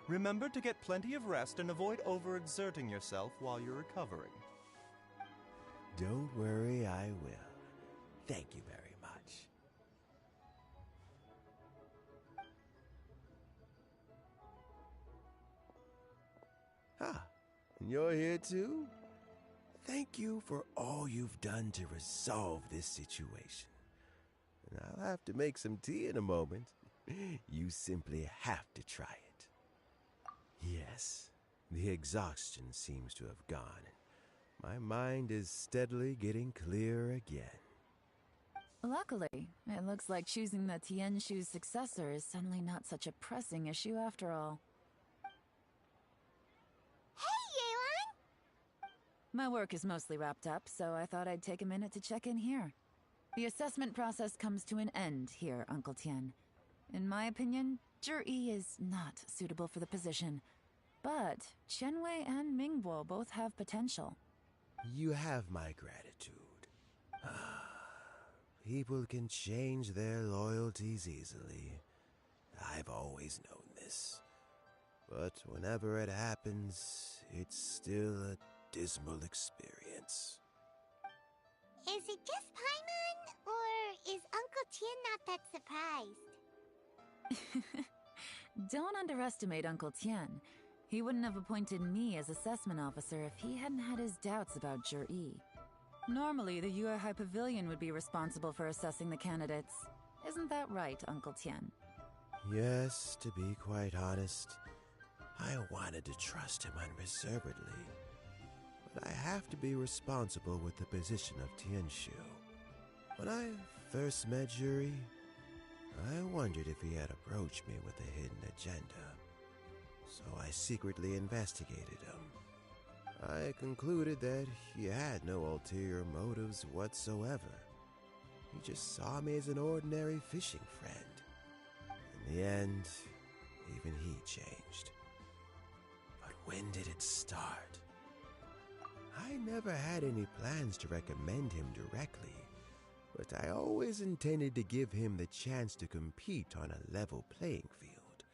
Remember to get plenty of rest and avoid overexerting yourself while you're recovering. Don't worry, I will. Thank you very much. Ah, and you're here too? Thank you for all you've done to resolve this situation. And I'll have to make some tea in a moment. You simply have to try it. Yes, the exhaustion seems to have gone. My mind is steadily getting clearer again. Luckily, it looks like choosing the Tianshu's successor is suddenly not such a pressing issue after all. Hey, Yelan! My work is mostly wrapped up, so I thought I'd take a minute to check in here. The assessment process comes to an end here, Uncle Tian. In my opinion, Zhi is not suitable for the position. But Qianwei and Mingbo both have potential. You have my gratitude. People can change their loyalties easily. I've always known this. But whenever it happens, it's still a dismal experience. Is it just Paimon, or is Uncle Tian not that surprised? Don't underestimate Uncle Tian. He wouldn't have appointed me as assessment officer if he hadn't had his doubts about Zhi. Normally, the Yue High Pavilion would be responsible for assessing the candidates. Isn't that right, Uncle Tian? Yes, to be quite honest, I wanted to trust him unreservedly. But I have to be responsible with the position of Tianshu. When I first met Zhi, I wondered if he had approached me with a hidden agenda. So I secretly investigated him. I concluded that he had no ulterior motives whatsoever. He just saw me as an ordinary fishing friend. In the end, even he changed. But when did it start? I never had any plans to recommend him directly, but I always intended to give him the chance to compete on a level playing field.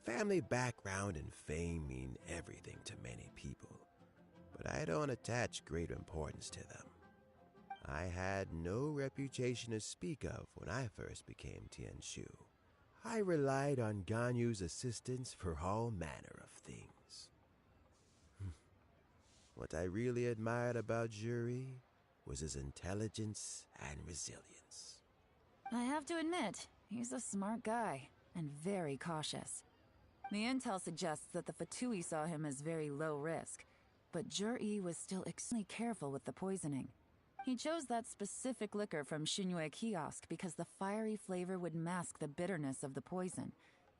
Family background and fame mean everything to many people, but I don't attach great importance to them. I had no reputation to speak of when I first became Tianshu. I relied on Ganyu's assistance for all manner of things. What I really admired about Zhi was his intelligence and resilience. I have to admit, he's a smart guy, and very cautious. The intel suggests that the Fatui saw him as very low risk, but Zhi was still extremely careful with the poisoning. He chose that specific liquor from Xinyue Kiosk because the fiery flavor would mask the bitterness of the poison,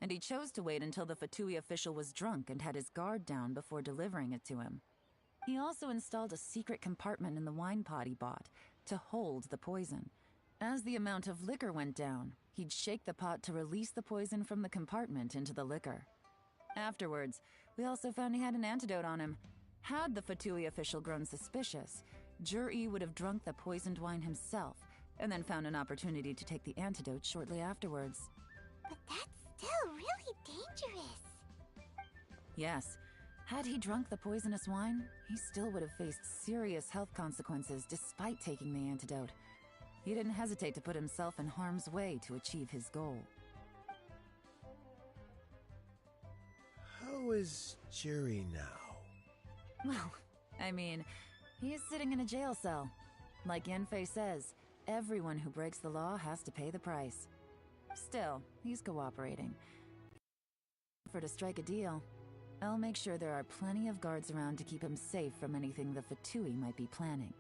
and he chose to wait until the Fatui official was drunk and had his guard down before delivering it to him. He also installed a secret compartment in the wine pot he bought to hold the poison. As the amount of liquor went down, he'd shake the pot to release the poison from the compartment into the liquor. Afterwards, we also found he had an antidote on him. Had the Fatui official grown suspicious, Zhi would have drunk the poisoned wine himself, and then found an opportunity to take the antidote shortly afterwards. But that's still really dangerous. Yes. Had he drunk the poisonous wine, he still would have faced serious health consequences despite taking the antidote. He didn't hesitate to put himself in harm's way to achieve his goal. How is Zhi now? Well, I mean, he is sitting in a jail cell. Like Yanfei says, everyone who breaks the law has to pay the price. Still, he's cooperating. For to strike a deal, I'll make sure there are plenty of guards around to keep him safe from anything the Fatui might be planning.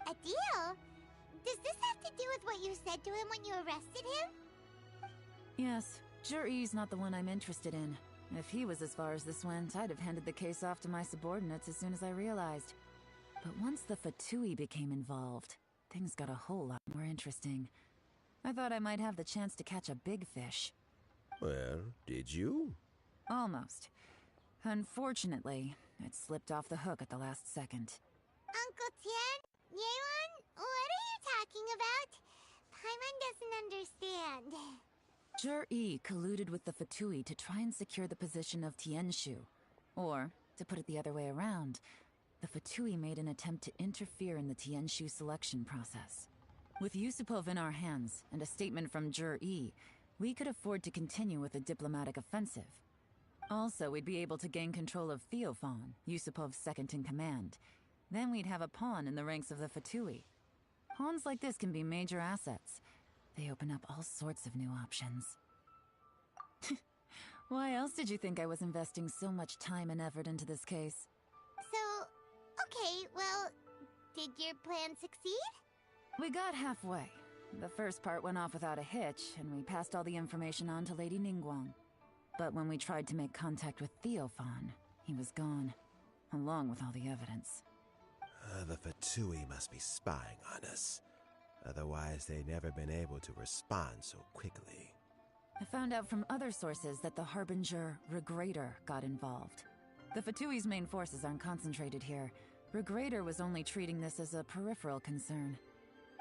A deal? Does this have to do with what you said to him when you arrested him? Yes, Juri's not the one I'm interested in. If he was as far as this went, I'd have handed the case off to my subordinates as soon as I realized. But once the Fatui became involved, things got a whole lot more interesting. I thought I might have the chance to catch a big fish. Well, did you? Almost. Unfortunately, it slipped off the hook at the last second. Uncle Tien? Yelan? What are you talking about? Paimon doesn't understand. Jur-E colluded with the Fatui to try and secure the position of Tianshu. Or, to put it the other way around, the Fatui made an attempt to interfere in the Tianshu selection process. With Yusupov in our hands, and a statement from Jur-E, we could afford to continue with a diplomatic offensive. Also, we'd be able to gain control of Theophan, Yusupov's second-in-command. Then we'd have a pawn in the ranks of the Fatui. Pawns like this can be major assets. They open up all sorts of new options. Why else did you think I was investing so much time and effort into this case? So, okay, well, did your plan succeed? We got halfway. The first part went off without a hitch, and we passed all the information on to Lady Ningguang. But when we tried to make contact with Theophan, he was gone, along with all the evidence. The Fatui must be spying on us. Otherwise, they'd never been able to respond so quickly. I found out from other sources that the Harbinger, Regrator, got involved. The Fatui's main forces aren't concentrated here. Regrator was only treating this as a peripheral concern.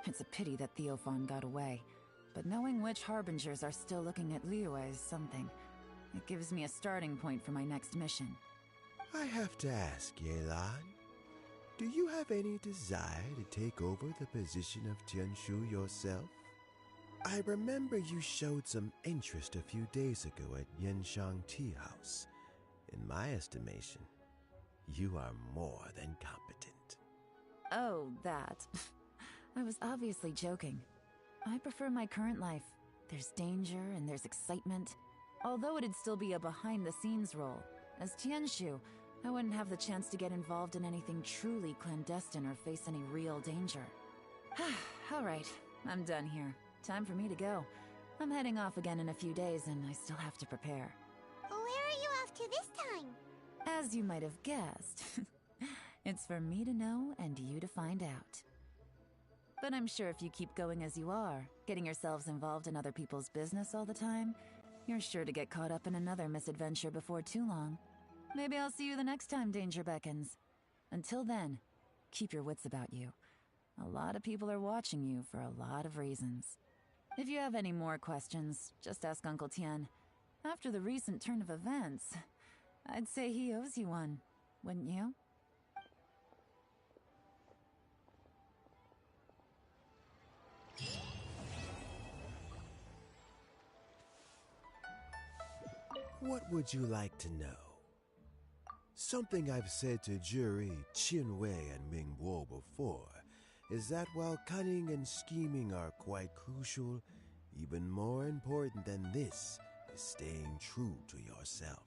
It's a pity that Theophan got away, but knowing which Harbingers are still looking at Liyue is something. It gives me a starting point for my next mission. I have to ask, Yelan, do you have any desire to take over the position of Tianshu yourself? I remember you showed some interest a few days ago at Yenshang Tea House. In my estimation, you are more than competent. Oh, that. I was obviously joking. I prefer my current life. There's danger and there's excitement. Although it'd still be a behind-the-scenes role. As Tianshu, I wouldn't have the chance to get involved in anything truly clandestine or face any real danger. Alright, I'm done here. Time for me to go. I'm heading off again in a few days and I still have to prepare. Where are you off to this time? As you might have guessed, it's for me to know and you to find out. But I'm sure if you keep going as you are, getting yourselves involved in other people's business all the time, you're sure to get caught up in another misadventure before too long. Maybe I'll see you the next time danger beckons. Until then, keep your wits about you. A lot of people are watching you for a lot of reasons. If you have any more questions, just ask Uncle Tien. After the recent turn of events, I'd say he owes you one, wouldn't you? What would you like to know? Something I've said to Juri, Qinwei, and Mingguo before is that while cunning and scheming are quite crucial, even more important than this is staying true to yourself.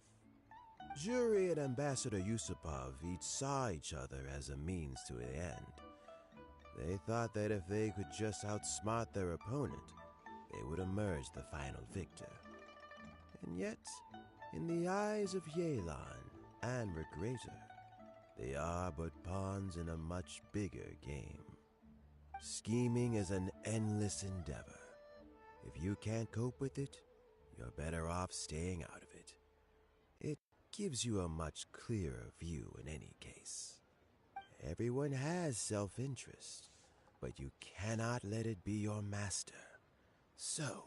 Juri and Ambassador Yusupov each saw each other as a means to an end. They thought that if they could just outsmart their opponent, they would emerge the final victor. And yet, in the eyes of Yelan and Regrator, they are but pawns in a much bigger game. Scheming is an endless endeavor. If you can't cope with it, you're better off staying out of it. It gives you a much clearer view in any case. Everyone has self-interest, but you cannot let it be your master. So,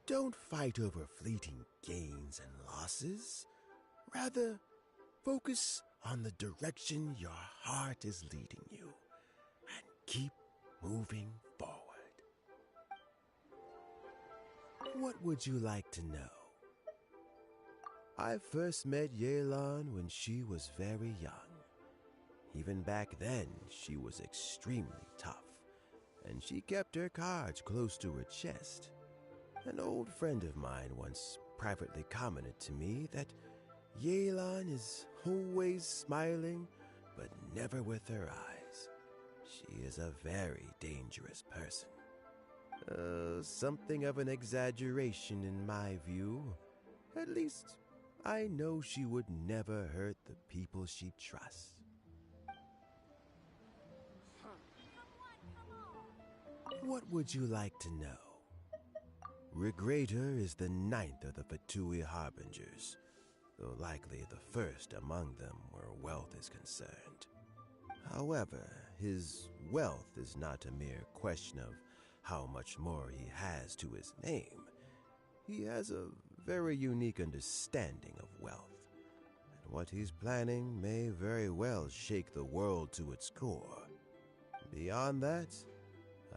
don't fight over fleeting gains and losses. Rather, focus on the direction your heart is leading you, and keep moving forward. What would you like to know? I first met Yelan when she was very young. Even back then, she was extremely tough, and she kept her cards close to her chest. An old friend of mine once privately commented to me that Yelan is always smiling, but never with her eyes. She is a very dangerous person. Something of an exaggeration in my view. At least, I know she would never hurt the people she trusts. What would you like to know? Regrator is the ninth of the Fatui Harbingers, though likely the first among them where wealth is concerned. However, his wealth is not a mere question of how much more he has to his name. He has a very unique understanding of wealth, and what he's planning may very well shake the world to its core. Beyond that,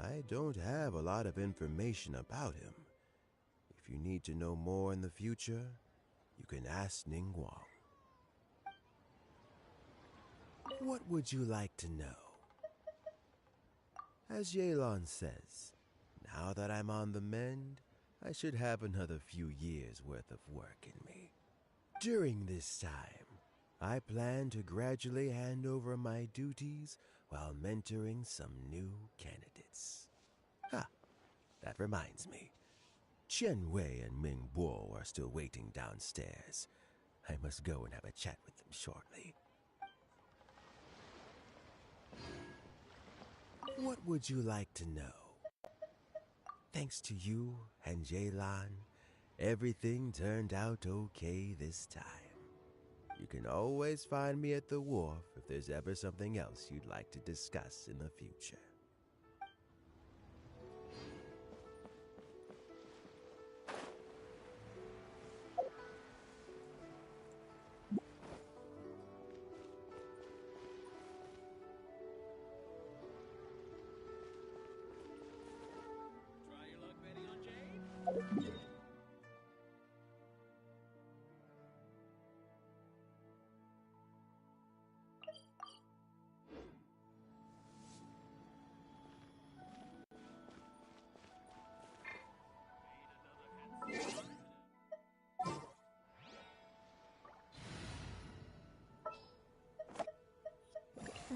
I don't have a lot of information about him. If you need to know more in the future, you can ask Ningguang. What would you like to know? As Yelan says, now that I'm on the mend, I should have another few years' worth of work in me. During this time, I plan to gradually hand over my duties while mentoring some new candidates. That reminds me. Chen Wei and Ming Bo are still waiting downstairs. I must go and have a chat with them shortly. What would you like to know? Thanks to you and Yelan, everything turned out okay this time. You can always find me at the wharf if there's ever something else you'd like to discuss in the future.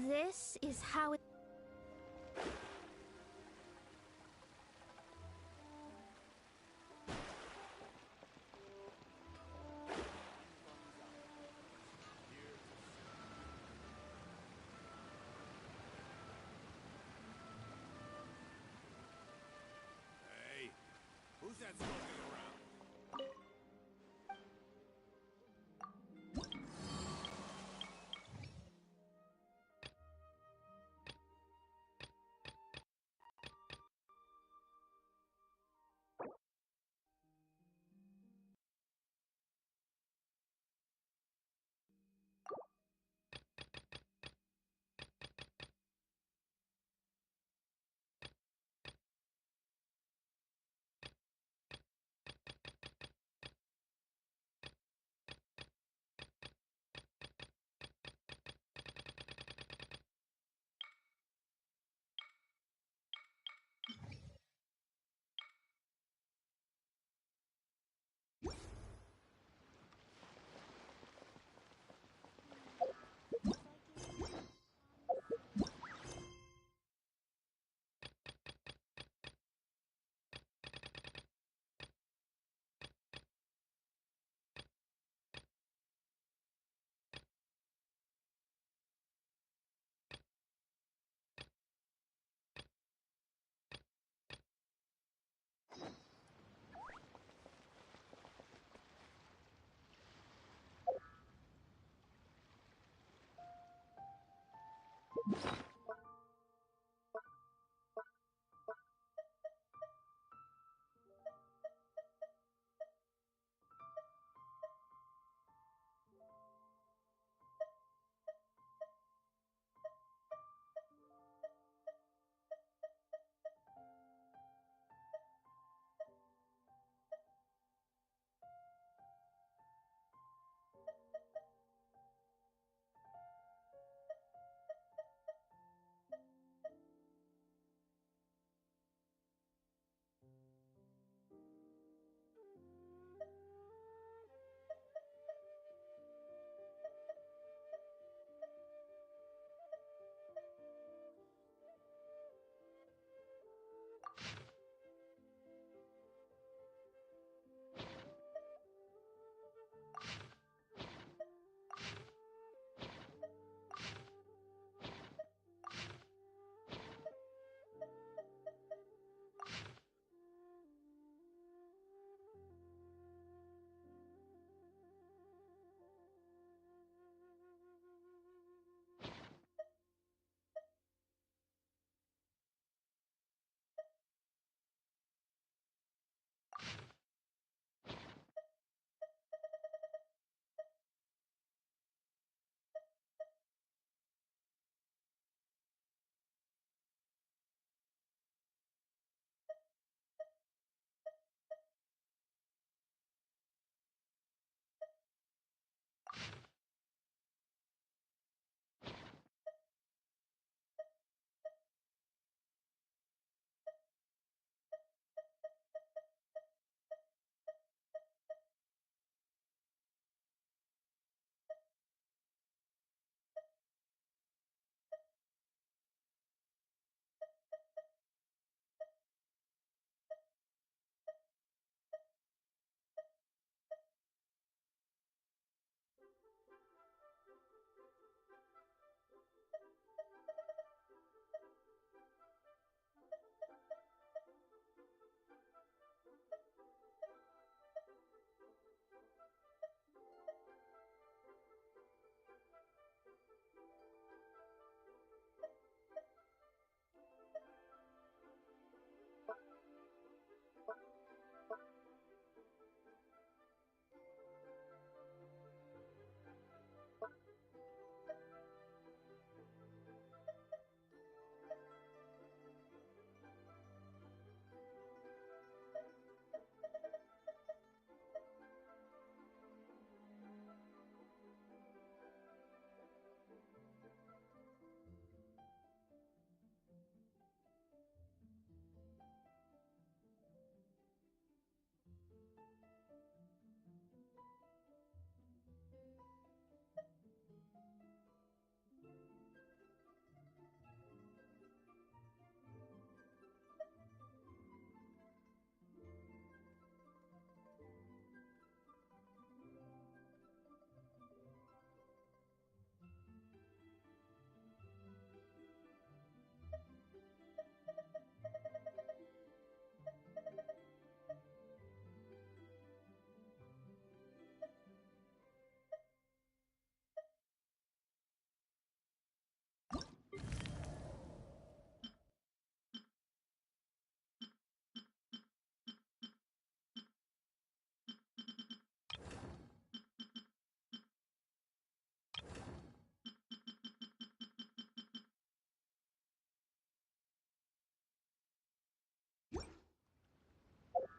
This is how it... Hey, who's that smoking around?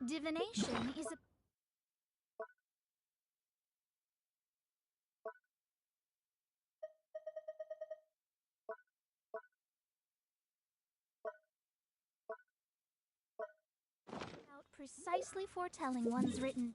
Divination is a about precisely foretelling one's written.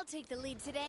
I'll take the lead today.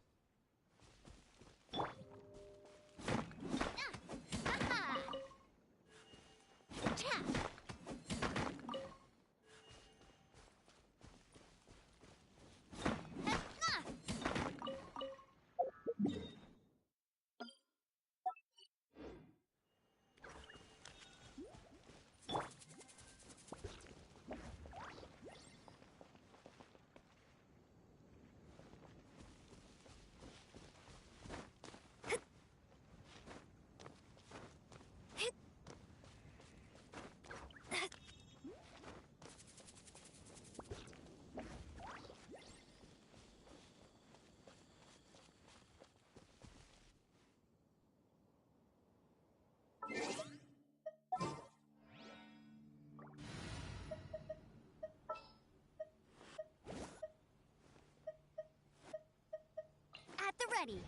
At the ready.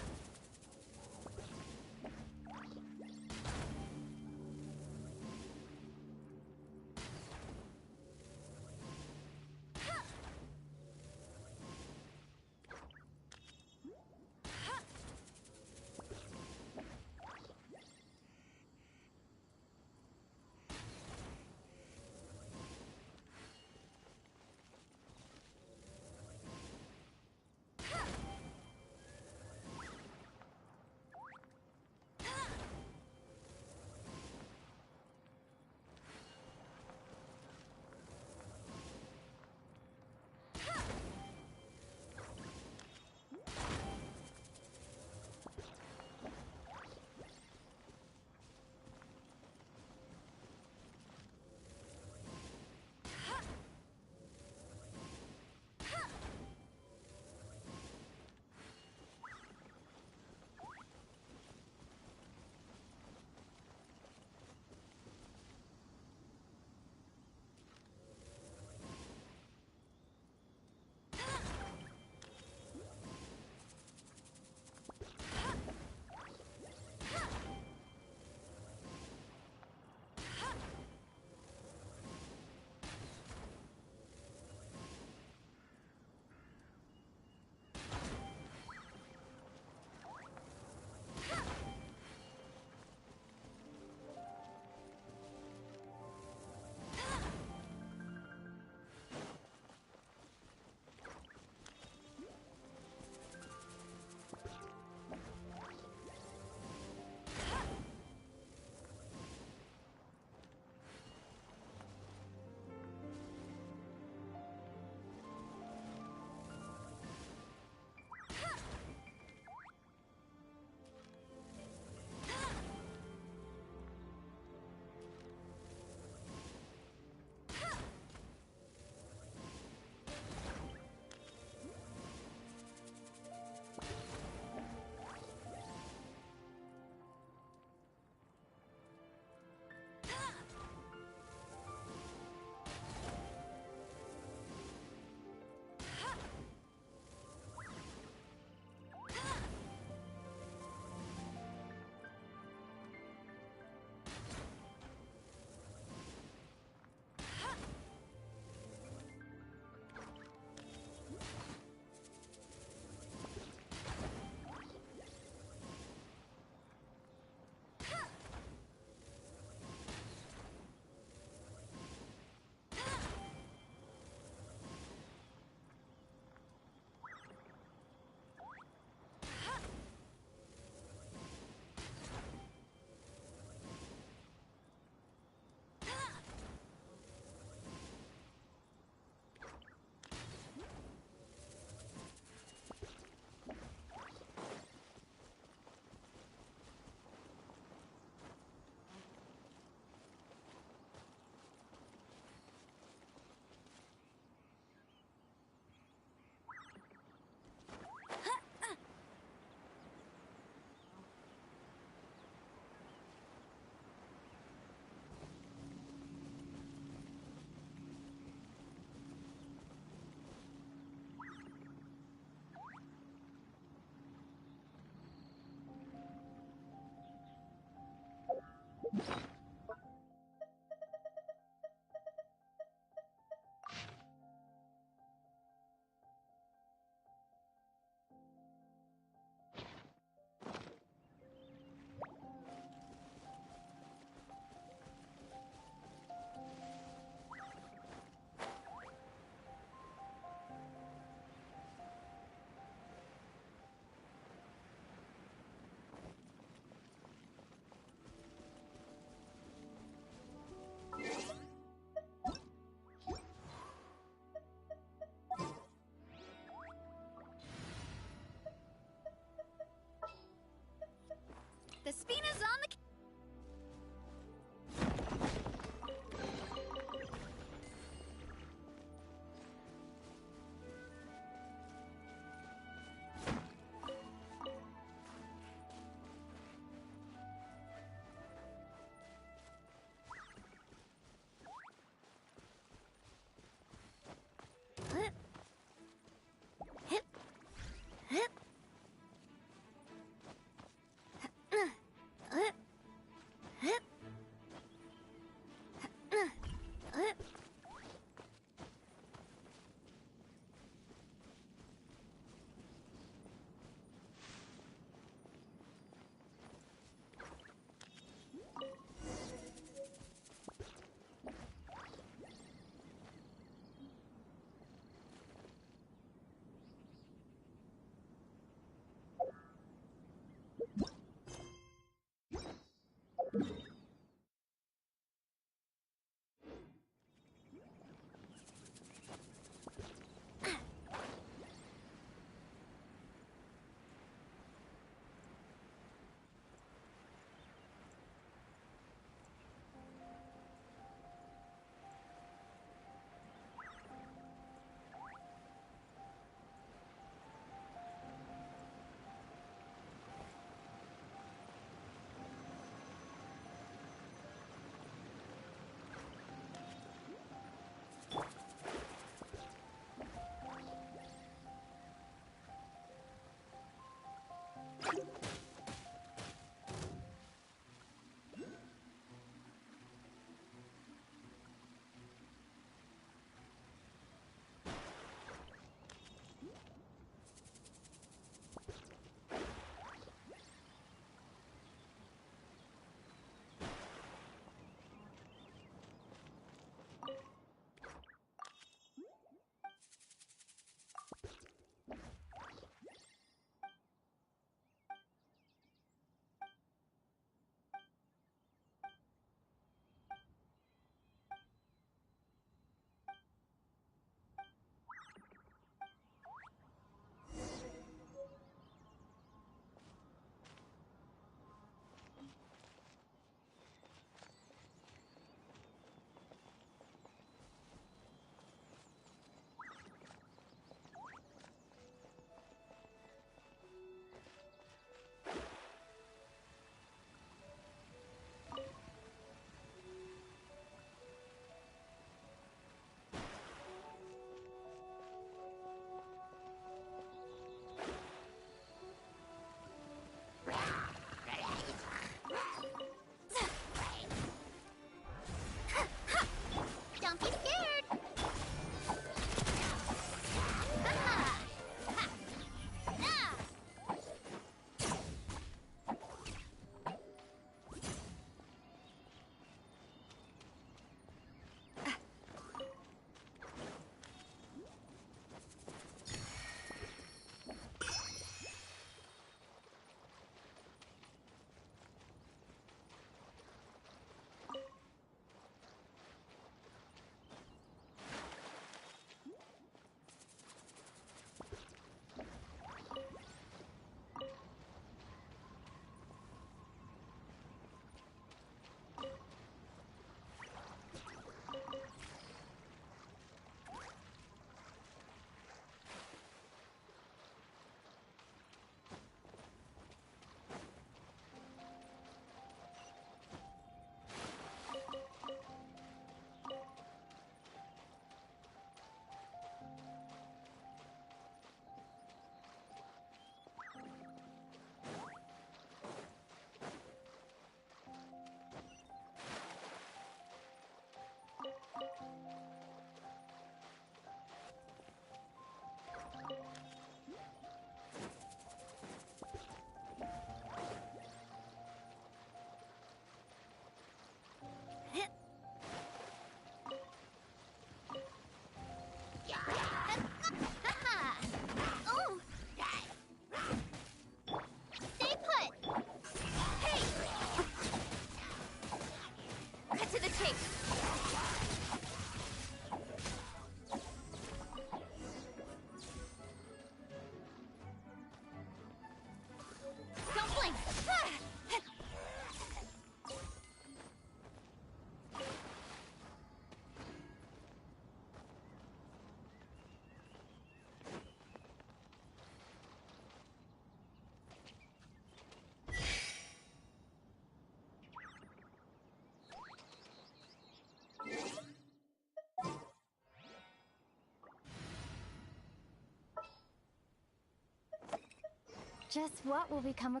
Just what will become a...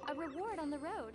A reward on the road.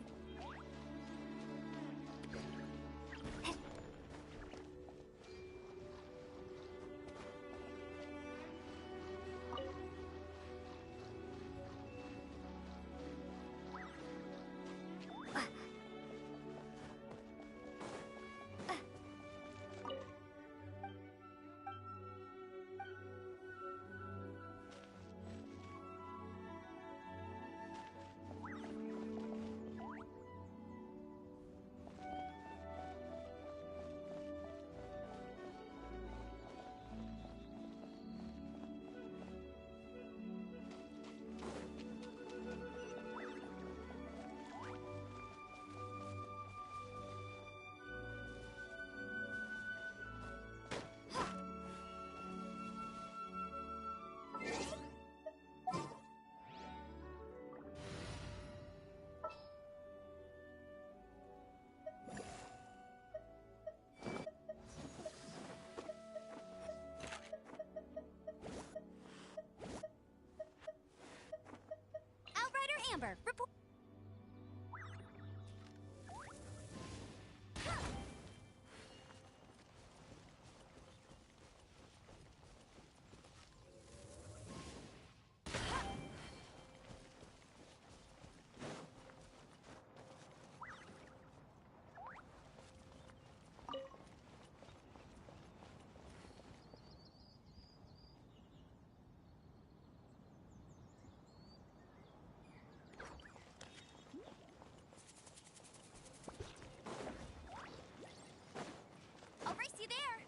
Amber, report. I'll race you there.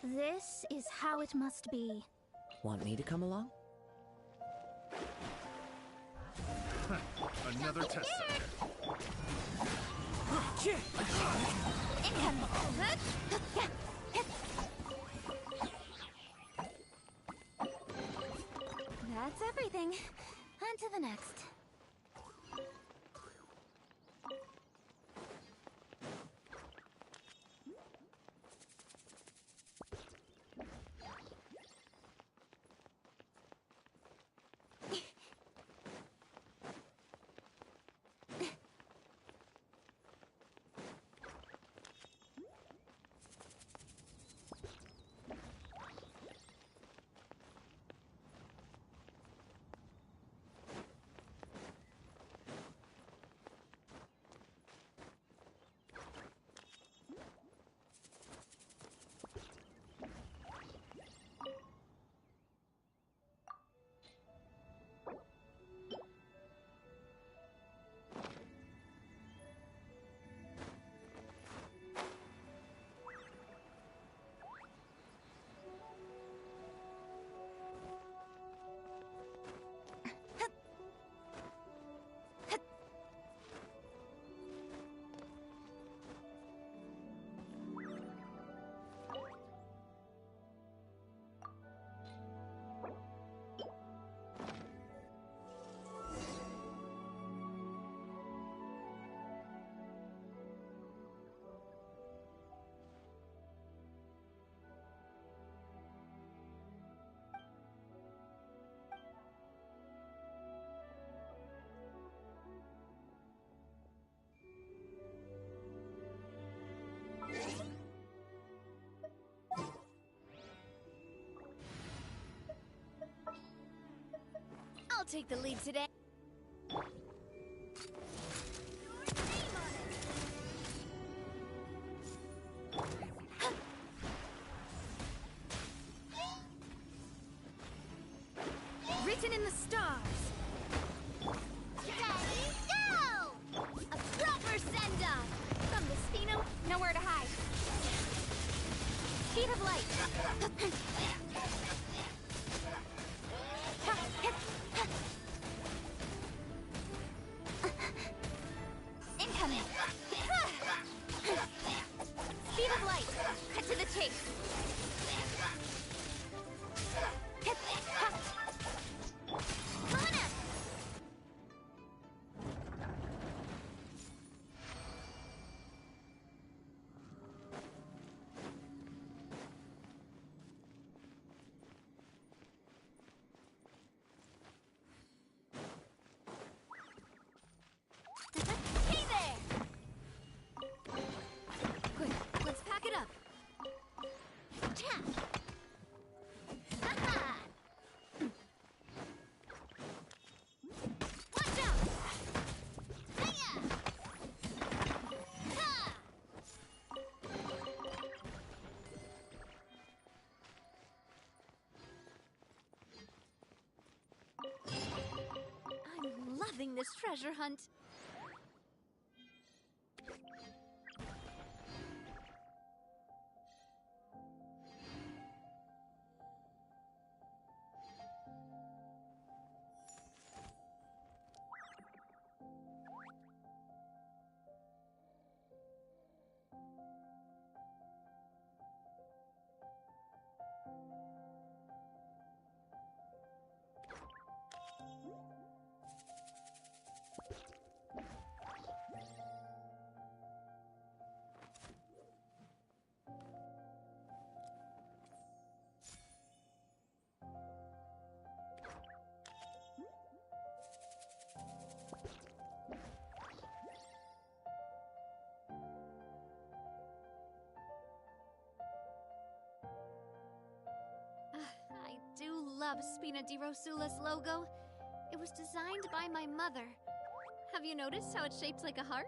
This is how it must be. Want me to come along? Another test subject. That's everything. On to the next. I'll take the lead today. Written in the stars. Ready, go! A proper send-off! From the Spino, nowhere to hide. Speed of light. Incoming. Speed of light. Cut to the chase. Coming up. Hey there! Quick, let's pack it up. Cha! Ha-ha! Watch out! Hiya! Ha! I'm loving this treasure hunt. I do love Spina di Rosula's logo. It was designed by my mother. Have you noticed how it's shaped like a heart?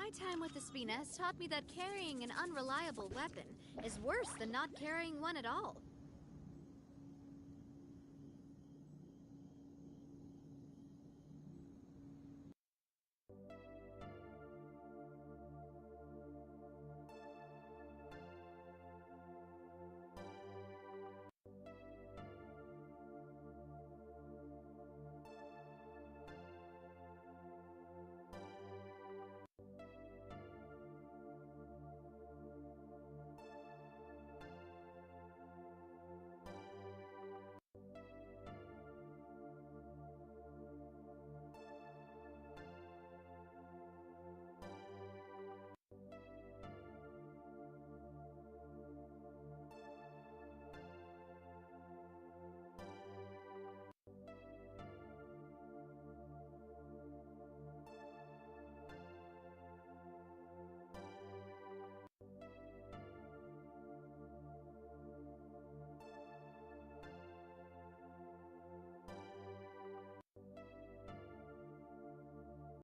My time with the Spina has taught me that carrying an unreliable weapon is worse than not carrying one at all.